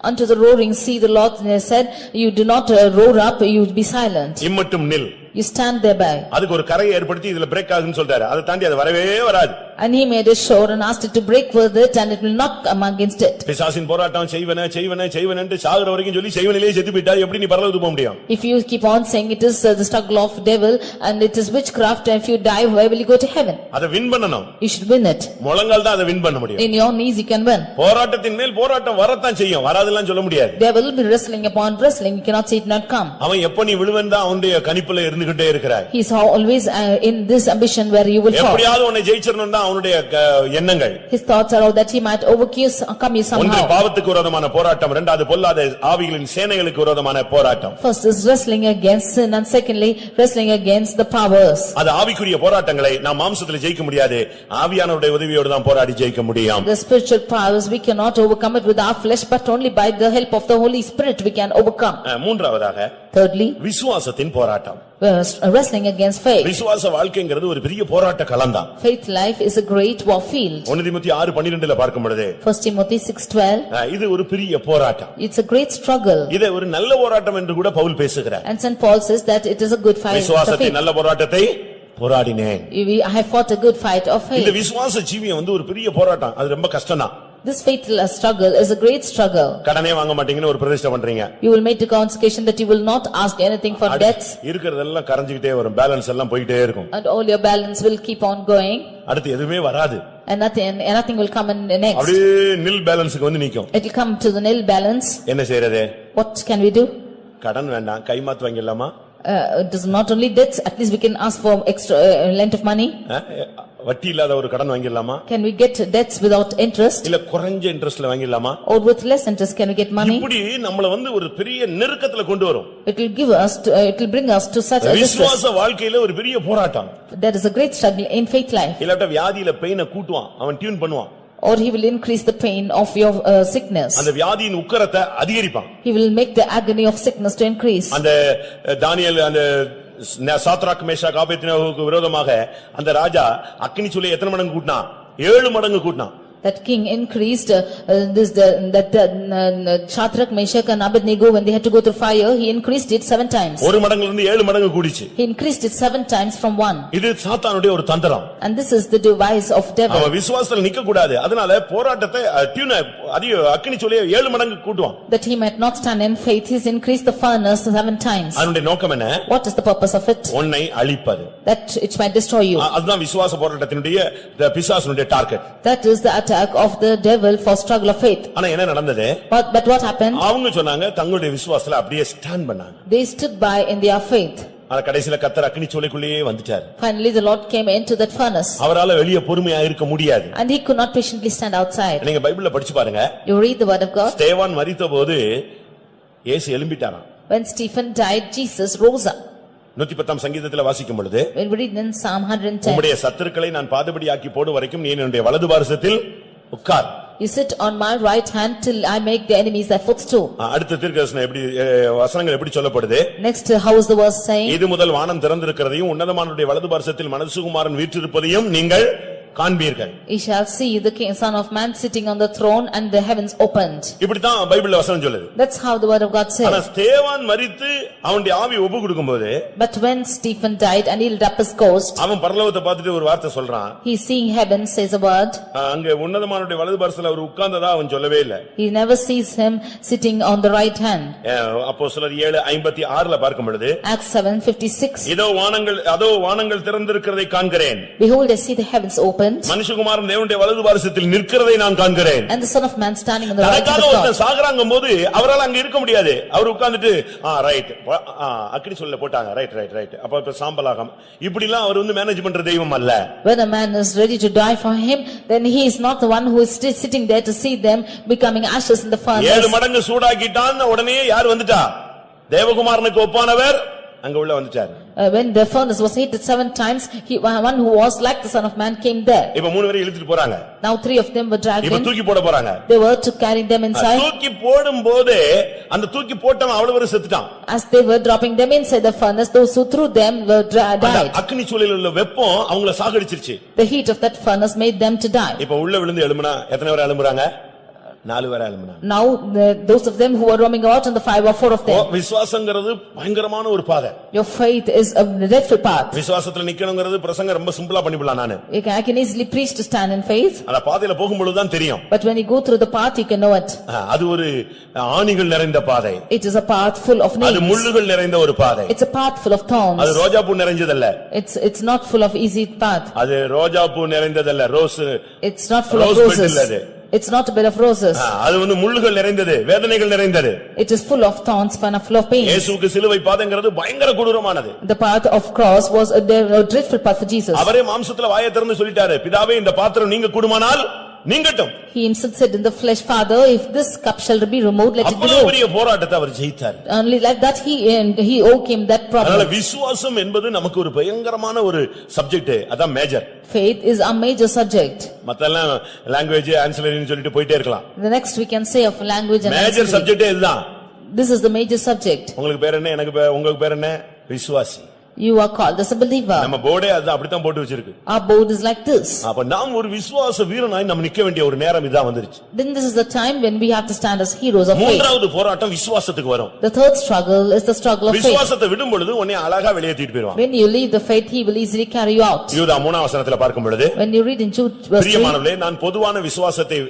Unto the roaring sea the Lord said, you do not roar up, you be silent. இம்மட்டும் நில். You stand thereby. அதுக்கு ஒரு கரையை ஏற்படுத்தி இதுல பிரேக் ஆகுன்னு சொல்றாரு. அதை தாண்டி அது வரவே வராது. And he made a shore and asked it to break with it, and it will not come against it. பிசாசின் போராட்டம் செய்வனே சாகுற வரைக்கும் சொல்லி செய்வனிலே செத்து போயிட்டா எப்படி நீ பரலோகத்துக்கு போக முடியும்? If you keep on saying it is the struggle of devil and it is witchcraft, and if you die, where will you go to heaven? அதை வின் பண்ணணும். You should win it. முழங்கால் தான் அதை வின் பண்ண முடியும். In your knees you can win. போராட்டத்தின் மேல் போராட்டம் வரத்தான் செய்யும், வராதெல்லாம் சொல்ல முடியாது. There will be wrestling upon wrestling, you cannot say it not come. அவன் எப்ப நீ விழுவன் தான் அவனுடைய கணிப்புல இருந்துகிட்டே இருக்கிறாய். He is always in this ambition where you will fall. எப்படியாவது உன்னை ஜெயிச்சிரணும் தான் அவனுடைய எண்ணங்கள். His thoughts are all that he might overcome you somehow. ஒன்று பாவத்துக்கு விரோதமான போராட்டம், இரண்டாவது பொல்லாத ஆவிகளின் சேனைகளுக்கு விரோதமான போராட்டம். First is wrestling against sin, and secondly wrestling against the powers. அது ஆவிக்குரிய போராட்டங்களை நாம் மாம்சத்தில் ஜெயிக்க முடியாது, ஆவியானவருடைய உதவியோடு தான் போராடி ஜெயிக்க முடியும். The spiritual powers we cannot overcome it with our flesh, but only by the help of the Holy Spirit we can overcome. மூன்றாவதாக Thirdly, விசுவாசத்தின் போராட்டம். wrestling against faith. விசுவாச வாழ்க்கைங்கிறது ஒரு பெரிய போராட்ட களம்தான். Faith life is a great war field. 1 தீமோத்தேயு 6:12ல பார்க்கும் பொழுது 1 Timothy 6:12. இது ஒரு பெரிய போராட்டம். It's a great struggle. இதை ஒரு நல்ல போராட்டம் என்று கூட பவுல் பேசுகிறார். And St. Paul says that it is a good fight. விசுவாசத்தின் நல்ல போராட்டத்தை போராடினேன். I have fought a good fight of faith. இந்த விசுவாச ஜீவியம் ஒரு பெரிய போராட்டம். அது ரொம்ப கஷ்டம்தான். This faith struggle is a great struggle. கடனே வாங்க மாட்டீங்கன்னு ஒரு பிரதிஷ்டை பண்றீங்க. You will make a consecration that you will not ask anything for debts. இருக்குறதெல்லாம் கரஞ்சிட்டே வரும். பேலன்ஸ் எல்லாம் போயிட்டே இருக்கும். And all your balance will keep on going. அடுத்து எதுவுமே வராது. And nothing will come in next. அப்படியே nil பேலன்ஸ்க்கு வந்து நிக்கும். It will come to the nil balance. என்ன செய்யறது? What can we do? கடன் வேண்டாம். கைமாத்து வாங்கிடலாமா? It is not only debts, at least we can ask for extra lent of money. வட்டி இல்லாத ஒரு கடன் வாங்கிடலாமா? Can we get debts without interest? இல்ல குறைஞ்ச இன்ட்ரஸ்ட்ல வாங்கிடலாமா? Or with less interest can we get money? இப்படி நம்மள ஒரு பெரிய நெருக்கத்துல கொண்டு வரும். It will bring us to such a distress. விசுவாச வாழ்க்கையில ஒரு பெரிய போராட்டம். That is a great struggle in faith life. இல்லட்ட வியாதியில பெயினை கூட்டுவான். அவன் டியூன் பண்ணுவான். Or he will increase the pain of your sickness. அந்த வியாதியின் உக்கிரத்தை அதிகரிப்பான். He will make the agony of sickness to increase. அந்த தானியேல் அந்த சாத்ராக் மேஷாக் ஆபேத்நேகோவுக்கு விரோதமாக அந்த ராஜா அக்கினி சூளையை எத்தனை மடங்கு கூட்டினான்? 7 மடங்கு கூட்டினான். That king increased Shadrach, Meshach and Abednego, when they had to go through fire, he increased it 7 times. ஒரு மடங்குல இருந்து 7 மடங்கு கூடிச்சு. He increased it 7 times from 1. இது சாத்தானுடைய ஒரு தந்திரம். And this is the device of devil. அவன் விசுவாசத்துல நிக்க கூடாது. அதனால போராட்டத்தை டியூன் அக்கினி சூளையை 7 மடங்கு கூட்டுவான். That he might not stand in faith, he has increased the furnace 7 times. அதனுடைய நோக்கம் என்ன? What is the purpose of it? உன்னை அழிப்பது. That it might destroy you. அதுதான் விசுவாச போராட்டத்தினுடைய பிசாசுனுடைய target. That is the attack of the devil for struggle of faith. ஆனா என்ன நடந்தது? But what happened? அவங்க சொன்னாங்க தங்களுடைய விசுவாசத்துல அப்படியே ஸ்டாண்ட் பண்ணாங்க. They stood by in their faith. ஆனா கடைசில கர்த்தர் அக்கினி சூளைக்குள்ளேயே வந்துட்டார். Finally the Lord came into that furnace. அவரால வெளிய பொறுமையா இருக்க முடியாது. And he could not patiently stand outside. நீங்க பைபிள்ல படிச்சு பாருங்க. You read the word of God. ஸ்தேவான் மரித்தபோது இயேசு எழும்பிட்டாராம். When Stephen died, Jesus rose up. 110 சங்கீதத்துல வாசிக்கும் பொழுது When we read in Psalm 110. உம்முடைய சத்துருக்களை நான் பாதபடியாக்கி போடும் வரைக்கும் நீ என்னுடைய வலது பாரசத்தில் உட்கார். You sit on my right hand till I make the enemies thy footstool. அடுத்த தீர்க்கதரிசனம் எப்படி வசனங்கள் எப்படி சொல்லப்படுது? Next, how is the verse saying? இது முதல் வானம் திறந்திருக்கிறதையும் உன்னதமானவருடைய வலது பாரசத்தில் மனுஷகுமாரன் வீற்றிருப்பதையும் நீங்கள் காண்பீர்கள். Ye shall see the king, son of man sitting on the throne and the heavens opened. இப்படிதான் பைபிள்ல வசனம் சொல்லுது. That's how the word of God says. ஆனா ஸ்தேவான் மரித்து அவனுடைய ஆவி ஒப்பு கொடுக்கும்போது But when Stephen died and yielded up his ghost, அவன் பரலோகத்தை பார்த்துட்டு ஒரு வார்த்தை சொல்றான். he seeing heaven says a word. அங்க உன்னதமானவருடைய வலது பாரசத்துல அவர் உட்கார்ந்ததா அவன் சொல்லவே இல்ல. He never sees him sitting on the right hand. அப்போஸ்தலர் 7:56ல பார்க்கும் பொழுது Acts 7:56. அதோ வானங்கள் திறந்திருக்கிறதை காண்கிறேன். Behold, I see the heavens opened. மனுஷகுமாரன் தேவனுடைய வலது பாரசத்தில் நிற்கிறதை நான் காண்கிறேன். And the son of man standing on the right hand of தனக்காக God. ஒருத்தன் சாகறாங்கும்போது அவரால அங்க இருக்க முடியாது. அவர் உட்கார்ந்துட்டு ரைட் அக்கினி சூளையில போட்டாங்க ரைட் அப்ப சாம்பலாகம் இப்படிலாம் அவர் மேனேஜ் பண்ற தெய்வம் அல்ல. When a man is ready to die for him, then he is not the one who is sitting there to see them becoming ashes in the furnace. 7 மடங்கு சூடாக்கிட்டான் உடனே யார் வந்துட்டா? தேவகுமாரனுக்கு ஒப்பானவர் அங்க உள்ள வந்துட்டார். When the furnace was heated 7 times, one who was like the son of man came there. இப்ப 3 பேரை இழுத்துட்டு போறாங்க. Now 3 of them were dragged இப்ப in. தூக்கி போட போறாங்க. They were to carry them inside. தூக்கி போடும்போது அந்த தூக்கி போட்டவன் அவ்வளவு செத்துட்டான். As they were dropping them inside the furnace, those who threw them were died. அக்கினி சூளையில உள்ள வெப்பம் அவங்கள சாகடிச்சிருச்சு. The heat of that furnace made them to die. இப்ப உள்ள விழுந்து எழும்புனா எத்தனை பேர் எழும்புறாங்க? 4 பேர் எழும்புனா. Now those of them who were roaming out on the 5 or 4 of them. விசுவாசங்கிறது பயங்கரமான ஒரு பாதை. Your faith is a dreadful path. விசுவாசத்துல நிக்கணும்ங்கிறது பிரசங்க ரொம்ப சிம்பிளா பண்ணிடலாம் நானு. I can easily preach to stand in faith. அந்த பாதையில போகும்போது தான் தெரியும். But when you go through the path, you can know it. அது ஒரு ஆணிகள் நிறைந்த பாதை. It is a path full of nails. அது முள்ளுகள் நிறைந்த ஒரு பாதை. It's a path full of thorns. அது ரோஜா பூ நிறைஞ்சதல்ல. It's not full of easy path. அது ரோஜா பூ நிறைந்ததல்ல, rose. It's not full of roses. It's not a bed of roses. அது முள்ளுகள் நிறைந்தது, வேதனைகள் நிறைந்தது. It is full of thorns and full of pain. இயேசுவுக்கு சிலுவை பாதைங்கிறது பயங்கர கொடூரமானது. The path of cross was a dreadful path for Jesus. அவரே மாம்சத்துல வாயை திறந்து சொல்லிட்டாரு, பிதாவே இந்த பாத்திரம் நீங்க கூடுமானால் நீங்கட்டும். He himself said in the flesh, Father, if this cup shall be removed, let it be removed. பெரிய போராட்டத்தை அவர் ஜெயித்தார். Only like that he overcame that problem. அதனால விசுவாசம் என்பது நமக்கு ஒரு பயங்கரமான ஒரு சப்ஜெக்ட், அதான் major. Faith is a major subject. மத்தெல்லாம் லாங்குவேஜ் ஆன்சிலரின்னு சொல்லிட்டு போயிட்டே இருக்கலாம். The next we can say of language and major subject இதுதான். This is the major subject. உங்களுக்கு பேர் என்ன, எனக்கு உங்களுக்கு பேர் என்ன? விசுவாசி. You are called as a believer. நம்ம போர்டே அது அப்படிதான் போட்டு வச்சிருக்கு. Our board is like this. அப்ப நாம் ஒரு விசுவாச வீரனாய் நம்ம நிக்க வேண்டிய ஒரு நேரம் இதான் வந்துருச்சு. Then this is the time when we have to stand as heroes of faith. மூன்றாவது போராட்டம் விசுவாசத்துக்கு வரும். The third struggle is the struggle of faith. விசுவாசத்தை விடும் பொழுது உன்னை அழகா வெளியே தூக்கிட்டு போய்டுவான். When you leave the faith, he will easily carry you out. யூதா 3ஆம் வசனத்துல பார்க்கும் பொழுது, When you read in Jude verse 3, பிரியமானவர்களே, நான் பொதுவான விசுவாசத்தை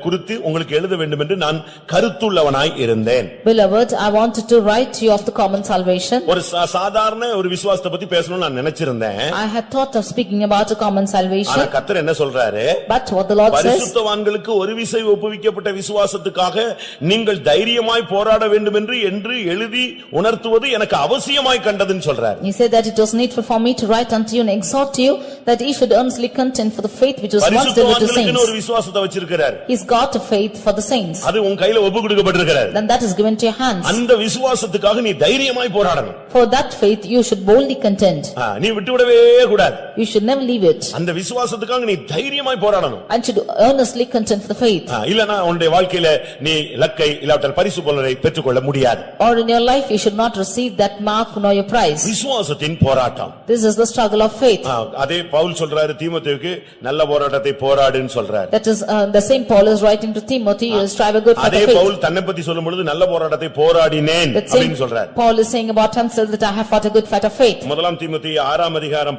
குறித்து உங்களுக்கு எழுத வேண்டும் என்று நான் கருத்துள்ளவனாய் இருந்தேன். Beloved, I wanted to write to you of the common salvation. ஒரு சாதாரண ஒரு விசுவாசத்தை பத்தி பேசணும்னு நான் நினைச்சிருந்தேன். I had thought of speaking about a common salvation. ஆனா கர்த்தர் என்ன சொல்றாரு? But what the Lord says, பரிசுத்தவான்களுக்கு ஒரு விசை ஒப்புவிக்கப்பட்ட விசுவாசத்துக்காக நீங்கள் தைரியமாய் போராட வேண்டும் என்று எழுதி உணர்த்துவது எனக்கு அவசியமாய் கண்டதுன்னு சொல்றாரு. He said that it was needful for me to write unto you and exhort you that ye should earnestly contend for the faith which was once delivered to saints. ஒரு விசுவாசத்தை வச்சிருக்கிறார். He's got a faith for the saints. அது உன் கையில ஒப்பு கொடுக்கப்பட்டிருக்கிறது. Then that is given to your hands. அந்த விசுவாசத்துக்காக நீ தைரியமாய் போராடணும். For that faith you should boldly contend. நீ விட்டுவிடவே கூடாது. You should never leave it. அந்த விசுவாசத்துக்காக நீ தைரியமாய் போராடணும். And should earnestly contend for the faith. இல்லனா உன்னுடைய வாழ்க்கையில நீ இலக்கை இல்லாவிட்டால் பரிசு பொருளை பெற்றுக்கொள்ள முடியாது. Or in your life you should not receive that mark nor your prize. விசுவாசத்தின் போராட்டம். This is the struggle of faith. அதே பவுல் சொல்றாரு தீமோத்தேயுக்கு, நல்ல போராட்டத்தை போராடுன்னு சொல்றாரு. That is the same Paul is writing to Timothy, you strive a good fight of faith. அதே பவுல் தன்னை பத்தி சொல்லும் பொழுது நல்ல போராட்டத்தை போராடினேன் அப்படினு சொல்றாரு. Paul is saying about himself that I have fought a good fight of faith. முதலாம் தீமோத்தேயு 6ஆம் அதிகாரம்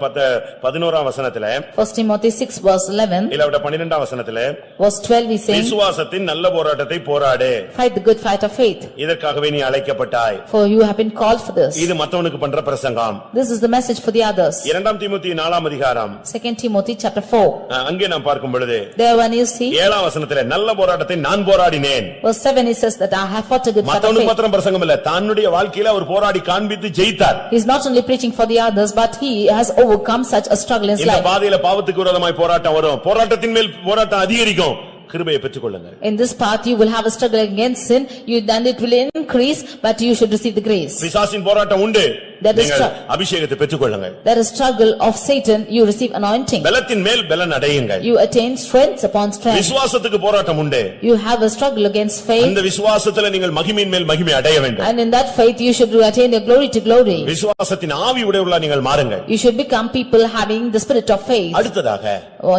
11ஆம் வசனத்திலே, 1 Timothy 6 verse 11, இல்ல 12ஆம் வசனத்திலே, verse 12 he saying, விசுவாசத்தின் நல்ல போராட்டத்தை போராடு. Fight the good fight of faith. இதற்காகவே நீ அழைக்கப்பட்டாய். For you have been called for this. இது மத்தவனுக்கு பண்ற பிரசங்கம். This is the message for the others. 2 தீமோத்தேயு 4ஆம் அதிகாரம், 2 Timothy chapter 4. அங்கே நாம் பார்க்கும் பொழுது, There when you see, 7ஆம் வசனத்திலே, நல்ல போராட்டத்தை நான் போராடினேன். verse 7 he says that I have fought a good fight of மத்தவனுக்கு faith. மாத்திரம் பிரசங்கம் இல்ல, தன்னுடைய வாழ்க்கையில அவர் போராடி காண்பித்து ஜெயித்தார். He is not only preaching for the others, but he has overcome such a struggle in his இந்த life. பாதையில பாவத்துக்கு விரோதமாய் போராட்டம் வரும். போராட்டத்தின் மேல் போராட்டம் அதிகரிக்கும். கிருபையை பெற்றுக்கொள்ளுங்க. In this path you will have a struggle against sin, then it will increase, but you should receive the grace. பிசாசின் போராட்டம் உண்டு. That is நீங்கள் அபிஷேகத்தை பெற்றுக்கொள்ளுங்க. There is struggle of Satan, you receive anointing. பலத்தின் மேல் பலன் அடையுங்கள். You attain strength upon strength. விசுவாசத்துக்கு போராட்டம் உண்டு. You have a struggle against faith. அந்த விசுவாசத்துல நீங்கள் மகிமையின் மேல் மகிமை அடைய வேண்டும். And in that faith you should attain the glory to glory. விசுவாசத்தின் ஆவி உடையவர்களாக நீங்கள் மாறுங்கள். You should become people having the spirit of faith. அடுத்ததாக,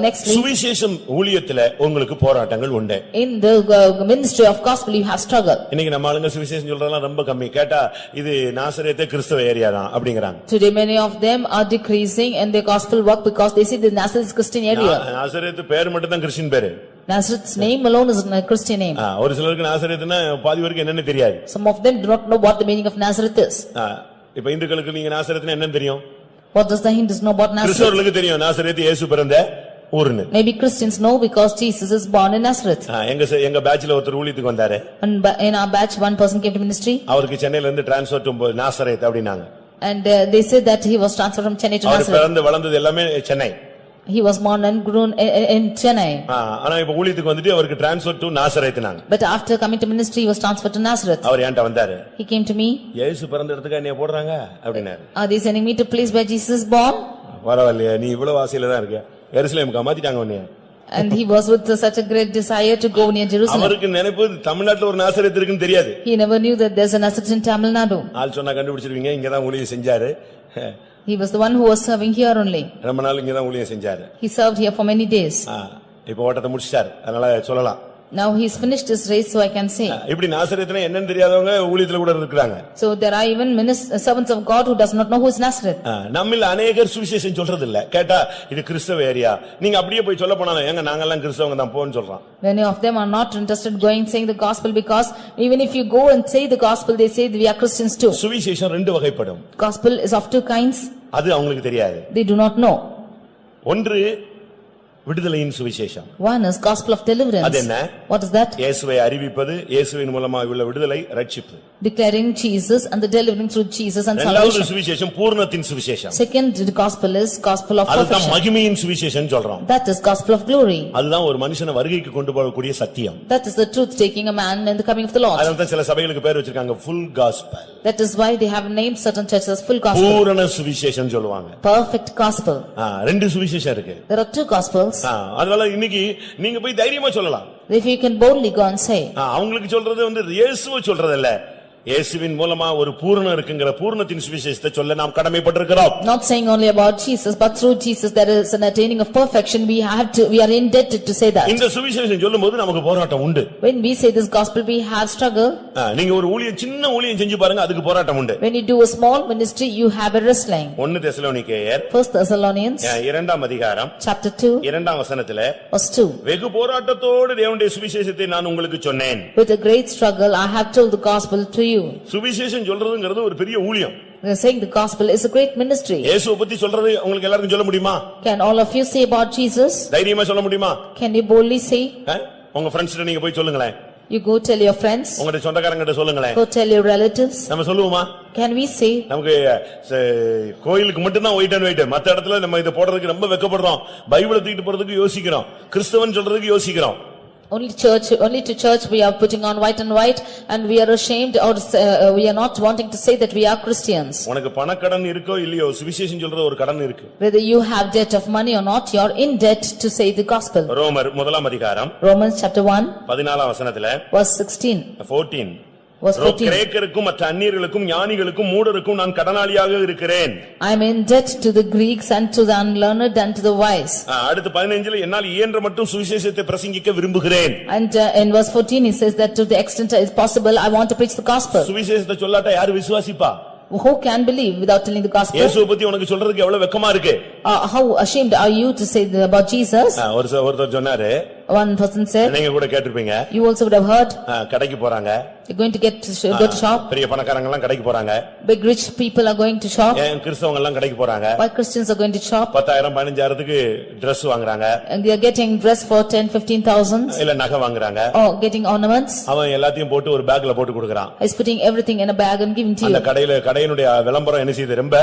nextly, சுவிசேஷம் ஊழியத்துல உங்களுக்கு போராட்டங்கள் உண்டு. In the ministry of gospel you have struggle. இன்னைக்கு நம்ம ஆளுங்க சுவிசேஷம் சொல்றதெல்லாம் ரொம்ப கம்மி. கேட்டா இது நாசரேத்தே கிறிஸ்தவ ஏரியா தான் அப்படிங்கறாங்க. Today many of them are decreasing in their gospel work because they see the Nazareth is Christian area. Nazareth பேர் மட்டும் தான் கிறிஸ்டியன் பேரு. Nazareth's name alone is a Christian name. ஒரு சிலருக்கு நாசரேத்னா பாதி வரைக்கும் என்னன்னு தெரியாது. Some of them do not know what the meaning of Nazareth is. இப்ப இந்துக்களுக்கு நீங்க நாசரேத்னா என்னன்னு தெரியும்? What does the Hindus know about Nazareth? கிறிஸ்தவர்களுக்கு தெரியும் நாசரேத் இயேசு பிறந்த ஊர்னு. Maybe Christians know because Jesus is born in Nazareth. எங்க பேட்ச்ல ஒருத்தர் ஊழியத்துக்கு வந்தாரு. In our batch one person came to ministry. அவருக்கு சென்னையில இருந்து டிரான்ஸ்ஃபர் டு நாசரேத் அப்படினாங்க. And they said that he was transferred from Chennai to Nazareth. அவர் பிறந்து வளர்ந்தது எல்லாமே Chennai. He was born and grown in Chennai. ஆனா இப்ப ஊழியத்துக்கு வந்துட்டு அவருக்கு டிரான்ஸ்ஃபர் டு நாசரேத்னாங்க. But after coming to ministry he was transferred to Nazareth. அவர் ஏன்ட்ட வந்தாரு. He came to me. இயேசு பிறந்த இடத்துக்கு என்னைய போடுறாங்க அப்படினாரு. Are they sending me to place where Jesus is born? பரவாயில்லையா, நீ இவ்வளவு ஆசையில தான் இருக்க. எருசலேமுக்கு மாத்திட்டாங்க உன்னைய. And he was with such a great desire to go near Jerusalem. அவருக்கு நினைப்பு தமிழ்நாட்டுல ஒரு நாசரேத் இருக்குன்னு தெரியாது. He never knew that there's a Nazareth in Tamil Nadu. ஆள் சொன்னா கண்டுபிடிச்சிருவீங்க. இங்க தான் ஊழியம் செஞ்சாரு. He was the one who was serving here only. ரொம்ப நாள் இங்க தான் ஊழியம் செஞ்சாரு. He served here for many days. இப்போ ஓட்டத்தை முடிச்சிட்டாரு. அதனால சொல்லலாம். Now he's finished his race, so I can say. இப்படி நாசரேத்னா என்னன்னு தெரியாதவங்க ஊழியத்துல கூட இருக்காங்க. So there are even servants of God who does not know who is Nazareth. நம்மில் अनेகர் சுவிசேஷம் சொல்றது இல்ல. கேட்டா இது கிறிஸ்தவ ஏரியா. நீங்க அப்படியே போய் சொல்ல போனால ஏங்க நாங்க எல்லாம் கிறிஸ்தவங்க தான் போன்னு சொல்றான். Many of them are not interested going saying the gospel because even if you go and say the gospel they say we are Christians too. சுவிசேஷம் ரெண்டு வகைப்படும். Gospel is of two kinds. அது அவங்களுக்கு தெரியாது. They do not know. ஒன்று விடுதலையின் சுவிசேஷம். One is gospel of deliverance. அது என்ன? What is that? இயேசுவை அறிவிப்பது, இயேசுவின் மூலமாக உள்ள விடுதலை, ரட்சிப்பு. Declaring Jesus and the delivering through Jesus and இரண்டாவது salvation. சுவிசேஷம் பூர்ணத்தின் சுவிசேஷம். Second gospel is gospel of அதுதான் perfection. மகிமையின் சுவிசேஷம் சொல்றோம். That is gospel of glory. அதுதான் ஒரு மனுஷனை வருகைக்கு கொண்டு போகக்கூடிய சத்தியம். That is the truth taking a man in the coming of the Lord. அதனால தான் சில சபைகளுக்கு பேர் வச்சிருக்காங்க full gospel. That is why they have named certain churches as full gospel. பூரண சுவிசேஷம் சொல்லுவாங்க. Perfect gospel. ரெண்டு சுவிசேஷம் இருக்கு. There are two gospels. அதனால இன்னைக்கு நீங்க போய் தைரியமா சொல்லலாம். If you can boldly go and say. அவங்களுக்கு சொல்றது வந்து இயேசுவை சொல்றது இல்ல, இயேசுவின் மூலமா ஒரு பூரணம் இருக்குங்கிற பூரணத்தின் சுவிசேஷத்தை சொல்ல நாம் கடமைப்பட்டிருக்கிறோம். Not saying only about Jesus, but through Jesus there is an attaining of perfection. We are indebted to say that. இந்த சுவிசேஷம் சொல்லும்போது நமக்கு போராட்டம் உண்டு. When we say this gospel, we have struggle. நீங்க ஒரு ஊழியம் சின்ன ஊழியம் செஞ்சு பாருங்க, அதுக்கு போராட்டம் உண்டு. When you do a small ministry, you have a wrestling. 1 தெசலோனிக்கேயர் 1 Thessalonians 2ஆம் அதிகாரம் chapter 2 2ஆம் வசனத்திலே verse 2. வெகு போராட்டத்தோடு தேவனுடைய சுவிசேஷத்தை நான் உங்களுக்கு சொன்னேன். With a great struggle I have told the gospel to you. சுவிசேஷம் சொல்றதுங்கிறது ஒரு பெரிய ஊழியம். They are saying the gospel is a great ministry. இயேசுவை பத்தி சொல்றது உங்களுக்கு எல்லாருக்கும் சொல்ல முடியுமா? Can all of you say about Jesus? தைரியமா சொல்ல முடியுமா? Can you boldly say? உங்க ஃப்ரெண்ட்ஸ்ட்ட நீங்க போய் சொல்லுங்களேன். You go tell your friends. உங்க சொந்தக்காரங்கிட்ட சொல்லுங்களேன். Go tell your relatives. நம்ம சொல்லுவோமா? Can we say? நமக்கு கோயிலுக்கு மட்டும் தான் வெயிட் அண்ட் வெயிட். மத்த இடத்துல நம்ம இத போடுறதுக்கு ரொம்ப வெட்கப்படுறோம். பைபிளை தூக்கிட்டு போறதுக்கு யோசிக்கிறோம். கிறிஸ்தவன் சொல்றதுக்கு யோசிக்கிறோம். Only to church we are putting on white and white, and we are ashamed or we are not wanting to say that we are Christians. உனக்கு பணக்கடன் இருக்கோ இல்லையோ சுவிசேஷம் சொல்ற ஒரு கடன் இருக்கு. Whether you have debt of money or not, you are in debt to say the gospel. ரோமர் 1ஆம் அதிகாரம் Romans chapter 1 14ஆம் வசனத்திலே verse 16 14 verse 14. கிரேக்கருக்கும் மற்ற அந்நியர்களுக்கும் ஞானிகளுக்கும் மூடருக்கும் நான் கடனாளியாக இருக்கிறேன். I am in debt to the Greeks and to the unlearned and to the wise. அடுத்து 15ல என்னால் இயன்ற மட்டும் சுவிசேஷத்தை பிரசங்கிக்க விரும்புகிறேன். And in verse 14 he says that to the extent it is possible I want to preach the gospel. சுவிசேஷத்தை சொல்லாட்ட யாரு விசுவாசிப்பா? Who can believe without telling the gospel? இயேசுவை பத்தி உனக்கு சொல்றதுக்கு எவ்வளவு வெட்கமா இருக்கு. How ashamed are you to say about Jesus? ஒருத்தர் சொன்னாரு, one person said, நீங்க கூட கேட்டிருப்பீங்க, you also would have heard, கடைக்கு போறாங்க, you're going to go to shop, பெரிய பணக்காரங்க எல்லாம் கடைக்கு போறாங்க, big rich people are going to shop, கிறிஸ்தவங்க எல்லாம் கடைக்கு போறாங்க, why Christians are going to shop, 10,000 15,000க்கு Dress வாங்குறாங்க, and they are getting dress for 10-15,000, இல்ல நகை வாங்குறாங்க, or getting ornaments, அவன் எல்லாத்தையும் போட்டு ஒரு பேக்ல போட்டு கொடுக்கறான், he's putting everything in a bag and giving to you. அந்த கடையினுடைய விளம்பரம் என்ன செய்யுது? ரொம்ப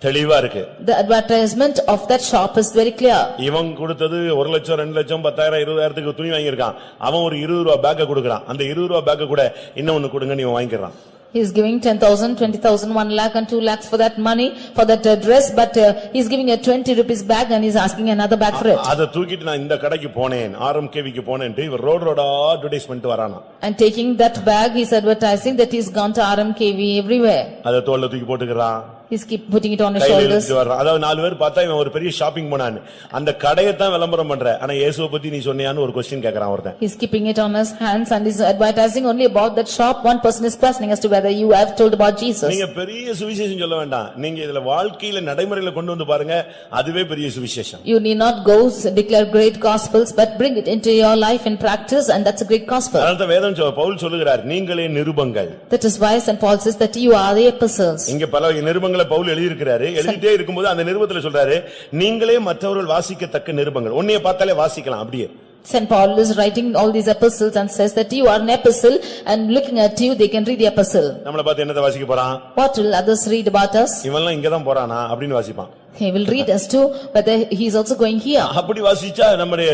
தெளிவா இருக்கு. The advertisement of that shop is very clear. இவன் கொடுத்தது 1 லட்சம் 2 லட்சம் 10,000 20,000க்கு துணி வாங்கியிருக்கான். அவன் ஒரு 20 ரூபாய் பேக்க கொடுக்கறான். அந்த 20 ரூபாய் பேக்க கூட இன்னொன்னு கொடுங்க நீ வாங்கிக்கறான். He is giving 10,000, 20,000, 1 lakh and 2 lakhs for that money, for that dress, but he is giving a 20 rupees bag and he is asking another bag for it. அத தூக்கிட்டு நான் இந்த கடைக்கு போனேன், RMKVக்கு போனேன்ட்டு இவர் ரோடா அட்வர்டைஸ்மென்ட் வரானா. And taking that bag he is advertising that he has gone to RMKV everywhere. அத தோள்ல தூக்கி போட்டுக்கறான். He is keep putting it on his shoulders. அதாவது 4 பேர் பார்த்தா இவன் ஒரு பெரிய ஷாப்பிங் போனான்னு. அந்த கடையை தான் விளம்பரம் பண்ற. ஆனா இயேசுவை பத்தி நீ சொன்னியான்னு ஒரு क्वेश्चन கேக்குறான் ஒருத்தன். He is keeping it on his hands and is advertising only about that shop. One person is questioning as to whether you have told about Jesus. நீங்க பெரிய சுவிசேஷம் சொல்ல வேண்டாம். நீங்க இதல வாழ்க்கையில நடைமுறையில கொண்டு வந்து பாருங்க. அதுவே பெரிய சுவிசேஷம். You need not go declare great gospels, but bring it into your life in practice, and that's a great gospel. அதனால வேதம் பவுல் சொல்லுகிறார், நீங்களே நிருபங்கள். That is why St. Paul says that you are the epistles. இங்க பல நிருபங்களை பவுல் எழுதி இருக்கிறார். எழுதிட்டே இருக்கும்போது அந்த நிருபத்துல சொல்றாரு, நீங்களே மற்றவர்கள் வாசிக்கத்தக்க நிருபங்கள். உன்னைய பார்த்தாலே வாசிக்கலாம் அப்படியே. St. Paul is writing all these epistles and says that you are an epistle, and looking at you they can read the epistle. நம்மள பார்த்து என்னத வாசிக்க போறான்? What will others read about us? இவன்லாம் இங்க தான் போறானா அப்படினு வாசிப்பான். He will read as to whether he is also going here. அப்படி வாசிச்சா நம்முடைய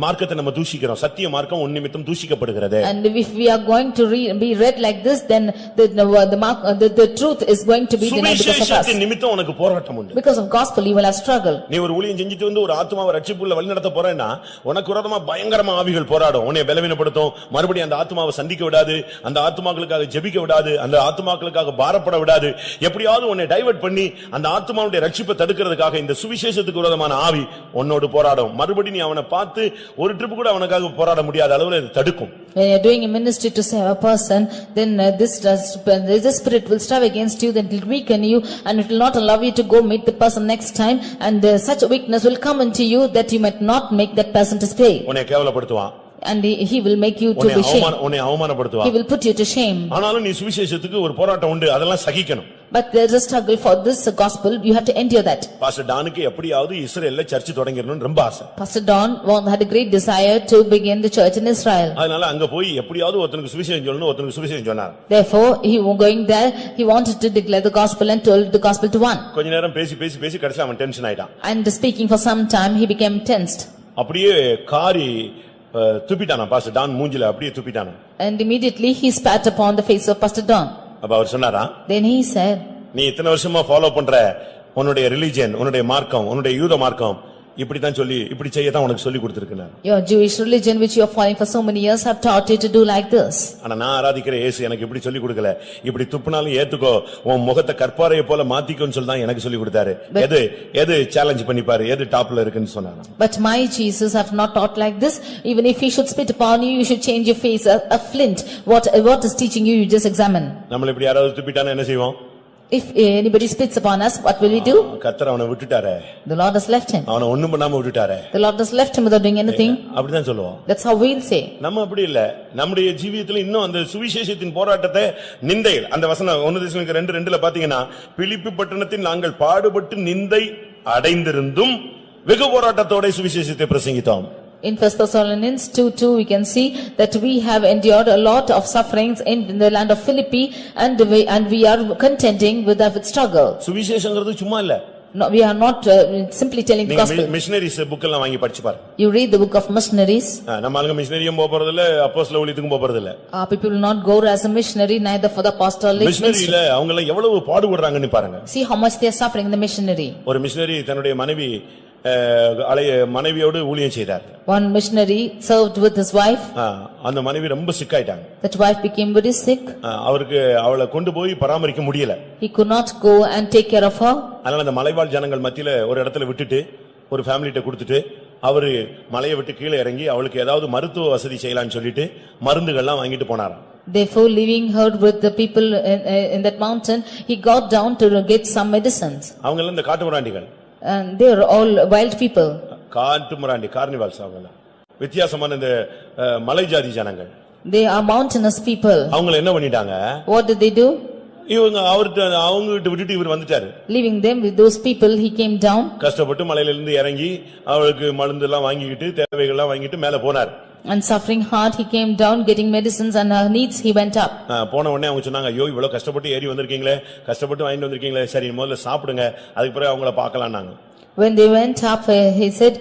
மார்க்கத்தை நம்ம தூஷிக்கிறோம். சத்திய மார்க்கம் உன் நிமித்தம் தூஷிக்கப்படுகிறது. And if we are going to be read like this, then the truth is going to be denied because of us. சுவிசேஷத்தின் நிமித்தம் உனக்கு போராட்டம் உண்டு. Because of gospel you will have struggle. நீ ஒரு ஊழியம் செஞ்சிட்டு வந்து ஒரு ஆத்துமாவை ரட்சிப்புள்ள வழி நடத்த போறேன்னா உனக்கு விரோதமா பயங்கரமா ஆவிகள் போராடும். உன்னை பலவீனப்படுத்தும். மறுபடியும் அந்த ஆத்துமாவை சந்திக்க விடாது. அந்த ஆத்துமாக்களுக்காக ஜெபிக்க விடாது. அந்த ஆத்துமாக்களுக்காக பாரப்பட விடாது. எப்படியாவது உன்னை டைவர்ட் பண்ணி அந்த ஆத்துமாவுடைய ரட்சிப்பை தடுக்கிறதுக்காக இந்த சுவிசேஷத்துக்கு விரோதமான ஆவி உன்னோடு போராடும். மறுபடியும் நீ அவனை பார்த்து ஒரு ட்ரிப் கூட அவனுக்காக போராட முடியாத அளவுல இது தடுக்கும். When you are doing a ministry to save a person, then this spirit will strive against you, then it will weaken you, and it will not allow you to go meet the person next time, and such a weakness will come into you that you might not make that person to stay. உன்னை கேவலப்படுத்துவான். And he will make you to be shamed. உன்னை அவமானப்படுத்துவான். He will put you to shame. ஆனாலும் நீ சுவிசேஷத்துக்கு ஒரு போராட்டம் உண்டு. அதெல்லாம் சகிக்கணும். But there is a struggle for this gospel. You have to endure that. Pastor டானுக்கு எப்படியாவது இஸ்ரேல்ல சர்ச் தொடங்கிரணும்னு ரொம்ப ஆசை. Pastor Don had a great desire to begin the church in Israel. அதனால அங்க போய் எப்படியாவது ஒருத்தனுக்கு சுவிசேஷம் சொல்லணும், ஒருத்தனுக்கு சுவிசேஷம் சொன்னார். Therefore he was going there, he wanted to declare the gospel and told the gospel to one. கொஞ்ச நேரம் பேசி கடைசில அவன் டென்ஷன் ஆயிட்டான். And speaking for some time he became tensed. அப்படியே காரி துப்பிட்டானா பாஸ்டர் டான் மூஞ்சில அப்படியே துப்பிட்டானா. And immediately he spat upon the face of Pastor Don. அப்ப அவர் சொன்னாரா, Then he said, நீ இத்தனை வருஷமா ஃபாலோ பண்ற உன்னுடைய ரிலிஜன், உன்னுடைய மார்க்கம், உன்னுடைய யூத மார்க்கம் இப்படித்தான் சொல்லி இப்படி செய்யத்தான் உனக்கு சொல்லி கொடுத்திருக்கேன். Your Jewish religion which you are following for so many years have taught you to do like this. ஆனா நான் ஆராதிக்கிற இயேசு எனக்கு இப்படி சொல்லி கொடுக்கல. இப்படி துப்புனாலும் ஏத்துக்கோ, உன் முகத்தை கற்பாரையை போல மாத்திக்கோன்னு சொல்லி தான் எனக்கு சொல்லி கொடுத்தாரு. எது சேலஞ்ச் பண்ணி பாரு, எது டாப்ல இருக்குன்னு சொன்னாங்க. But my Jesus have not taught like this. Even if he should spit upon you, you should change your face a flint. What is teaching you, you just examine. நம்மள இப்படி யாராவது துப்பிட்டானா என்ன செய்வோம்? If anybody spits upon us, what will we do? கர்த்தர் அவனை விட்டுட்டாரே. The Lord has left him. அவனை ஒண்ணும் பண்ணாம விட்டுட்டாரே. The Lord has left him without doing anything. அப்படிதான் சொல்லுவோம். That's how we'll say. நம்ம அப்படி இல்ல. நம்முடைய ஜீவியத்துல இன்னும் அந்த சுவிசேஷத்தின் போராட்டத்தை நிந்தை, அந்த வசனம் 1 தெசலோனிக்கர் 2:2ல பாத்தீங்கன்னா, பிலிப்பி பட்டணத்தில் நாங்கள் பாடுபட்டு நிந்தை அடைந்திருந்தும் வெகு போராட்டத்தோட சுவிசேஷத்தை பிரசங்கித்தோம். In 1 Thessalonians 2:2 we can see that we have endured a lot of sufferings in the land of Philippi and we are contending with that struggle. சுவிசேஷங்கிறது சும்மா இல்ல. No, we are not simply telling the gospel. Missionaries book எல்லாம் வாங்கி படிச்சு பாருங்க. You read the book of missionaries. நம்ம ஆளுங்க மிஷனரியும் போறது இல்ல, அப்போஸ்தல ஊழியத்துக்கும் போறது இல்ல. People will not go as a missionary, neither for the apostolic ministry. மிஷனரியில அவங்க எல்லாம் எவ்வளவு பாடுபடுறாங்கன்னு பாருங்க. See how much they are suffering in the missionary. ஒரு மிஷனரி தன்னுடைய மனைவியோடு ஊழியம் செய்தார். One missionary served with his wife. அந்த மனைவி ரொம்ப சிக் ஆயிட்டாங்க. That wife became very sick. அவருக்கு அவளை கொண்டு போய் பராமரிக்க முடியல. He could not go and take care of her. அதனால அந்த மலைவாழ் ஜனங்கள் மத்தியில ஒரு இடத்துல விட்டுட்டு, ஒரு ஃபேமிலிட்ட கொடுத்துட்டு, அவரு மலையை விட்டு கீழே இறங்கி அவளுக்கு ஏதாவது மருத்துவ வசதி செய்யலாம்னு சொல்லிட்டு மருந்துகள்லாம் வாங்கிட்டு போனாராம். Therefore, leaving her with the people in that mountain, he got down to get some medicines. அவங்க எல்லாம் இந்த காட்டுமிராண்டிகள். And they are all wild people. காட்டுமிராண்டி, கார்னிவால்ஸ் அவங்க எல்லாம். வித்தியாசமான இந்த மலை ஜாதி ஜனங்கள். They are mountainous people. அவங்க என்ன பண்ணிட்டாங்க? What did they do? இவங்க அவங்க விட்டுட்டு இவர் வந்துட்டாரு. Leaving them with those people, he came down. கஷ்டப்பட்டு மலையில இருந்து இறங்கி அவளுக்கு மருந்து எல்லாம் வாங்கிட்டு தேவைகள் எல்லாம் வாங்கிட்டு மேல போனார். And suffering hard, he came down getting medicines and her needs, he went up. போன உடனே அவங்க சொன்னாங்க, ஐயோ இவ்வளவு கஷ்டப்பட்டு ஏறி வந்திருக்கீங்களே, கஷ்டப்பட்டு வாங்கிட்டு வந்திருக்கீங்களே, சரி முதல்ல சாப்பிடுங்க, அதுக்கு பிறகு அவங்கள பார்க்கலாம்னாங்க. When they went up, he said,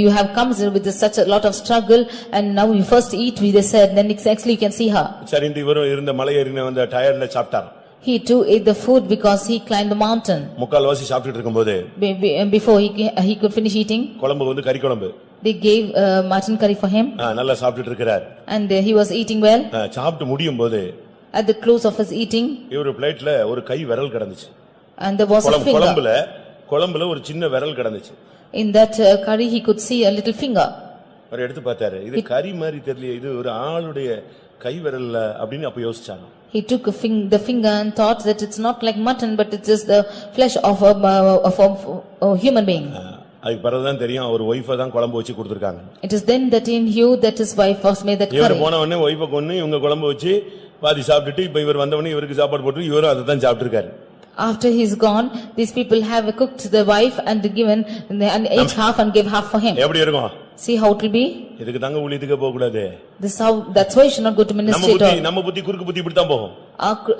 you have come with such a lot of struggle and now you first eat, they said, then actually you can see her. சரி இவரு இருந்த மலை ஏறின அந்த டயர்ட்ல சாப்பிட்டார். He too ate the food because he climbed the mountain. முக்கால்வாசி சாப்பிட்டுட்டு இருக்கும்போது before he could finish eating, குழம்பு கறி குழம்பு, they gave mutton curry for him. நல்லா சாப்பிட்டுட்டு இருக்கார். And he was eating well. சாப்பிட்டு முடியும் போது at the close of his eating, இவரு பிளேட்ல ஒரு கை விரல் கிடந்துச்சு. and there was a finger. குழம்புல ஒரு சின்ன விரல் கிடந்துச்சு. In that curry he could see a little finger. அவர் எடுத்து பார்த்தாரு, இது கறி மாதிரி தெரியல, இது ஒரு ஆளுடைய கை விரல்ல அப்படின்னு அப்ப யோசிச்சாங்க. He took the finger and thought that it's not like mutton but it is the flesh of a human being. அதுக்கு பிறகுதான் தெரியும் அவர் ஒய்ஃபை தான் குழம்பு வச்சு கொடுத்திருக்காங்க. It is then that he knew that his wife was made that curry. இவர் போன உடனே ஒய்ஃபை கொன்னு இவங்க குழம்பு வச்சு பாதி சாப்பிட்டுட்டு இப்ப இவர் வந்த உடனே இவருக்கு சாப்பாடு போட்டு இவரும் அதை தான் சாப்பிட்டு இருக்காரு. After he is gone, these people have cooked the wife and given and ate half and gave half for him. எப்படி இருக்கும்? See how it will be? இதுக்கு தாங்க ஊழியத்துக்கு போக கூடாது. That's why you should not go to ministry at all. நம்ம புத்தி குறுக்கு புத்தி இப்படி தான் போகும்.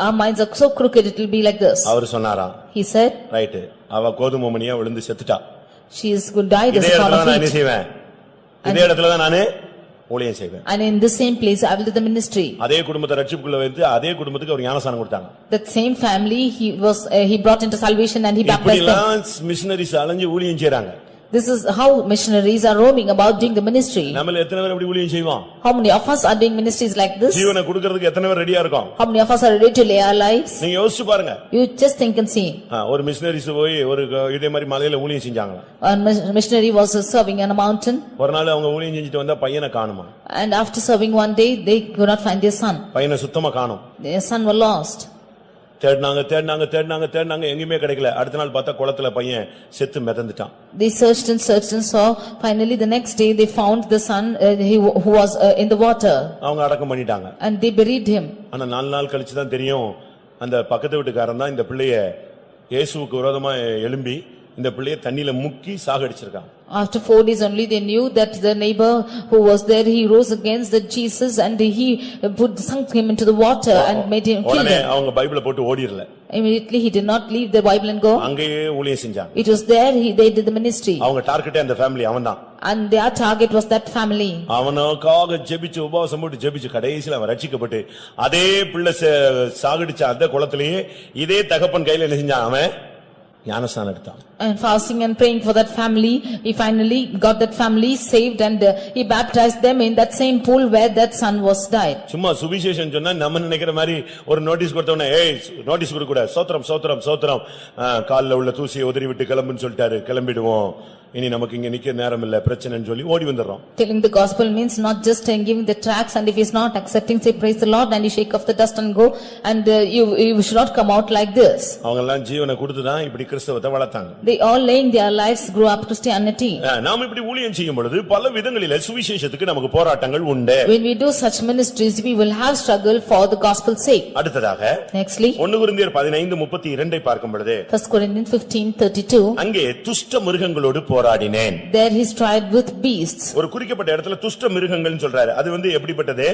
Our minds are so crooked, it will be like this. அவர் சொன்னாரா? He said, ரைட், அவ கோதுமை மணியா விழுந்து செத்துட்டா. She is good died as a fall of wheat. இதே இடத்துல தான் நானே ஊழியம் செய்வேன். And in the same place I will do the ministry. அதே குடும்பத்தை ரட்சிப்புக்குள்ள வைத்து அதே குடும்பத்துக்கு அவர் ஞானஸ்நானம் கொடுத்தாங்க. That same family he brought into salvation and he baptized them. Missionaries அலைஞ்சு ஊழியம் செய்றாங்க. This is how missionaries are roaming about doing the ministry. நம்மள எத்தனை பேர் அப்படி ஊழியம் செய்வோம்? How many of us are doing ministries like this? ஜீவனை கொடுக்கிறதுக்கு எத்தனை பேர் ரெடியா இருக்கோம்? How many of us are ready to lay our lives? நீங்க யோசிச்சு பாருங்க. You just think and see. ஒரு மிஷனரிஸ் போய் ஒரு இதே மாதிரி மலையில ஊழியம் செஞ்சாங்க. A missionary was serving on a mountain. ஒரு நாள் அவங்க ஊழியம் செஞ்சிட்டு வந்தா பையனை காணுமா. And after serving one day they could not find their son. பையனை சுத்தமா காணோம். Their son was lost. தேடினாங்க எங்கயுமே கிடைக்கல. அடுத்த நாள் பார்த்தா குளத்துல பையன் செத்து மிதந்துட்டான். They searched and saw. Finally the next day they found the son who was in the water. அவங்க அடக்கம் பண்ணிட்டாங்க. And they buried him. ஆனா 4 நாள் கழிச்சு தான் தெரியும் அந்த பக்கத்து வீட்டுக்காரன் தான் இந்த பிள்ளைய இயேசுவுக்கு விரோதமா எழும்பி இந்த பிள்ளைய தண்ணியில முக்கி சாகடிச்சிருக்கான். After 4 days only they knew that the neighbor who was there, he rose against the Jesus and he sunk him into the water and made him kill him. அவங்க பைபிளை போட்டு ஓடிரல. Immediately he did not leave the Bible and go. அங்கேயே ஊழியம் செஞ்சாங்க. It was there they did the ministry. அவங்க டார்கெட்டே அந்த family அவன்தான். And their target was that family. அவனுக்காக ஜெபிச்சு உபவாசம் போட்டு ஜெபிச்சு கடைசில அவன் ரட்சிக்கப்பட்டு அதே பிள்ளை சாகடிச்ச அந்த குளத்திலேயே இதே தகப்பன் கையில என்ன செஞ்சான்? அவன் ஞானஸ்நானம் எடுத்தான். And fasting and praying for that family, he finally got that family saved and he baptized them in that same pool where that son was died. சும்மா சுவிசேஷம் சொன்னா நம்ம நினைக்கிற மாதிரி ஒரு நோட்டீஸ் கொடுத்தவனே ஏய் நோட்டீஸ் கொடுக்க கூடாது, சோத்திரம் சோத்திரம் சோத்திரம், கால்ல உள்ள தூசியை உதறி விட்டு கிளம்புன்னு சொல்லிட்டாரு, கிளம்பிடுவோம், இனி நமக்கு இங்க நிக்க நேரம் இல்ல, பிரச்சனைன்னு சொல்லி ஓடி வந்துறோம். Telling the gospel means not just giving the tracts, and if he is not accepting, say praise the Lord and you shake off the dust and go, and you should not come out like this. அவங்க எல்லாம் ஜீவனை கொடுத்து தான் இப்படி கிறிஸ்தவத்தை வளர்த்தாங்க. They all laying their lives grew up Christianity. நாம் இப்படி ஊழியம் செய்யும் பொழுது பல விதங்களிலே சுவிசேஷத்துக்கு நமக்கு போராட்டங்கள் உண்டு. When we do such ministries, we will have struggle for the gospel's sake. அடுத்ததாக Nextly, 1 கொரிந்தியர் 15:32 பார்க்கும் பொழுது 1 Corinthians 15:32, அங்கே துஷ்ட மிருகங்களோடு போராடினேன். there he strived with beasts. ஒரு குறிக்கப்பட்ட இடத்துல துஷ்ட மிருகங்கள்னு சொல்றாரு. அது எப்படிப்பட்டது?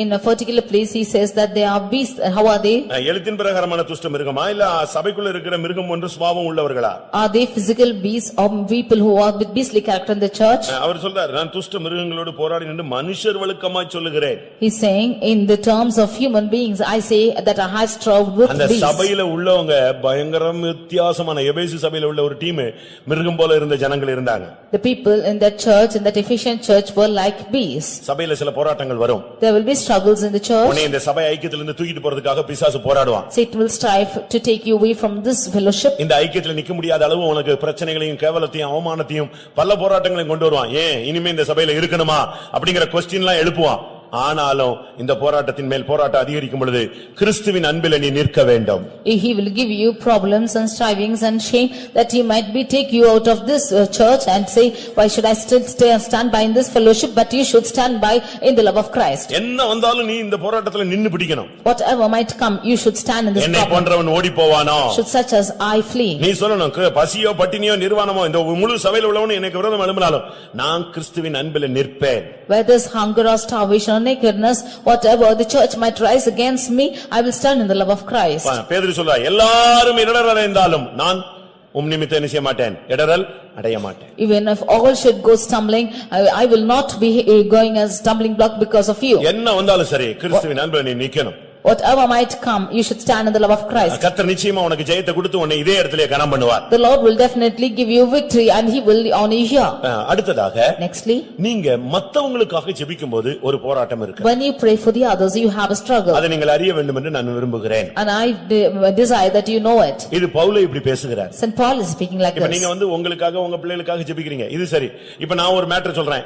In a particular place he says that they are beasts. How are they? எழுத்தின் பிரகாரமான துஷ்ட மிருகமா இல்ல சபைக்குள்ள இருக்கிற மிருகம் ஒன்று சுபாவம் உள்ளவர்களா? Are they physical beasts or people who are with beastly character in the church? அவர் சொல்றார், நான் துஷ்ட மிருகங்களோடு போராடி நின்று மனுஷர் வழக்கமாய் சொல்லுகிறேன். He's saying in the terms of human beings I say that I have struggled with அந்த beasts. சபையில உள்ளவங்க பயங்கரம் வித்தியாசமான எபேசு சபையில உள்ள ஒரு டீம் மிருகம் போல இருந்த ஜனங்கள் இருந்தாங்க. The people in that church, in that Ephesian church, were like beasts. சபையில சில போராட்டங்கள் வரும். There will be struggles in the church. உன்னை இந்த சபை ஐக்கியத்திலிருந்து தூக்கிட்டு போறதுக்காக பிசாசு போராடுவான். Satan will strive to take you away from this fellowship. இந்த ஐக்கியத்துல நிக்க முடியாத அளவு உனக்கு பிரச்சனைகளையும் கேவலத்தையும் அவமானத்தையும் பல போராட்டங்களையும் கொண்டு வருவான். ஏன் இனிமே இந்த சபையில இருக்கணுமா அப்படிங்கிற क्वेश्चनலாம் எழுப்புவான். ஆனாலும் இந்த போராட்டத்தின் மேல் போராட்டம் அதிகரிக்கும் பொழுது கிறிஸ்துவின் அன்பில் நீ நிற்க வேண்டும். He will give you problems and strivings and shame that he might be take you out of this church and say why should I still stand by in this fellowship, but you should stand by in the love of Christ. என்ன வந்தாலும் நீ இந்த போராட்டத்துல நின்னு பிடிக்கணும். Whatever might come, you should stand in this என்னை problem. போன்றவன் ஓடி போவானோ? Should such as I flee. நீ சொல்லணும், பசியோ பட்டினியோ நிர்வாணமோ இந்த முழு சபையில உள்ளவன் எனக்கு விரோதம் எழும்பினாலும் நான் கிறிஸ்துவின் அன்பில் நிற்பேன். Whether there's hunger or starvation or nakedness, whatever the church might rise against me, I will stand in the love of Christ. பேதுரு சொல்றார், எல்லாரும் இடறல் அடைந்தாலும் நான் நிமித்தம் என்ன செய்ய மாட்டேன், இடறல் அடைய மாட்டேன். Even if all should go stumbling, I will not be going as stumbling block because of you. என்ன வந்தாலும் சரி கிறிஸ்துவின் அன்பில் நீ நிக்கணும். Whatever might come, you should stand in the love of Christ. கர்த்தர் நிச்சயமா உனக்கு ஜெயத்தை கொடுத்து உன்னை இதே இடத்திலே கனம் பண்ணுவார். The Lord will definitely give you victory and he will honor you here. அடுத்ததாக Nextly, நீங்க மத்தவங்களுக்காக ஜெபிக்கும்போது ஒரு போராட்டம் இருக்கு. when you pray for the others, you have a struggle. அதை நீங்கள் அறிய வேண்டும் என்று நான் விரும்புகிறேன். And I desire that you know it. இது பவுல் இப்படி பேசுகிறார். St. Paul is speaking like இப்ப this. நீங்க உங்களுக்காக உங்க பிள்ளைகளுக்காக ஜெபிக்கிறீங்க. இது சரி. இப்ப நான் ஒரு மேட்டர் சொல்றேன்.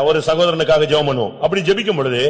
ஒரு சகோதரனுக்காக ஜெபம் பண்ணுவோம். அப்படி ஜெபிக்கும் பொழுது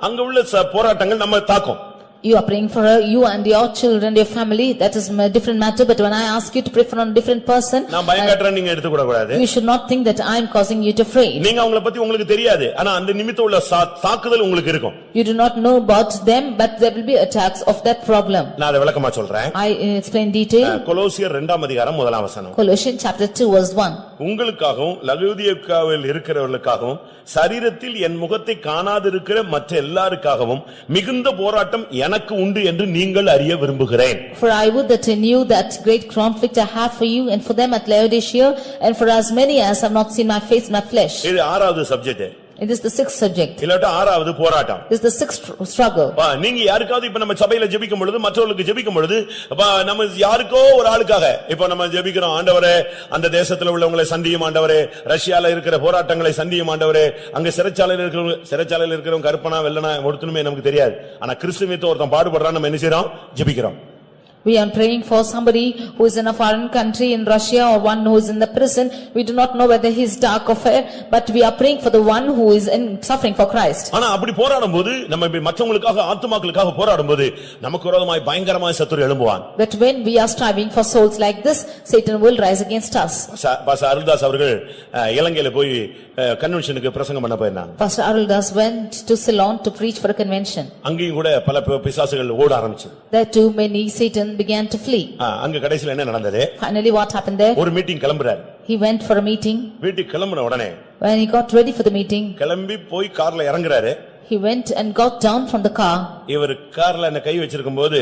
அங்க உள்ள போராட்டங்கள் நம்ம தாக்கும். You are praying for you and your children, your family, that is a different matter, but when I ask you to pray for a different person, நான் பயங்கரமா நீங்க எடுத்து கூட கூடாது. you should not think that I am causing you to fret. நீங்க அவங்கள பத்தி உங்களுக்கு தெரியாது. ஆனா அந்த நிமித்தம் உள்ள தாக்குதல் உங்களுக்கு இருக்கும். You do not know about them, but there will be attacks of that problem. நான் அதை விளக்கமா சொல்றேன். I explain detail. கொலோசியர் 2:1 Colossians chapter 2 verse 1. உங்களுக்காகவும் லவோதிக்கேயாவில் இருக்கிறவர்களுக்காகவும் சரீரத்தில் என் முகத்தை காணாதிருக்கிற மற்ற எல்லாருக்காகவும் மிகுந்த போராட்டம் எனக்கு உண்டு என்று நீங்கள் அறிய விரும்புகிறேன். For I would that I knew that great conflict I have for you and for them at Laodicea and for as many as have not seen my face in my flesh. இது ஆறாவது subject. It is the sixth subject. இல்லட்ட ஆறாவது போராட்டம். It is the sixth struggle. நீங்க யாருக்காவது இப்ப நம்ம சபையில ஜெபிக்கும் பொழுது மற்றவங்களுக்கு ஜெபிக்கும் பொழுது நம்ம யாருக்கோ ஒரு ஆளுக்காக இப்ப நம்ம ஜெபிக்கிறோம், ஆண்டவரே அந்த தேசத்துல உள்ளவங்களை சந்தியும் ஆண்டவரே, ரஷ்யால இருக்கிற போராட்டங்களை சந்தியும் ஆண்டவரே, அங்க சிறைச்சாலையில இருக்கிறவங்க கருப்பனா வெள்ளனா ஒருத்தனுமே நமக்கு தெரியாது. ஆனா கிறிஸ்துவியத்தை ஒருத்தன் பாடுபடுறான், நம்ம என்ன செய்யறோம், ஜெபிக்கிறோம். We are praying for somebody who is in a foreign country in Russia or one who is in the prison. We do not know whether he is dark or fair, but we are praying for the one who is suffering for Christ. ஆனா அப்படி போராடும்போது நம்ம இப்படி மற்றவங்களுக்காக ஆத்துமாக்களுக்காக போராடும்போது நமக்கு விரோதமாய் பயங்கரமாய் சத்துரு எழும்புவான். But when we are striving for souls like this, Satan will rise against us. Pastor Aruldas அவர்கள் இலங்கையில போய் கன்வென்ஷனுக்கு பிரசங்கம் பண்ண போயிருந்தாங்க. Pastor Aruldas went to Ceylon to preach for a convention. அங்கேயும் கூட பல பிசாசுகள் ஓட ஆரம்பிச்சது. There too many Satan began to flee. அங்க கடைசில என்ன நடந்தது? Finally what happened there? ஒரு மீட்டிங் கிளம்புறாரு. He went for a meeting. வீட்டுக்கு கிளம்பின உடனே When he got ready for the meeting, கிளம்பி போய் கார்ல இறங்குறாரு. he went and got down from the car. இவர் கார்ல அந்த கை வச்சிருக்கும்போது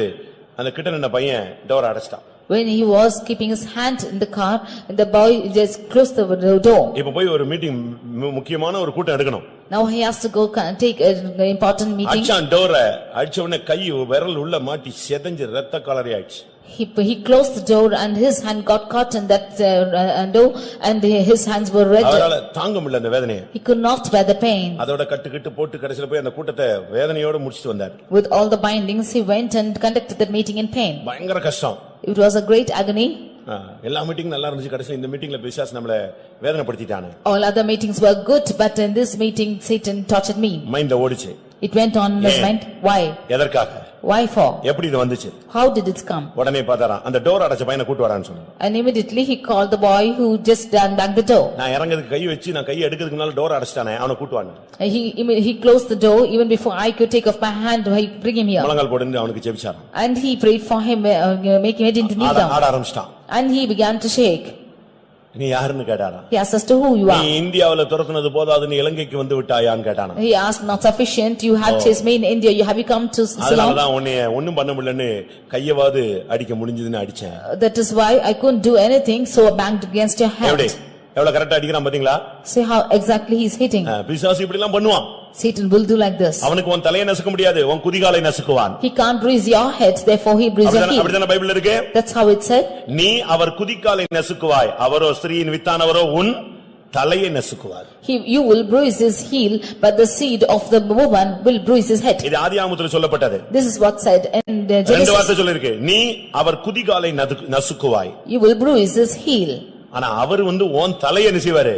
அந்த கிட்ட நின்ன பையன் door அடைச்சிட்டான். When he was keeping his hand in the car, the boy just closed the door. இப்ப போய் ஒரு மீட்டிங் முக்கியமான ஒரு கூட்டம் எடுக்கணும். Now he has to go take an important meeting. அச்சான் டோரை அடிச்ச உடனே கை விரல் உள்ள மாட்டி செதஞ்சு ரத்த கலரி ஆயிடுச்சு. He closed the door and his hand got caught in that door and his hands were red. அவரால தாங்க முடியல அந்த வேதனையை. He could not bear the pain. அதோட கட்டு போட்டு கடைசில போய் அந்த கூட்டத்தை வேதனையோட முடிச்சிட்டு வந்தார். With all the bindings he went and conducted that meeting in pain. பயங்கர கஷ்டம். It was a great agony. எல்லா மீட்டிங் நல்லா இருந்துச்சு, கடைசில இந்த மீட்டிங்ல பிசாசு நம்மள வேதனைப்படுத்திட்டானே. All other meetings were good, but in this meeting Satan tortured me. மைண்ட்ல ஓடிச்சு. It went on in his mind. Why? எதற்காக? Why for? எப்படி இது வந்துச்சு? How did it come? உடனே பார்த்தாராம், அந்த டோர் அடைச்ச பையனை கூட்டி வரான்னு சொன்னான். And immediately he called the boy who just banged the door. நான் இறங்கிறதுக்கு கை வச்சு நான் கையை எடுக்கிறதுக்கு முன்னால டோர் அடைச்சிட்டானே, அவனை கூட்டி வான்னு. He closed the door even before I could take off my hand. He bring him here. முழங்கால் போட்டு அவனுக்கு ஜெபிச்சாராம். And he prayed for him, making him to kneel down. ஆட ஆரம்பிச்சிட்டான். And he began to shake. நீ யாருன்னு கேட்டாராம். He asked us to who you நீ are. இந்தியாவுல துரத்துனது போதாது, நீ இலங்கைக்கு வந்து விட்டாயான்னு கேட்டானாம். He asked, not sufficient, you had chased me in India, have you come to Ceylon? அதனாலதான் உன்னை ஒண்ணும் பண்ண முடியலன்னு கையவாது அடிக்க முடிஞ்சதுன்னு அடிச்சேன். That is why I couldn't do anything, so I banged against your hand. எவ்வளவு கரெக்டா அடிக்கிறான் பாத்தீங்களா? See how exactly he is hitting. பிசாசு இப்படி எல்லாம் பண்ணுவான். Satan will do like this. அவனுக்கு உன் தலையை நசுக்க முடியாது, உன் குதிகாலை நசுக்குவான். He can't bruise your head, therefore he bruises your heel. அப்படிதான பைபிள்ல இருக்கு. That's how it said. நீ அவர் குதிகாலை நசுக்குவாய், அவரோ ஸ்திரீயின் வித்தானவரோ உன் தலையை நசுக்குவார். You will bruise his heel, but the seed of the woman will bruise his head. இது ஆதியாகமத்தில் சொல்லப்பட்டது. This is what said in Genesis. ரெண்டு வார்த்தை சொல்லிருக்கு. நீ அவர் குதிகாலை நசுக்குவாய். You will bruise his heel. ஆனா அவர் உன் தலையை நசுக்குவாரு,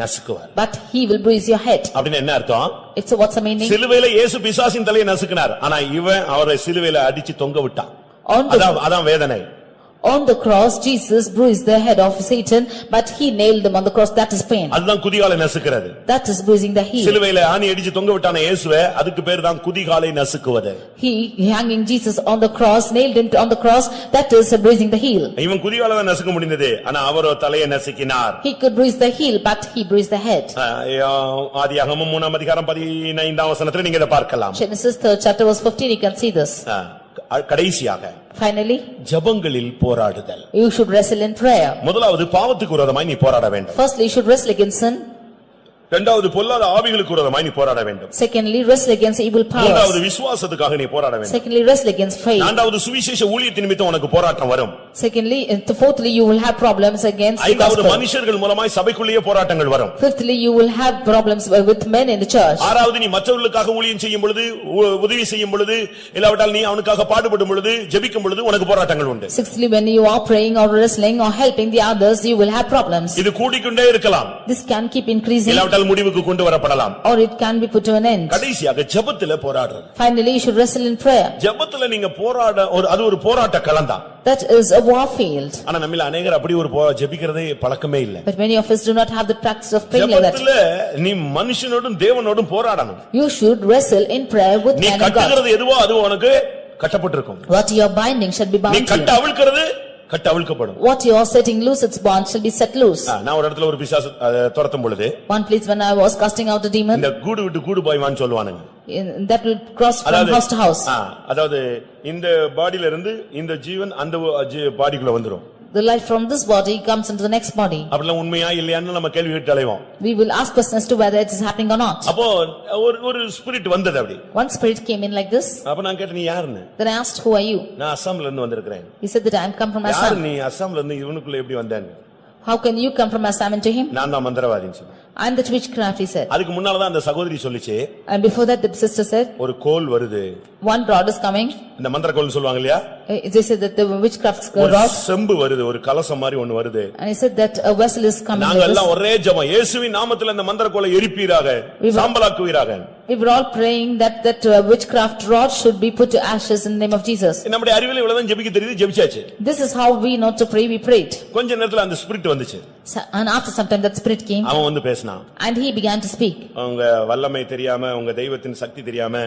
நசுக்குவார். But he will bruise your head. அப்படினா என்ன அர்த்தம்? It's what's the meaning? சிலுவையில இயேசு பிசாசின் தலையை நசுக்கினார், ஆனா இவன் அவரை சிலுவையில அடிச்சு தொங்க விட்டான். அதான் வேதனை. On the cross Jesus bruised the head of Satan, but he nailed him on the cross. That is pain. அதுதான் குதிகாலை நசுக்குறது. That is bruising the heel. சிலுவையில ஆணி அடிச்சு தொங்க விட்டானே இயேசுவே, அதுக்கு பேர் தான் குதிகாலை நசுக்குவது. He hanging Jesus on the cross, nailed him on the cross, that is bruising the heel. இவன் குதிகாலை தான் நசுக்க முடிந்தது, ஆனா அவரோ தலையை நசுக்கினார். He could bruise the heel, but he bruised the head. ஆதியாகமம் 3 அதிகாரம் 15 வசனத்துல நீங்க இத பார்க்கலாம். Genesis 3rd chapter verse 15, you can see this. கடைசியாக Finally, ஜெபங்களில் போராடுதல். you should wrestle in prayer. முதலாவது பாவத்துக்கு விரோதமாய் நீ போராட வேண்டும். Firstly, you should wrestle against sin. இரண்டாவது பொல்லாத ஆவிகளுக்கு விரோதமாய் நீ போராட வேண்டும். Secondly, wrestle against evil powers. மூன்றாவது விசுவாசத்துக்காக நீ போராட வேண்டும். Secondly, wrestle against faith. நான்காவது சுவிசேஷ ஊழியத்தின் நிமித்தம் உனக்கு போராட்டம் வரும். Secondly, fourthly, you will have problems against the ஐந்தாவது gospel. மனுஷர்கள் மூலமாய் சபைக்குள்ளேயே போராட்டங்கள் வரும். Fifthly, you will have problems with men in the church. ஆறாவது நீ மற்றவர்களுக்காக ஊழியம் செய்யும் பொழுது, உதவி செய்யும் பொழுது, இல்லாவிட்டால் நீ அவனுக்காக பாடுபடும் பொழுது, ஜெபிக்கும் பொழுது உனக்கு போராட்டங்கள் உண்டு. Sixthly, when you are praying or wrestling or helping the others, you will have problems. இது கூடிக்கொண்டே இருக்கலாம். This can keep increasing. இல்லாவிட்டால் முடிவுக்கு கொண்டு வரப்படலாம். Or it can be put to an end. கடைசியாக ஜெபத்திலே போராடுறது. Finally, you should wrestle in prayer. ஜெபத்திலே நீங்க போராட அது ஒரு போராட்ட களம்தான். That is a war field. ஆனா நம்மில अनेகர் அப்படி ஒரு ஜெபிக்கிறதே பழக்கமே இல்ல. But many of us do not have the practice of praying like that. ஜெபத்திலே நீ மனுஷனோடும் தேவனோடும் போராடணும். You should wrestle in prayer with நீ man and God. கட்டுகிறது எதுவோ அது உனக்கு கட்டப்பட்டிருக்கும். What you are binding shall be bound நீ to கட்ட you. அவிழ்க்கிறது கட்ட அவிழ்க்கப்படும். What you are setting loose, its bond shall be set loose. நான் ஒரு இடத்துல ஒரு பிசாசு துரத்தும் பொழுது, One place when I was casting out a demon, இந்த கூடு விட்டு கூடு போய்வான்னு சொல்லுவானுங்க. that will cross from house to house. அதாவது இந்த பாடியில இருந்து இந்த ஜீவன் அந்த பாடிக்குள்ள வந்துரும். The life from this body comes into the next body. அப்படிலாம் உண்மையா இல்லையான்னு நம்ம கேள்வி கேட்டு அலைவோம். We will ask questions to whether it is happening or not. அப்போ ஒரு ஸ்பிரிட் வந்தது அப்படி. One spirit came in like this. அப்ப நான் கேட்டேன், நீ யாருன்னு? Then I asked, who are you? நான் அஸ்ஸாம்ல இருந்து வந்திருக்கேன். He said that I am come from யாரு Assam. நீ அஸ்ஸாம்ல இருந்து இவனுக்குள்ள எப்படி வந்தேன்னு? How can you come from Assam into him? நான் தான் மந்திரவாதின்னு சொன்னேன். I am the witchcraft, he said. அதுக்கு முன்னால தான் அந்த சகோதரி சொல்லிச்சு, And before that the sister said, ஒரு கோல் வருது. one rod is coming. இந்த மந்திர கோல் சொல்வாங்க இல்லையா? They said that the witchcraft ஒரு rod. செம்பு வருது, ஒரு கலசம் மாதிரி ஒன்னு வருது. And he said that a vessel is coming. நாங்க எல்லாம் ஒரே ஜெபம், இயேசுவின் நாமத்தில் அந்த மந்திர கோலை எரிப்பீராக, சாம்பலாக்குவீராக. We were all praying that witchcraft rod should be put to ashes in the name of Jesus. நம்முடைய அறிவிலே இவ்வளவுதான் ஜெபிக்க தெரியுது, ஜெபிச்சாச்சு. This is how we know to pray, we prayed. கொஞ்ச நேரத்துல அந்த ஸ்பிரிட் வந்துச்சு. And after some time that spirit came. அவன் வந்து பேசினான். And he began to speak. உங்க வல்லமை தெரியாம, உங்க தெய்வத்தின் சக்தி தெரியாம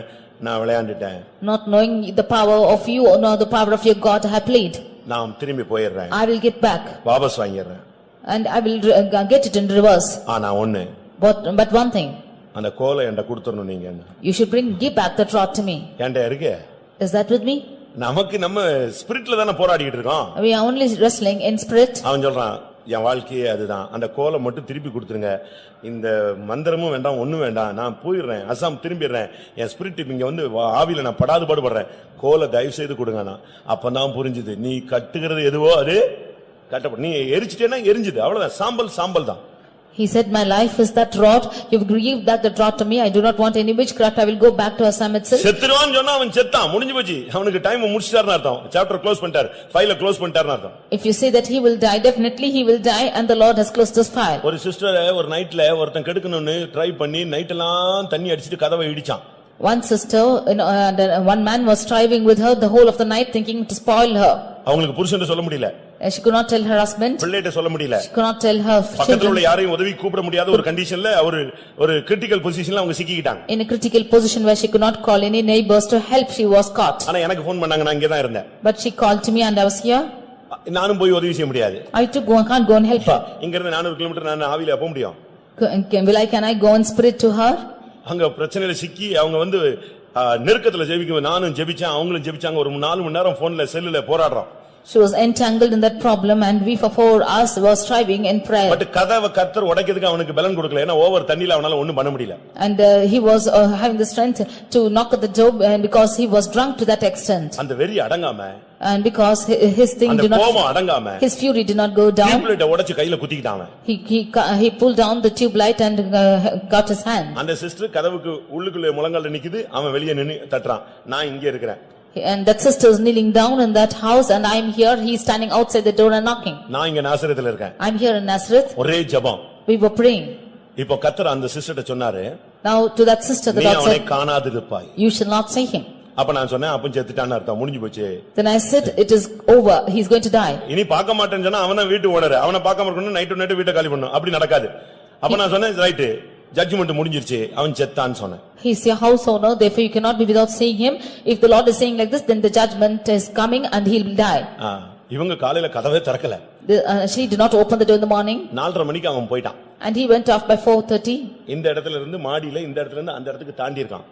நான் விளையாண்டுட்டேன். Not knowing the power of you or not the power of your God, I have played. நான் திரும்பி போயிடுறேன். I will get back. வாபஸ் வாங்கிடுறேன். And I will get it in reverse. ஆனா ஒண்ணு. But one thing. அந்த கோலை என்கிட்ட கொடுத்துறணும் நீங்க. You should give back that rod to me. என்கிட்ட இருக்கு. Is that with me? நமக்கு நம்ம ஸ்பிரிட்ல தான போராடிட்டு இருக்கோம். We are only wrestling in spirit. அவன் சொல்றான், என் வாழ்க்கையே அதுதான். அந்த கோலை மட்டும் திருப்பி கொடுத்துருங்க. இந்த மந்திரமும் வேண்டாம், ஒண்ணும் வேண்டாம். நான் போயிடுறேன், அசாம் திரும்பிடுறேன். என் ஸ்பிரிட் இங்க வந்து ஆவியில நான் படாது பாடுபடுறேன். கோலை தயவு செய்து கொடுங்க. அப்பதான் புரிஞ்சுது, நீ கட்டுகிறது எதுவோ அது கட்டப்படும். நீ எரிச்சிட்டேன்னா எரிஞ்சுது, அவ்வளவுதான். சாம்பல் சாம்பல் தான். He said, my life is that rod. You've grieved that rod to me. I do not want any witchcraft. I will go back to Assam itself. செத்துருவான்னு சொன்னா அவன் செத்தான், முடிஞ்சு போச்சு. அவனுக்கு டைம் முடிச்சிட்டாருன்னு அர்த்தம். சாப்டர் க்ளோஸ் பண்ணிட்டார், ஃபைல க்ளோஸ் பண்ணிட்டாருன்னு அர்த்தம். If you say that he will die, definitely he will die and the Lord has closed this file. ஒரு சிஸ்டர் ஒரு நைட்ல ஒருத்தன் கெடுக்கணும்னு ட்ரை பண்ணி நைட் எல்லாம் தண்ணி அடிச்சிட்டு கதவை இடிச்சான். One sister, and one man was striving with her the whole of the night thinking to spoil her. அவங்களுக்கு புருஷன் சொல்ல முடியல. She could not tell her husband. பிள்ளைகிட்ட சொல்ல முடியல. She could not tell her பக்கத்துல உள்ள யாரையும் உதவி கூப்பிட முடியாத ஒரு கண்டிஷன்ல ஒரு கிரிட்டிக்கல் பொசிஷன்ல அவங்க சிக்கிட்டாங்க. In a critical position where she could not call any neighbors to help, she was caught. ஆனா எனக்கு ஃபோன் பண்ணாங்க, நான் இங்க தான் இருந்தேன். But she called to me and I was here. நானும் போய் உதவி செய்ய முடியாது. I too can't go and help her. இங்க இருந்து 400 கிலோமீட்டர் நான் ஆவியில போக முடியும். Can I go in spirit to her? அங்க பிரச்சனையில சிக்கி அவங்க வந்து நெருக்கத்துல ஜெபிக்க, நானும் ஜெபிச்சேன், அவங்களும் ஜெபிச்சாங்க. ஒரு 4 மணி நேரம் போன்ல செல்லுல போராடுறோம். She was entangled in that problem and we for 4 hours were striving in prayer. But கதவை கர்த்தர் உடைக்கிறதுக்கு அவனுக்கு பலன் கொடுக்கல. ஏன்னா ஓவர் தண்ணில அவனால ஒண்ணும் பண்ண முடியல. And he was having the strength to knock at the door and because he was drunk to that extent. அந்த வெறி அடங்காம, and because his thing அந்த did not, கோபம் அடங்காம, his fury did not go down. டியூப்லைட்ட உடைச்சு கையில குத்திக்கிட்டான். He pulled down the tube light and got his hand. அந்த sister கதவுக்கு உள்ளுக்குள்ள முழங்கால்ல நிக்குது, அவன் வெளிய நின்னு தட்டறான். நான் இங்க இருக்கறேன். And that sister is kneeling down in that house and I am here. He is standing outside the door and knocking. நான் இங்க நாசரேத்துல இருக்கேன். I am here in Nazareth. ஒரே ஜெபம். We were praying. இப்போ கர்த்தர் அந்த சிஸ்டர்ட்ட சொன்னாரு, Now to that sister the நீ Lord அவனை said, காணாதிருப்பாய். you shall not see him. அப்ப நான் சொன்னேன், அப்ப செத்துட்டான்னு அர்த்தம், முடிஞ்சு போச்சு. Then I said, it is over. He is going to die. இனி பார்க்க மாட்டேன்னு சொன்னா அவன் தான் வீட்டு ஓனர். அவனை பார்க்காம இருக்கணும், நைட் நைட் வீட்டை காலி பண்ணணும். அப்படி நடக்காது. அப்ப நான் சொன்னேன், ரைட், ஜட்ஜ்மென்ட் முடிஞ்சிருச்சு, அவன் செத்தான்னு சொன்னேன். He is your house owner, therefore you cannot be without seeing him. If the Lord is saying like this, then the judgment is coming and he will die. இவங்க காலையில கதவே திறக்கல. She did not open the door in the morning. 4:30 மணிக்கு அவன் போய்ட்டான். And he went off by 4:30. இந்த இடத்துல இருந்து மாடியில இந்த இடத்துல இருந்து அந்த இடத்துக்கு தாண்டி இருக்கான்.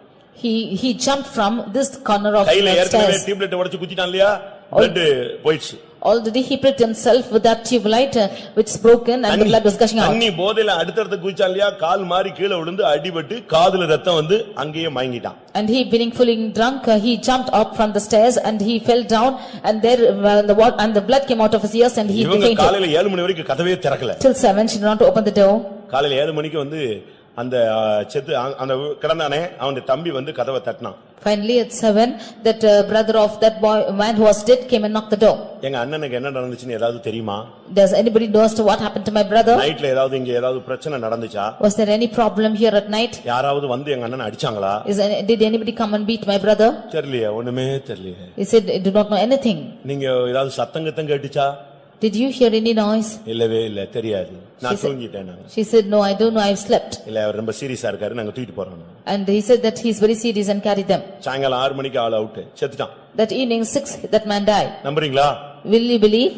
He jumped from this corner of கையில the ஏற்கனவே stairs. டியூப்லைட் உடைச்சு குத்திட்டான் இல்லையா, blood போயிடுச்சு. Already he pricked himself with that tube light which is broken and the blood was gushing out. தண்ணி போதையில அடுத்தடுத்து குதிச்சான் இல்லையா, கால் மாறி கீழே விழுந்து அடிபட்டு காதுல ரத்தம் வந்து அங்கேயே மயங்கிட்டான். And he being fully drunk, he jumped up from the stairs and he fell down and there the blood came out of his ears and he இவங்க fainted. காலையில 7 மணி வரைக்கும் கதவே திறக்கல. Till 7 she did not open the door. காலையில 7 மணிக்கு வந்து அந்த செத்து அந்த கிடந்தானே அவன் தம்பி வந்து கதவை தட்டினான். Finally at 7 that brother of that boy man who was dead came and knocked the door. எங்க அண்ணனுக்கு என்ன நடந்துச்சுன்னு ஏதாவது தெரியுமா? Does anybody knows what happened to my brother? நைட்ல ஏதாவது இங்க ஏதாவது பிரச்சனை நடந்துச்சா? Was there any problem here at night? யாராவது வந்து எங்க அண்ணனை அடிச்சாங்களா? Did anybody come and beat my brother? தெரியலையே, ஒண்ணுமே தெரியலையே. He said I do not know anything. நீங்க ஏதாவது சத்தம் கேட்டுச்சா? Did you hear any noise? இல்லவே இல்ல, தெரியாது, நான் தூங்கிட்டேன். She said no, I don't know, I have slept. இல்ல அவர் ரொம்ப சீரியஸா இருக்காரு, நாங்க தூக்கிட்டு போறோம். And he said that he is very serious and carried them. சாயங்காலம் 6 மணிக்கு ஆல் அவுட், செத்துட்டான். That evening 6 that man died. நம்புறீங்களா? Will you believe?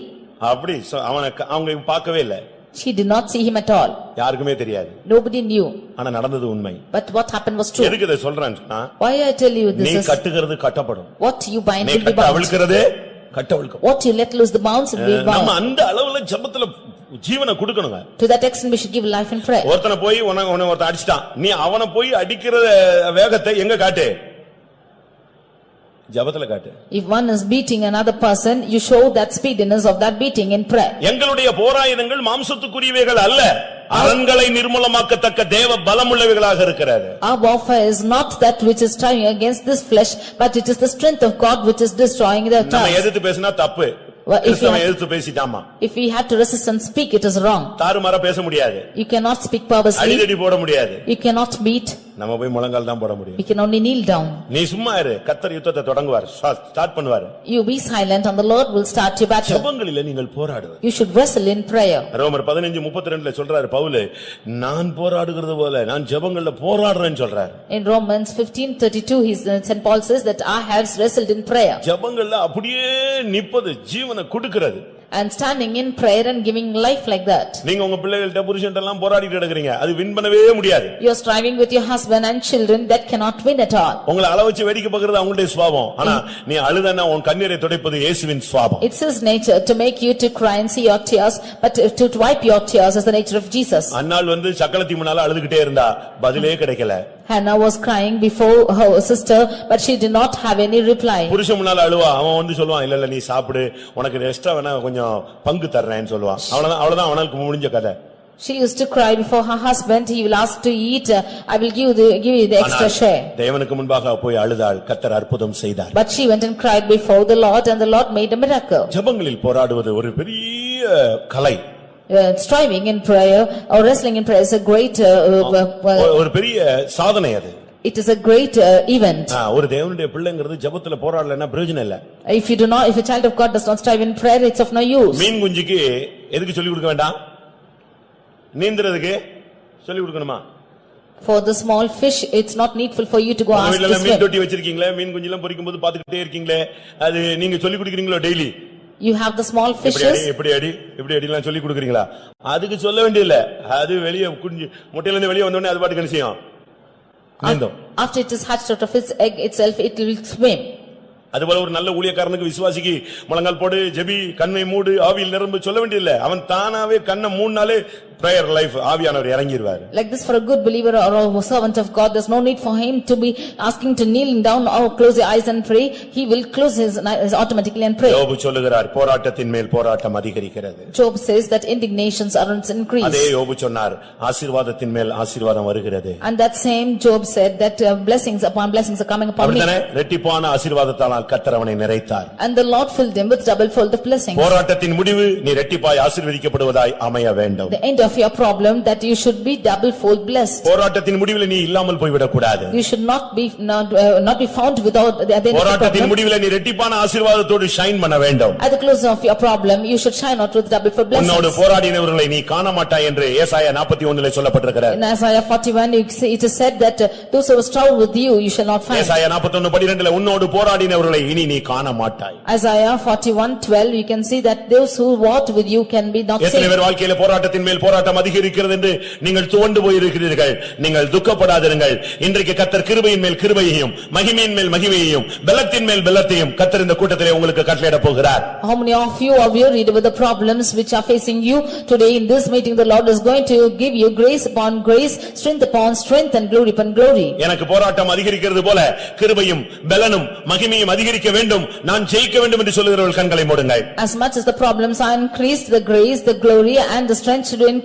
அப்படி அவங்க பார்க்கவே இல்ல. She did not see him at all. யாருக்குமே தெரியாது. Nobody knew. ஆனா நடந்தது உண்மை. But what happened was true. எதுக்கு இத சொல்றேன்னா, why I tell you this நீ is, கட்டுகிறது கட்டப்படும். what you bind நீ will be bound. அவிழ்க்கிறதே கட்டவிழ்க்கும். What you let loose the bounds will be bound. நம்ம அந்த அளவுல ஜெபத்துல ஜீவனை கொடுக்கணுங்க. To that extent we should give life in prayer. ஒருத்தனை போய் ஒருத்தன் அடிச்சிட்டான், நீ அவனை போய் அடிக்கிற வேகத்தை எங்க காட்டு? ஜெபத்துல காட்டு. If one is beating another person, you show that speediness of that beating in prayer. எங்களுடைய போராயுதங்கள் மாம்சத்துக்குரியவைகள் அல்ல, அரண்களை நிர்மூலமாக்கத்தக்க தேவ பலமுள்ளவைகளாக இருக்கிறது. Our warfare is not that which is striving against this flesh, but it is the strength of God which is destroying the நம்ம task. எதிர்த்து பேசினா தப்பு. எதிர்த்து பேசிட்டாமா. If we have to resist and speak, it is wrong. தாறுமாறா பேச முடியாது. You cannot speak purposely. அடிதடி போட முடியாது. You cannot beat. நம்ம போய் முழங்கால் தான் போட முடியும். We can only kneel down. நீ சும்மா இரு, கர்த்தர் யுத்தத்தை தொடங்குவார், ஸ்டார்ட் பண்ணுவார். You be silent and the Lord will start your battle. ஜெபங்களிலே நீங்கள் போராடுங்க. You should wrestle in prayer. ரோமர் 15:32ல சொல்றாரு பவுல், நான் போராடுகிறது போல நான் ஜெபங்கள்ல போராடுறேன்னு சொல்றாரு. In Romans 15:32 St. Paul says that I have wrestled in prayer. ஜெபங்கள்ல அப்படியே நிப்பது ஜீவனை கொடுக்கிறது. and standing in prayer and giving life like that. நீங்க உங்க பிள்ளைகள்ட்ட புருஷன்ட்ட எல்லாம் போராடிட்டு இருக்கீங்க, அது வின் பண்ணவே முடியாது. You are striving with your husband and children, that cannot win at all. உங்களை அள வச்சு வேடிக்கை பார்க்கிறது அவங்களுடைய சுபாவம். ஆனா நீ அழுதனா உன் கண்ணீரை துடைப்பது இயேசுவின் சுபாவம். It's his nature to make you to cry and see your tears, but to wipe your tears is the nature of Jesus. அன்னாள் சக்கலத்தி முன்னால அழுதுகிட்டே இருந்தா, பதிலே கிடைக்கல. Hannah was crying before her sister, but she did not have any reply. புருஷன் முன்னால அழுவா, அவன் சொல்லுவான், இல்ல இல்ல நீ சாப்பிடு, உனக்கு எக்ஸ்ட்ரா வேணா கொஞ்சம் பங்கு தர்றேன்னு சொல்லுவான். அவ்வளவுதான் அவனுக்கு முடிஞ்ச கதை. She used to cry before her husband. He will ask to eat. I will give you the extra share. தேவனுக்கு முன்பாக போய் அழுதாள், கர்த்தர் அற்புதம் செய்தார். But she went and cried before the Lord, and the Lord made a miracle. ஜெபங்களில் போராடுவது ஒரு பெரிய கலை. Striving in prayer or wrestling in prayer is a great ஒரு பெரிய சாதனை அது. It is a great event. ஒரு தேவனுடைய பிள்ளைங்கிறது ஜெபத்துல போராடலன்னா பிரயோஜனம் இல்ல. If a child of God does not strive in prayer, it's of no use. மீன் குஞ்சுக்கு எதுக்கு சொல்லி கொடுக்க வேண்டாம்? நீந்திரதுக்கு சொல்லி கொடுக்கணுமா? For the small fish, it's not needful for you to go ask to swim. மீன் தொட்டி வச்சிருக்கீங்களே, மீன் குஞ்செல்லாம் பொரிக்கும்போது பாத்துக்கிட்டே இருக்கீங்களே, அது நீங்க சொல்லி கொடுக்கறீங்களோ daily? You have the small fishes. இப்படி அடிலாம் சொல்லி கொடுக்கறீங்களா? அதுக்கு சொல்ல வேண்டியதில்லை. அது வெளியே குஞ்சு முட்டையில இருந்து வெளியே வந்த உடனே அது பாட்டுக்கு என்ன செய்யும்? நீந்தும். After it is hatched out of its egg itself, it will swim. அதுபோல ஒரு நல்ல ஊழியக்காரனுக்கு விசுவாசிக்கு முழங்கால் போடு, ஜெபி, கண்ணை மூடு, ஆவியில் நிரம்பு சொல்ல வேண்டியதில்லை. அவன் தானாவே கண்ணை மூடினாலே prayer life ஆவியானவர் இறங்கிடுவார். Like this, for a good believer or a servant of God, there's no need for him to be asking to kneeling down or close your eyes and pray. He will close his eyes automatically and pray. யோபு சொல்லுகிறார், போராட்டத்தின் மேல் போராட்டம் அதிகரிக்கிறது. Job says that indignations are increased. அதே யோபு சொன்னார், ஆசீர்வாதத்தின் மேல் ஆசீர்வாதம் வருகிறது. And that same Job said that blessings upon blessings are coming upon me. அப்படிதானே? இரட்டிப்பான ஆசீர்வாதத்தால் கர்த்தர் அவனை நிறைத்தார். And the Lord filled him with double fold of blessings. போராட்டத்தின் முடிவு நீ இரட்டிப்பாய் ஆசீர்வதிக்கப்படுவதாய் அமைய வேண்டும். The end of your problem that you should be double fold blessed. போராட்டத்தின் முடிவில் நீ இல்லாமல் போய் விடக் கூடாது. You should not be found without the end of போராட்டத்தின் முடிவில் நீ இரட்டிப்பான ஆசீர்வாதத்தோடு ஷைன் பண்ண வேண்டும். At the close of your problem, you should shine out with double fold blessings. உன்னோடு போராடினவர்களை நீ காண மாட்டாய் என்று ஏசாயா 41 சொல்லப்பட்டிருக்கிறது. In Isaiah 41, it is said that those who struggle with you, you shall not find. ஏசாயா 41:12 உன்னோடு போராடினவர்களை இனி நீ காண மாட்டாய். Isaiah 41:12, you can see that those who walked with you can be not saved. எத்தனை பேர் வாழ்க்கையில போராட்டத்தின் மேல் போராட்டம் அதிகரிக்கிறது என்று நீங்கள் துவண்டு போயிருக்கிறீர்கள். நீங்கள் துக்கப்படாதிருங்கள். இன்றைக்கு கர்த்தர் கிருபையின் மேல் கிருபையையும் மகிமையின் மேல் மகிமையையும் பலத்தின் மேல் பலத்தையும் கர்த்தர் இந்த கூட்டத்திலே உங்களுக்கு கட்டளையிட போகிறார். How many of you are wearied with the problems which are facing you today? In this meeting, the Lord is going to give you grace upon grace, strength upon strength, and glory upon glory. எனக்கு போராட்டம் அதிகரிக்கிறது போல கிருபையும் பலனும் மகிமையும் அதிகரிக்க வேண்டும், நான் ஜெயிக்க வேண்டும் என்று சொல்லுகிறவர்கள் கண்களை மூடுங்கள். As much as the problems are increased, the grace, the glory, and the strength should increase.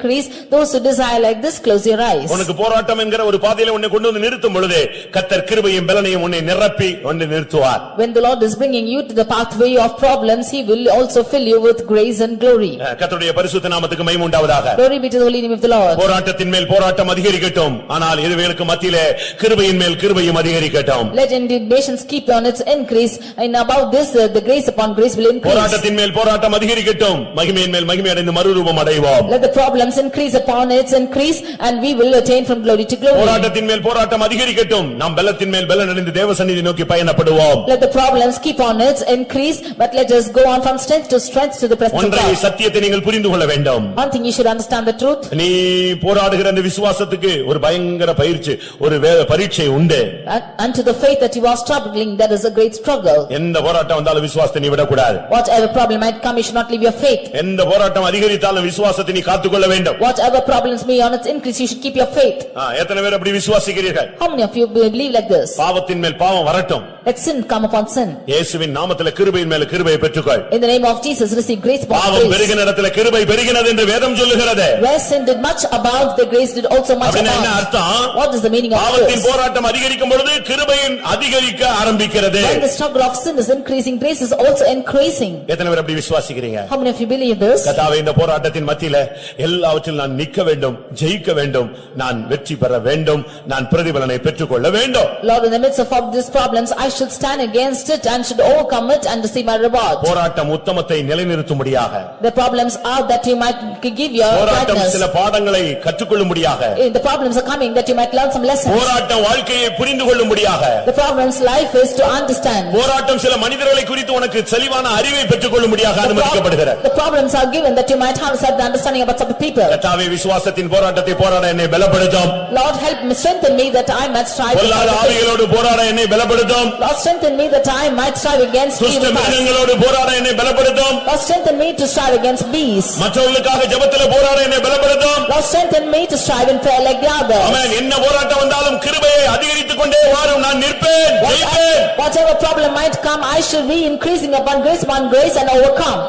Those who desire like this, close your eyes. உனக்கு போராட்டம் என்கிற ஒரு பாதையில உன்னை கொண்டு வந்து நிறுத்தும் பொழுது கர்த்தர் கிருபையும் பலனையும் உன்னை நிரப்பி உன்னை நிறுத்துவார். When the Lord is bringing you to the pathway of problems, he will also fill you with grace and glory. கர்த்தருடைய பரிசுத்த நாமத்துக்கு மகிமை உண்டாவதாக. Glory be to the holy name of the Lord. போராட்டத்தின் மேல் போராட்டம் அதிகரிக்கட்டும், ஆனால் இதுவேளுக்கு மத்தியிலே கிருபையின் மேல் கிருபையும் அதிகரிக்கட்டும். Let indignations keep on its increase, and above this the grace upon grace will increase. போராட்டத்தின் மேல் போராட்டம் அதிகரிக்கட்டும், மகிமையின் மேல் மகிமை அடைந்து மறுரூபம் அடைவோம். Let the problems increase upon its increase, and we will attain from glory to glory. போராட்டத்தின் மேல் போராட்டம் அதிகரிக்கட்டும், நாம் பலத்தின் மேல் பலன் அடைந்து தேவ சந்நிதி நோக்கி பயணப்படுவோம். Let the problems keep on its increase, but let us go on from strength to strength to the presence of ஒன்றை God. சத்தியத்தை நீங்கள் புரிந்து கொள்ள வேண்டும். One thing you should understand the truth. நீ போராடுகிற அந்த விசுவாசத்துக்கு ஒரு பயங்கர பயிற்சி, ஒரு பரீட்சை உண்டு. Unto the faith that you are struggling, there is a great struggle. எந்த போராட்டம் வந்தாலும் விசுவாசத்தை நீ விடக்கூடாது. Whatever problem might come, you should not leave your faith. எந்த போராட்டம் அதிகரித்தாலும் விசுவாசத்தை நீ காத்துக்கொள்ள வேண்டும். Whatever problems may on its increase, you should keep your faith. எத்தனை பேர் அப்படி விசுவாசிக்கிறீர்கள்? How many of you believe like this? பாவத்தின் மேல் பாவம் வரட்டும். Let sin come upon sin. இயேசுவின் நாமத்திலே கிருபையின் மேல் கிருபையை பெற்றுக்கொள். In the name of Jesus, receive grace upon பாவம் grace. பெருகின இடத்துல கிருபை பெருகினது என்று வேதம் சொல்லுகிறது. Where sin did much abound, the grace did also much அப்படின்னா என்ன abound. அர்த்தம்? What is the meaning of பாவத்தின் this? போராட்டம் அதிகரிக்கும் பொழுது கிருபையின் அதிகரிக்க ஆரம்பிக்கிறது. When the struggle of sin is increasing, grace is also increasing. எத்தனை பேர் அப்படி விசுவாசிக்கிறீங்க? How many of you believe this? கர்த்தாவே, இந்த போராட்டத்தின் மத்தியில எல்லாவற்றிலும் நான் நிற்க வேண்டும், ஜெயிக்க வேண்டும், நான் வெற்றி பெற வேண்டும், நான் பிரதிபலனை பெற்றுக்கொள்ள வேண்டும். Lord, in the midst of all these problems, I I should stand against it and should overcome it and receive my reward. போராட்டம் உத்தமத்தை நிலைநிறுத்தும்படியாக. The problems are that you might give your போராட்டம் gladness. சில பாடங்களை கற்றுக்கொள்ளும்படியாக. The problems are coming that you might learn some lessons. போராட்டம் வாழ்க்கையை புரிந்து கொள்ளும்படியாக. The problems life is to understand. போராட்டம் சில மனிதர்களை குறித்து உனக்கு தெளிவான அறிவை பெற்றுக்கொள்ளும்படியாக அனுமதிக்கப்படுகிறது. The problems are given that you might have certain understanding about some people. கர்த்தாவே விசுவாசத்தின் போராட்டத்தை போராட என்னை பலப்படுத்தும். Lord, help me, strengthen me that I might strive. பொல்லாத ஆவிகளோடு போராட என்னை பலப்படுத்தும். Lord, strengthen me that I might strive against evil. துஷ்ட மிருகங்களோடு போராட என்னை பலப்படுத்தும். Lord, strengthen me to strive against beasts. மற்றவர்களுக்காக ஜெபத்திலே போராட என்னை பலப்படுத்தும். Lord, strengthen me to strive in prayer like the others. ஆமென். என்ன போராட்டம் வந்தாலும் கிருபையை அதிகரித்துக் கொண்டே வரும். நான் நிற்பேன், ஜெயிப்பேன். Whatever problem might come, I shall be increasing upon grace and overcome.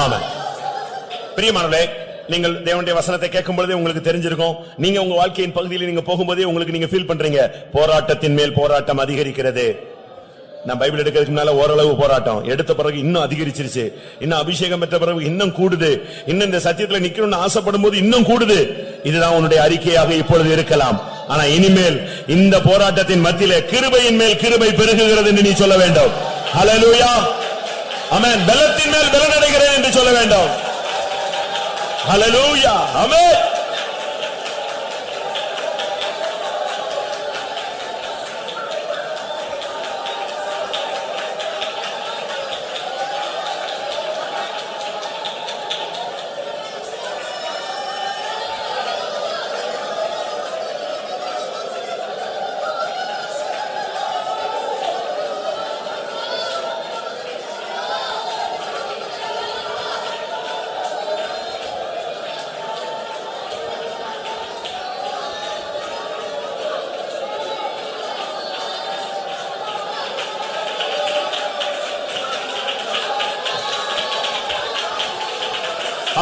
ஆமென். பிரியமானவர்களே, நீங்கள் தேவனுடைய வசனத்தை கேட்கும் பொழுதே உங்களுக்கு தெரிஞ்சிருக்கும். நீங்க உங்க வாழ்க்கையின் பகுதியில் நீங்க போகும்போதே உங்களுக்கு நீங்க ஃபீல் பண்றீங்க, போராட்டத்தின் மேல் போராட்டம் அதிகரிக்கிறது. நான் பைபிள் எடுக்கிறதுக்கு முன்னால ஓரளவு போராட்டம், எடுத்த பிறகு இன்னும் அதிகரிச்சிருச்சு, இன்னும் அபிஷேகம் பெற்ற பிறகு இன்னும் கூடுது, இன்னும் இந்த சத்தியத்துல நிக்கணும்னு ஆசைப்படும் போது இன்னும் கூடுது. இதுதான் உன்னுடைய அறிக்கையாக இப்பொழுது இருக்கலாம். ஆனா இனிமேல் இந்த போராட்டத்தின் மத்தியிலே கிருபையின் மேல் கிருபை பெருகுகிறது என்று நீ சொல்ல வேண்டும். ஹல்லேலூயா. ஆமென். பலத்தின் மேல் பலன் அடைகிறேன் என்று சொல்ல வேண்டும். ஹல்லேலூயா. ஆமென்.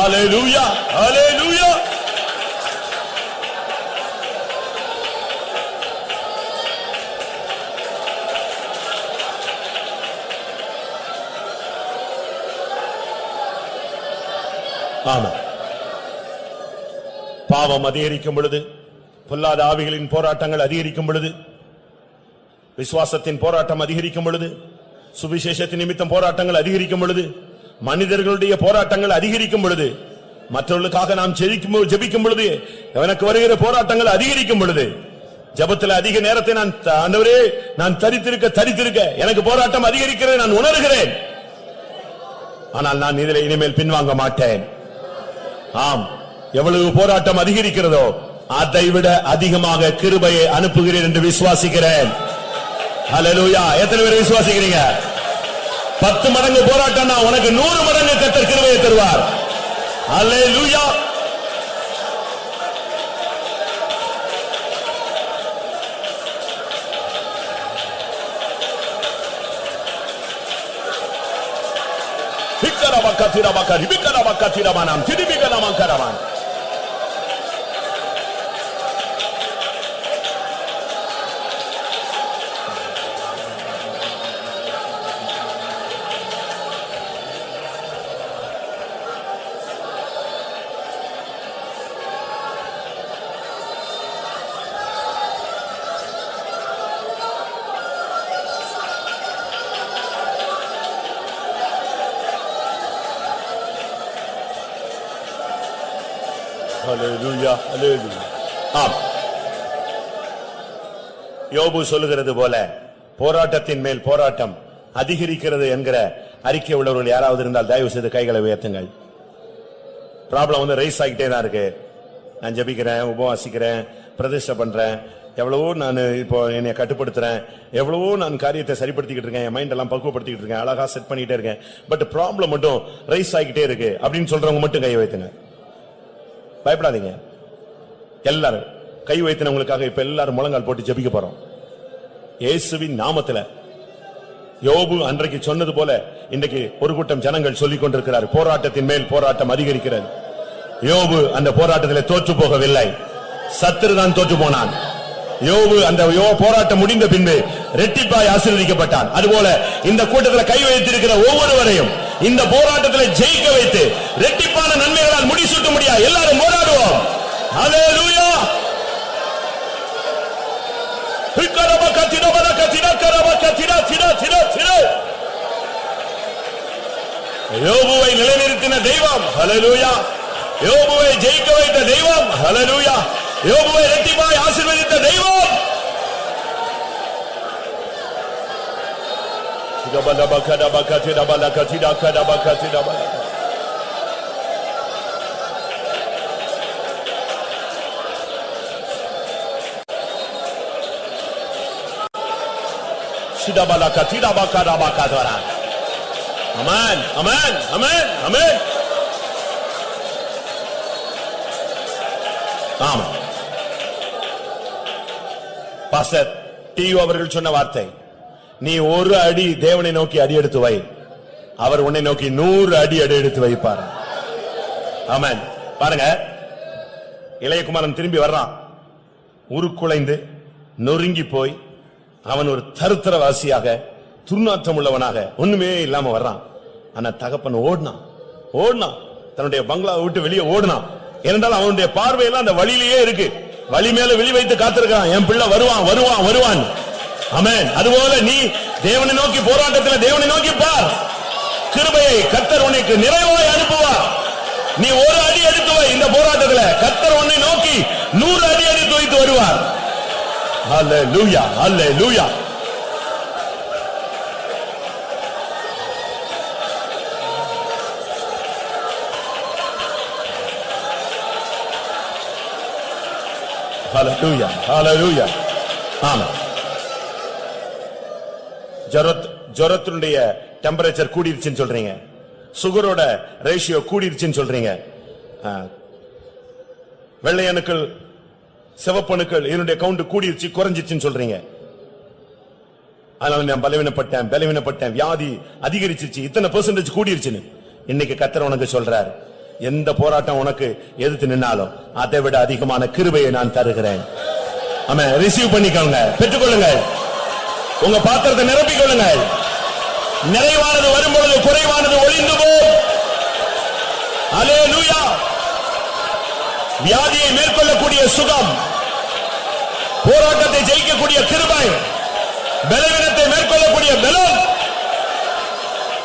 Hallelujah, hallelujah. ஆமென். பாவம் அதிகரிக்கும் பொழுது, பொல்லாத ஆவிகளின் போராட்டங்கள் அதிகரிக்கும் பொழுது, விசுவாசத்தின் போராட்டம் அதிகரிக்கும் பொழுது, சுவிசேஷத்தின் நிமித்தம் போராட்டங்கள் அதிகரிக்கும் பொழுது, மனிதர்களுடைய போராட்டங்கள் அதிகரிக்கும் பொழுது, மற்றவர்களுக்காக நாம் ஜெபிக்கும் பொழுது எனக்கு வருகிற போராட்டங்கள் அதிகரிக்கும் பொழுது, ஜெபத்தில் அதிக நேரத்தை நான் ஆண்டவரே நான் தரித்திருக்க எனக்கு போராட்டம் அதிகரிக்கிறது நான் உணர்கிறேன். ஆனால் நான் இதில் இனிமேல் பின்வாங்க மாட்டேன். ஆம், எவ்வளவு போராட்டம் அதிகரிக்கிறதோ அதைவிட அதிகமாக கிருபையை அனுப்புகிறேன் என்று விசுவாசிக்கிறேன். ஹல்லேலூயா. எத்தனை பேர் விசுவாசிக்கிறீங்க? 10 மடங்கு போராட்டம்னா உனக்கு 100 மடங்கு கர்த்தர் கிருபையை தருவார். ஹல்லேலூயா. விக்கரபக்கதிரபக்கரி விக்கரபக்கதிரமனம் திரிபிகனமங்கரமன். ஹல்லேலூயா, ஹல்லேலூயா. ஆம், யோபு சொல்லுகிறது போல போராட்டத்தின் மேல் போராட்டம் அதிகரிக்கிறது என்கிற அறிக்கை உள்ளவர்கள் யாராவது இருந்தால் தயவு செய்து கைகளை உயர்த்துங்கள். ப்ராப்ளம் ரைஸ் ஆகிட்டே தான் இருக்கு. நான் ஜெபிக்கிறேன், உபவாசிக்கிறேன், பிரதிஷ்டை பண்றேன், எவ்வளவோ நான் இப்போ என்னை கட்டுப்படுத்துறேன், எவ்வளவோ நான் காரியத்தை சரிப்படுத்திக்கிட்டு இருக்கேன், என் மைண்ட் எல்லாம் பக்குவப்படுத்திக்கிட்டு இருக்கேன், அழகா செட் பண்ணிட்டே இருக்கேன், பட் ப்ராப்ளம் மட்டும் ரைஸ் ஆகிட்டே இருக்கு அப்படின்னு சொல்றவங்க மட்டும் கை வைத்துங்க. பயப்படாதீங்க. எல்லாரும் கை வைத்தினவங்களுக்காக இப்ப எல்லாரும் முழங்கால் போட்டு ஜெபிக்க போறோம். இயேசுவின் நாமத்துல யோபு அன்றைக்கு சொன்னது போல இன்றைக்கு ஒரு கூட்டம் ஜனங்கள் சொல்லிக் கொண்டிருக்கிறார், போராட்டத்தின் மேல் போராட்டம் அதிகரிக்கிறது. யோபு அந்த போராட்டத்தில் தோற்று போகவில்லை, சத்துருதான் தோற்று போனான். யோபு அந்த போராட்டம் முடிந்த பின்பு ரெட்டிப்பாய் ஆசீர்வதிக்கப்பட்டான். அதுபோல இந்த கூட்டத்தில் கை வைத்திருக்கிற ஒவ்வொருவரையும் இந்த போராட்டத்தில் ஜெயிக்க வைத்து ரெட்டிப்பான நன்மைகளால் முடிசூட்ட முடியாது. எல்லாரும் போராடுவோம். ஹல்லேலூயா. யோபுவை நிலைநிறுத்தின தெய்வம், ஹல்லேலூயா. யோபுவை ஜெயிக்க வைத்த தெய்வம், ஹல்லேலூயா. யோபுவை இரட்டிப்பாய் ஆசீர்வதித்த தெய்வம். Amen, amen, amen, amen. ஆமா, பாஸ்டர் டியூ அவர்கள் சொன்ன வார்த்தை, நீ ஒரு அடி தேவனை நோக்கி அடி எடுத்து வை, அவர் உன்னை நோக்கி 100 அடி எடுத்து வைப்பார். ஆமென். பாருங்க, இளையகுமாரன் திரும்பி வர்றான், உருக்குலைந்து நொறுங்கி போய் அவன் ஒரு தருத்திரவாசியாக துர்நாற்றம் உள்ளவனாக ஒண்ணுமே இல்லாம வர்றான். ஆனா தகப்பன் ஓடினான், தன்னுடைய பங்களாவை விட்டு வெளியே ஓடினான். ஏனென்றால் அவனுடைய பார்வையெல்லாம் அந்த வழியிலேயே இருக்கு, வழி மேல வெளி வைத்து காத்திருக்கான், என் பிள்ளை வருவான். ஆமென். அதுபோல நீ தேவனை நோக்கி போராட்டத்தில் தேவனை நோக்கி பார், கிருபையை கர்த்தர் உனக்கு நிறைவாய் அனுப்புவார். நீ ஒரு அடி எடுத்து வை, இந்த போராட்டத்தில் கர்த்தர் உன்னை நோக்கி 100 அடி எடுத்து வைத்து வருவார். ஹல்லேலூயா, ஹல்லேலூயா. ஹல்லேலூயா, ஹல்லேலூயா. ஆமா, ஜொரத்தினுடைய டெம்பரேச்சர் கூடிருச்சுன்னு சொல்றீங்க, சுகரோட ரேஷியோ கூடிருச்சுன்னு சொல்றீங்க, வெள்ளை அணுக்கள் சிவப்பணுக்கள் இதனுடைய கவுண்ட் கூடிருச்சு குறைஞ்சிச்சுன்னு சொல்றீங்க. அதனால நான் பலவீனப்பட்டேன், வியாதி அதிகரிச்சிருச்சு, இத்தனை பெர்சன்டேஜ் கூடிருச்சுன்னு. இன்னைக்கு கர்த்தர் உனக்கு சொல்றார், எந்த போராட்டம் உனக்கு எதிர்த்து நின்னாலும் அதை விட அதிகமான கிருபையை நான் தருகிறேன். ஆமென். ரிசீவ் பண்ணிக்கோங்க, பெற்றுக்கொள்ளுங்க, உங்க பாத்திரத்தை நிரப்பிக் கொள்ளுங்க. நிறைவானது வரும்பொழுது குறைவானது ஒளிந்து போகும். ஹல்லேலூயா. வியாதியை மேற்கொள்ளக்கூடிய சுகம், போராட்டத்தை ஜெயிக்கக்கூடிய கிருபை, பலவீனத்தை மேற்கொள்ளக்கூடிய பலம்,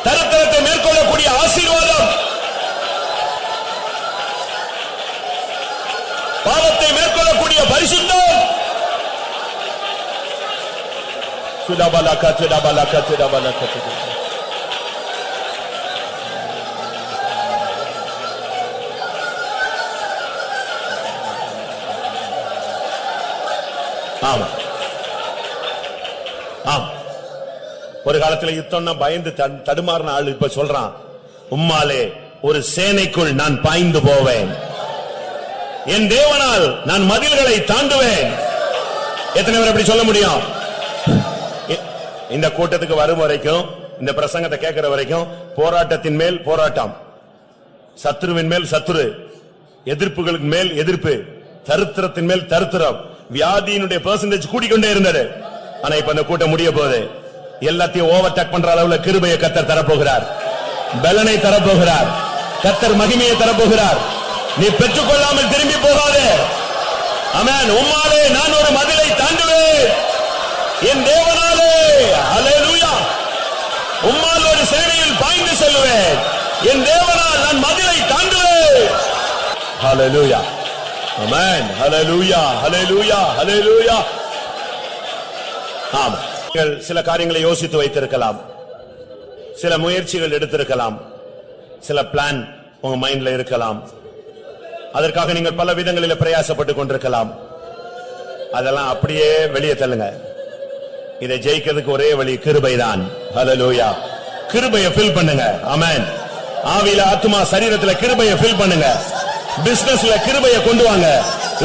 தரித்திரத்தை மேற்கொள்ளக்கூடிய ஆசீர்வாதம், பாவத்தை மேற்கொள்ளக்கூடிய பரிசுத்தம். ஆமா, ஒரு காலத்துல யுத்தம்னா பயந்து தடுமாறின ஆள் இப்ப சொல்றான், உம்மாலே ஒரு சேனைக்குள் நான் பாய்ந்து போவேன், என் தேவனால் நான் மதில்களை தாண்டுவேன். எத்தனை பேர் அப்படி சொல்ல முடியும்? இந்த கூட்டத்துக்கு வரும் வரைக்கும், இந்த பிரசங்கத்தை கேட்கிற வரைக்கும் போராட்டத்தின் மேல் போராட்டம், சத்துருவின் மேல் சத்துரு, எதிர்ப்புகளுக்கு மேல் எதிர்ப்பு, தரித்திரத்தின் மேல் தரித்திரம், வியாதியினுடைய பெர்சன்டேஜ் கூடிக்கொண்டே இருந்தது. ஆனா இப்ப அந்த கூட்டம் முடிய போகுது. எல்லாத்தையும் ஓவர்டேக் பண்ற அளவுல கிருபையை கர்த்தர் தரப்போகிறார், பலனை தரப்போகிறார், கர்த்தர் மகிமையை தரப்போகிறார். நீ பெற்றுக்கொள்ளாமல் திரும்பி போகாதே. ஆமென். உம்மாலே நான் ஒரு மதிலை தாண்டுவேன், என் தேவனாலே. ஹல்லேலூயா. உம்மால் ஒரு சேனையில் பாய்ந்து செல்லுவேன், என் தேவனால் நான் மதிலை தாண்டுவேன். ஹல்லேலூயா. ஆமென். ஹல்லேலூயா, ஹல்லேலூயா, ஹல்லேலூயா. ஆமென். நீங்கள் சில காரியங்களை யோசித்து வைத்திருக்கலாம், சில முயற்சிகள் எடுத்திருக்கலாம், சில பிளான் உங்க மைண்ட்ல இருக்கலாம், அதற்காக நீங்கள் பல விதங்களில் பிரயாசப்பட்டுக் கொண்டிருக்கலாம். அதெல்லாம் அப்படியே வெளியே தள்ளுங்க. இதை ஜெயிக்கிறதுக்கு ஒரே வழி கிருபைதான். ஹல்லேலூயா. கிருபையை ஃபில் பண்ணுங்க. ஆமென். ஆவியில, ஆத்துமா, சரீரத்துல கிருபையை ஃபில் பண்ணுங்க. பிசினஸ்ல கிருபையை கொண்டு வாங்க,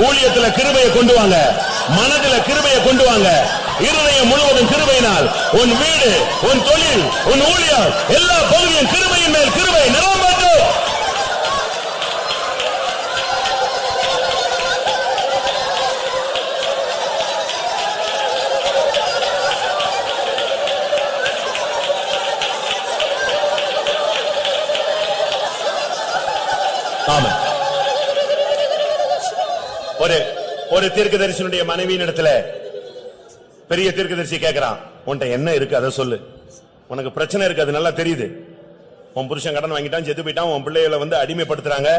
ஊழியத்துல கிருபையை கொண்டு வாங்க, மனதில கிருபையை கொண்டு வாங்க, இருதயம் முழுவதும் கிருபையினால் உன் வீடு, உன் தொழில், உன் ஊழியம் எல்லா பகுதியும் கிருபையின் மேல் கிருபை நிரம்பட்டும். ஆமென். ஒரு தீர்க்கதரிசியுடைய மனைவியின் இடத்துல பெரிய தீர்க்கதரிசி கேட்கிறான், உன்கிட்ட என்ன இருக்கு அதை சொல்லு. உனக்கு பிரச்சனை இருக்கு, அது நல்லா தெரியுது. உன் புருஷன் கடன் வாங்கிட்டான், செத்து போயிட்டான், உன் பிள்ளைகளை அடிமைப்படுத்துறாங்க.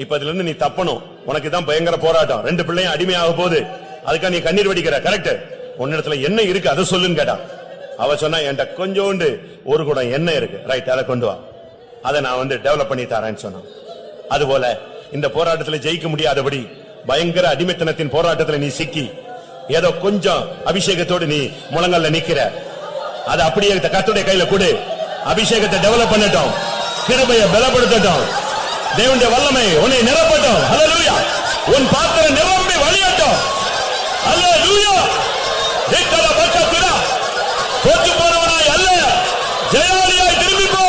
இப்ப இதுல இருந்து நீ தப்பணும். உனக்கு தான் பயங்கர போராட்டம். 2 பிள்ளையும் அடிமையாக போகுது. அதுக்காக நீ கண்ணீர் வடிக்கிற. கரெக்ட். உன்னிடத்துல என்ன இருக்கு அதை சொல்லுன்னு கேட்டான். அவ சொன்னா, என்கிட்ட கொஞ்சோண்டு ஒரு குடம் என்ன இருக்கு. ரைட், அதை கொண்டு வா, அதை நான் டெவலப் பண்ணி தரேன்னு சொன்னான். அதுபோல இந்த போராட்டத்தில் ஜெயிக்க முடியாதபடி பயங்கர அடிமைத்தனத்தின் போராட்டத்தில் நீ சிக்கி ஏதோ கொஞ்சம் அபிஷேகத்தோடு நீ முழங்கல்ல நிக்கிற. அது அப்படியே கர்த்தருடைய கையில கொடு. அபிஷேகத்தை டெவலப் பண்ணட்டும், கிருபையை பலப்படுத்தட்டும், தேவனுடைய வல்லமை உன்னை நிரப்பட்டும். ஹல்லேலூயா. உன் பாத்திரம் நிரம்பி வழியட்டும். ஹல்லேலூயா. தேக்கல பக்கத்துடா தோற்று போனவனாய் அல்ல, ஜெயாலியாய் திரும்பி போ.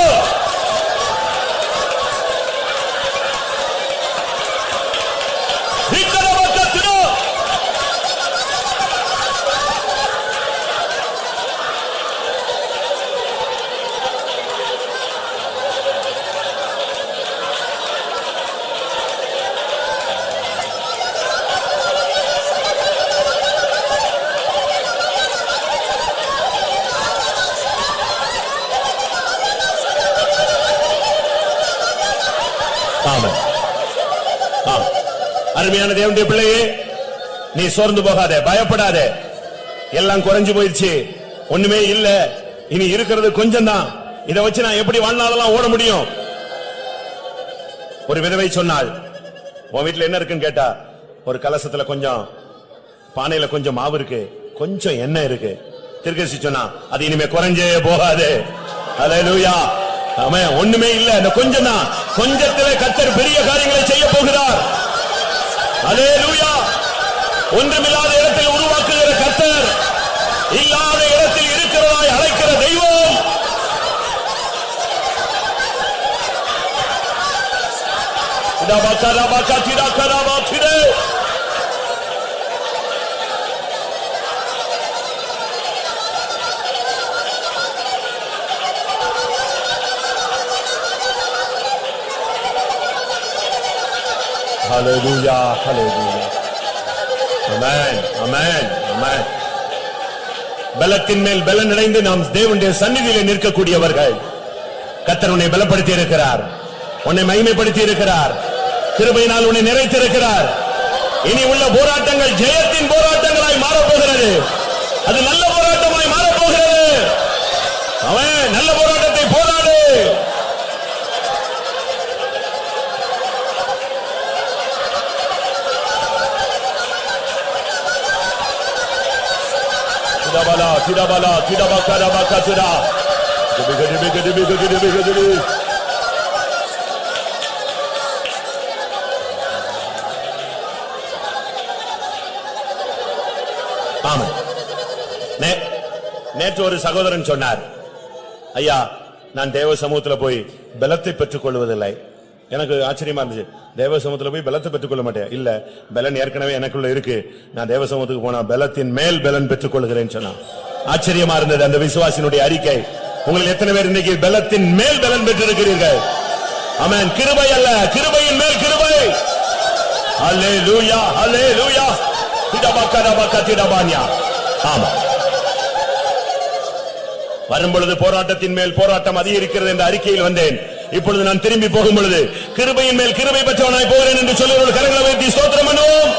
அருமையான தேவனுடைய பிள்ளையே, நீ சோர்ந்து போகாதே, பயப்படாதே. எல்லாம் குறைஞ்சு போயிடுச்சு, ஒண்ணுமே இல்ல, இனி இருக்கிறது கொஞ்சம் தான். இதை வச்சு நான் எப்படி வாழ்நாளெல்லாம் ஓட முடியும்? ஒரு விதவை சொன்னாள், உன் வீட்டுல என்ன இருக்குன்னு கேட்டா, ஒரு கலசத்துல கொஞ்சம், பானையில கொஞ்சம் மாவு இருக்கு, கொஞ்சம் எண்ணெய் இருக்கு. தீர்க்கதரிசி சொன்னா, அது இனிமே குறைஞ்சே போகாது. ஹல்லேலூயா. ஆமென். ஒண்ணுமே இல்ல, இந்த கொஞ்சம் தான். கொஞ்சத்திலே கர்த்தர் பெரிய காரியங்களை செய்ய போகிறார். ஹல்லேலூயா. ஒன்றுமில்லாத இடத்தில் உருவாக்குகிற கர்த்தர், இல்லாத இடத்தில் இருக்கிறதாய் அழைக்கிற தெய்வம். Hallelujah, hallelujah. Amen, amen, amen. பலத்தின் மேல் பலன் அடைந்து நாம் தேவனுடைய சந்நிதியிலே நிற்கக்கூடியவர்கள். கர்த்தர் உன்னை பலப்படுத்தி இருக்கிறார், உன்னை மகிமைப்படுத்தி இருக்கிறார், கிருபையினால் உன்னை நிறைத்திருக்கிறார். இனி உள்ள போராட்டங்கள் ஜெயத்தின் போராட்டங்களாய் மாறப்போகிறது. அது நல்ல போராட்டமாய் மாறப்போகிறது. அவன் நல்ல போராட்டத்தை போராடு. Tidabala, tidabala, tidabaka, tida. ஆமாம். நேற்று ஒரு சகோதரன் சொன்னார், ஐயா, நான் தேவ சமூகத்தில் போய் பலத்தை பெற்றுக் கொள்வதில்லை. எனக்கு ஆச்சரியமா இருந்துச்சு. தேவ சமூகத்தில் போய் பலத்தை பெற்றுக் கொள்ள மாட்டேன். இல்ல, பலன் ஏற்கனவே எனக்குள்ள இருக்கு. நான் தேவ சமூகத்துக்கு போனா பலத்தின் மேல் பலன் பெற்றுக் கொள்கிறேன்னு சொன்னான். ஆச்சரியமா இருந்தது அந்த விசுவாசினுடைய அறிக்கை. உங்களில் எத்தனை பேர் இன்னைக்கு பலத்தின் மேல் பலன் பெற்றிருக்கிறீர்கள்? ஆமென். கிருபை அல்ல, கிருபையின் மேல் கிருபை. ஹல்லேலூயா, ஹல்லேலூயா. திடபக்கரபக்க திடபான்யா. ஆமா. வரும்பொழுது போராட்டத்தின் மேல் போராட்டம் அதிகரிக்கிறது என்ற அறிக்கையில் வந்தேன். இப்பொழுது நான் திரும்பி போகும் பொழுது கிருபையின் மேல் கிருபை பெற்றவனாய் போகிறேன் என்று சொல்லுவோம். கரங்களை வைத்து ஸ்தோத்திரம் பண்ணுவோம்.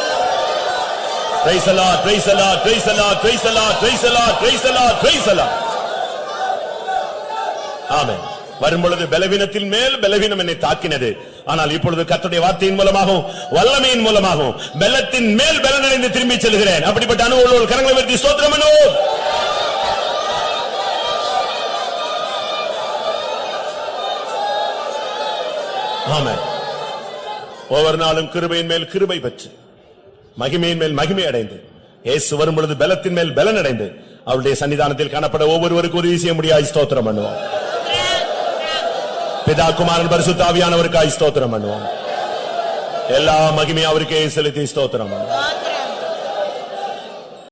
Praise the Lord, praise the Lord, praise the Lord, praise the Lord, praise the Lord, praise the Lord, praise the Lord. ஆமென். வரும்பொழுது பலவீனத்தின் மேல் பலவீனம் என்னை தாக்கினது. ஆனால் இப்பொழுது கர்த்தருடைய வார்த்தையின் மூலமாகவும் வல்லமையின் மூலமாகவும் பலத்தின் மேல் பலனடைந்து திரும்பி செல்கிறேன். அப்படிப்பட்ட அனுபவங்கள் கரங்களை வைத்து ஸ்தோத்திரம் பண்ணுவோம். ஆமென். ஒவ்வொரு நாளும் கிருபையின் மேல் கிருபை பெற்று மகிமையின் மேல் மகிமை அடைந்து இயேசு வரும் பொழுது பலத்தின் மேல் பலன் அடைந்து அவருடைய சன்னிதானத்தில் காணப்பட ஒவ்வொருவருக்கும் உதவி செய்ய முடியாது. ஸ்தோத்திரம் பண்ணுவோம். பிதா குமாரன் பரிசுத்த ஆவியானவருக்காய் ஸ்தோத்திரம் பண்ணுவோம். எல்லா மகிமையும் அவருக்கே செலுத்தி ஸ்தோத்திரம் பண்ணுவோம்.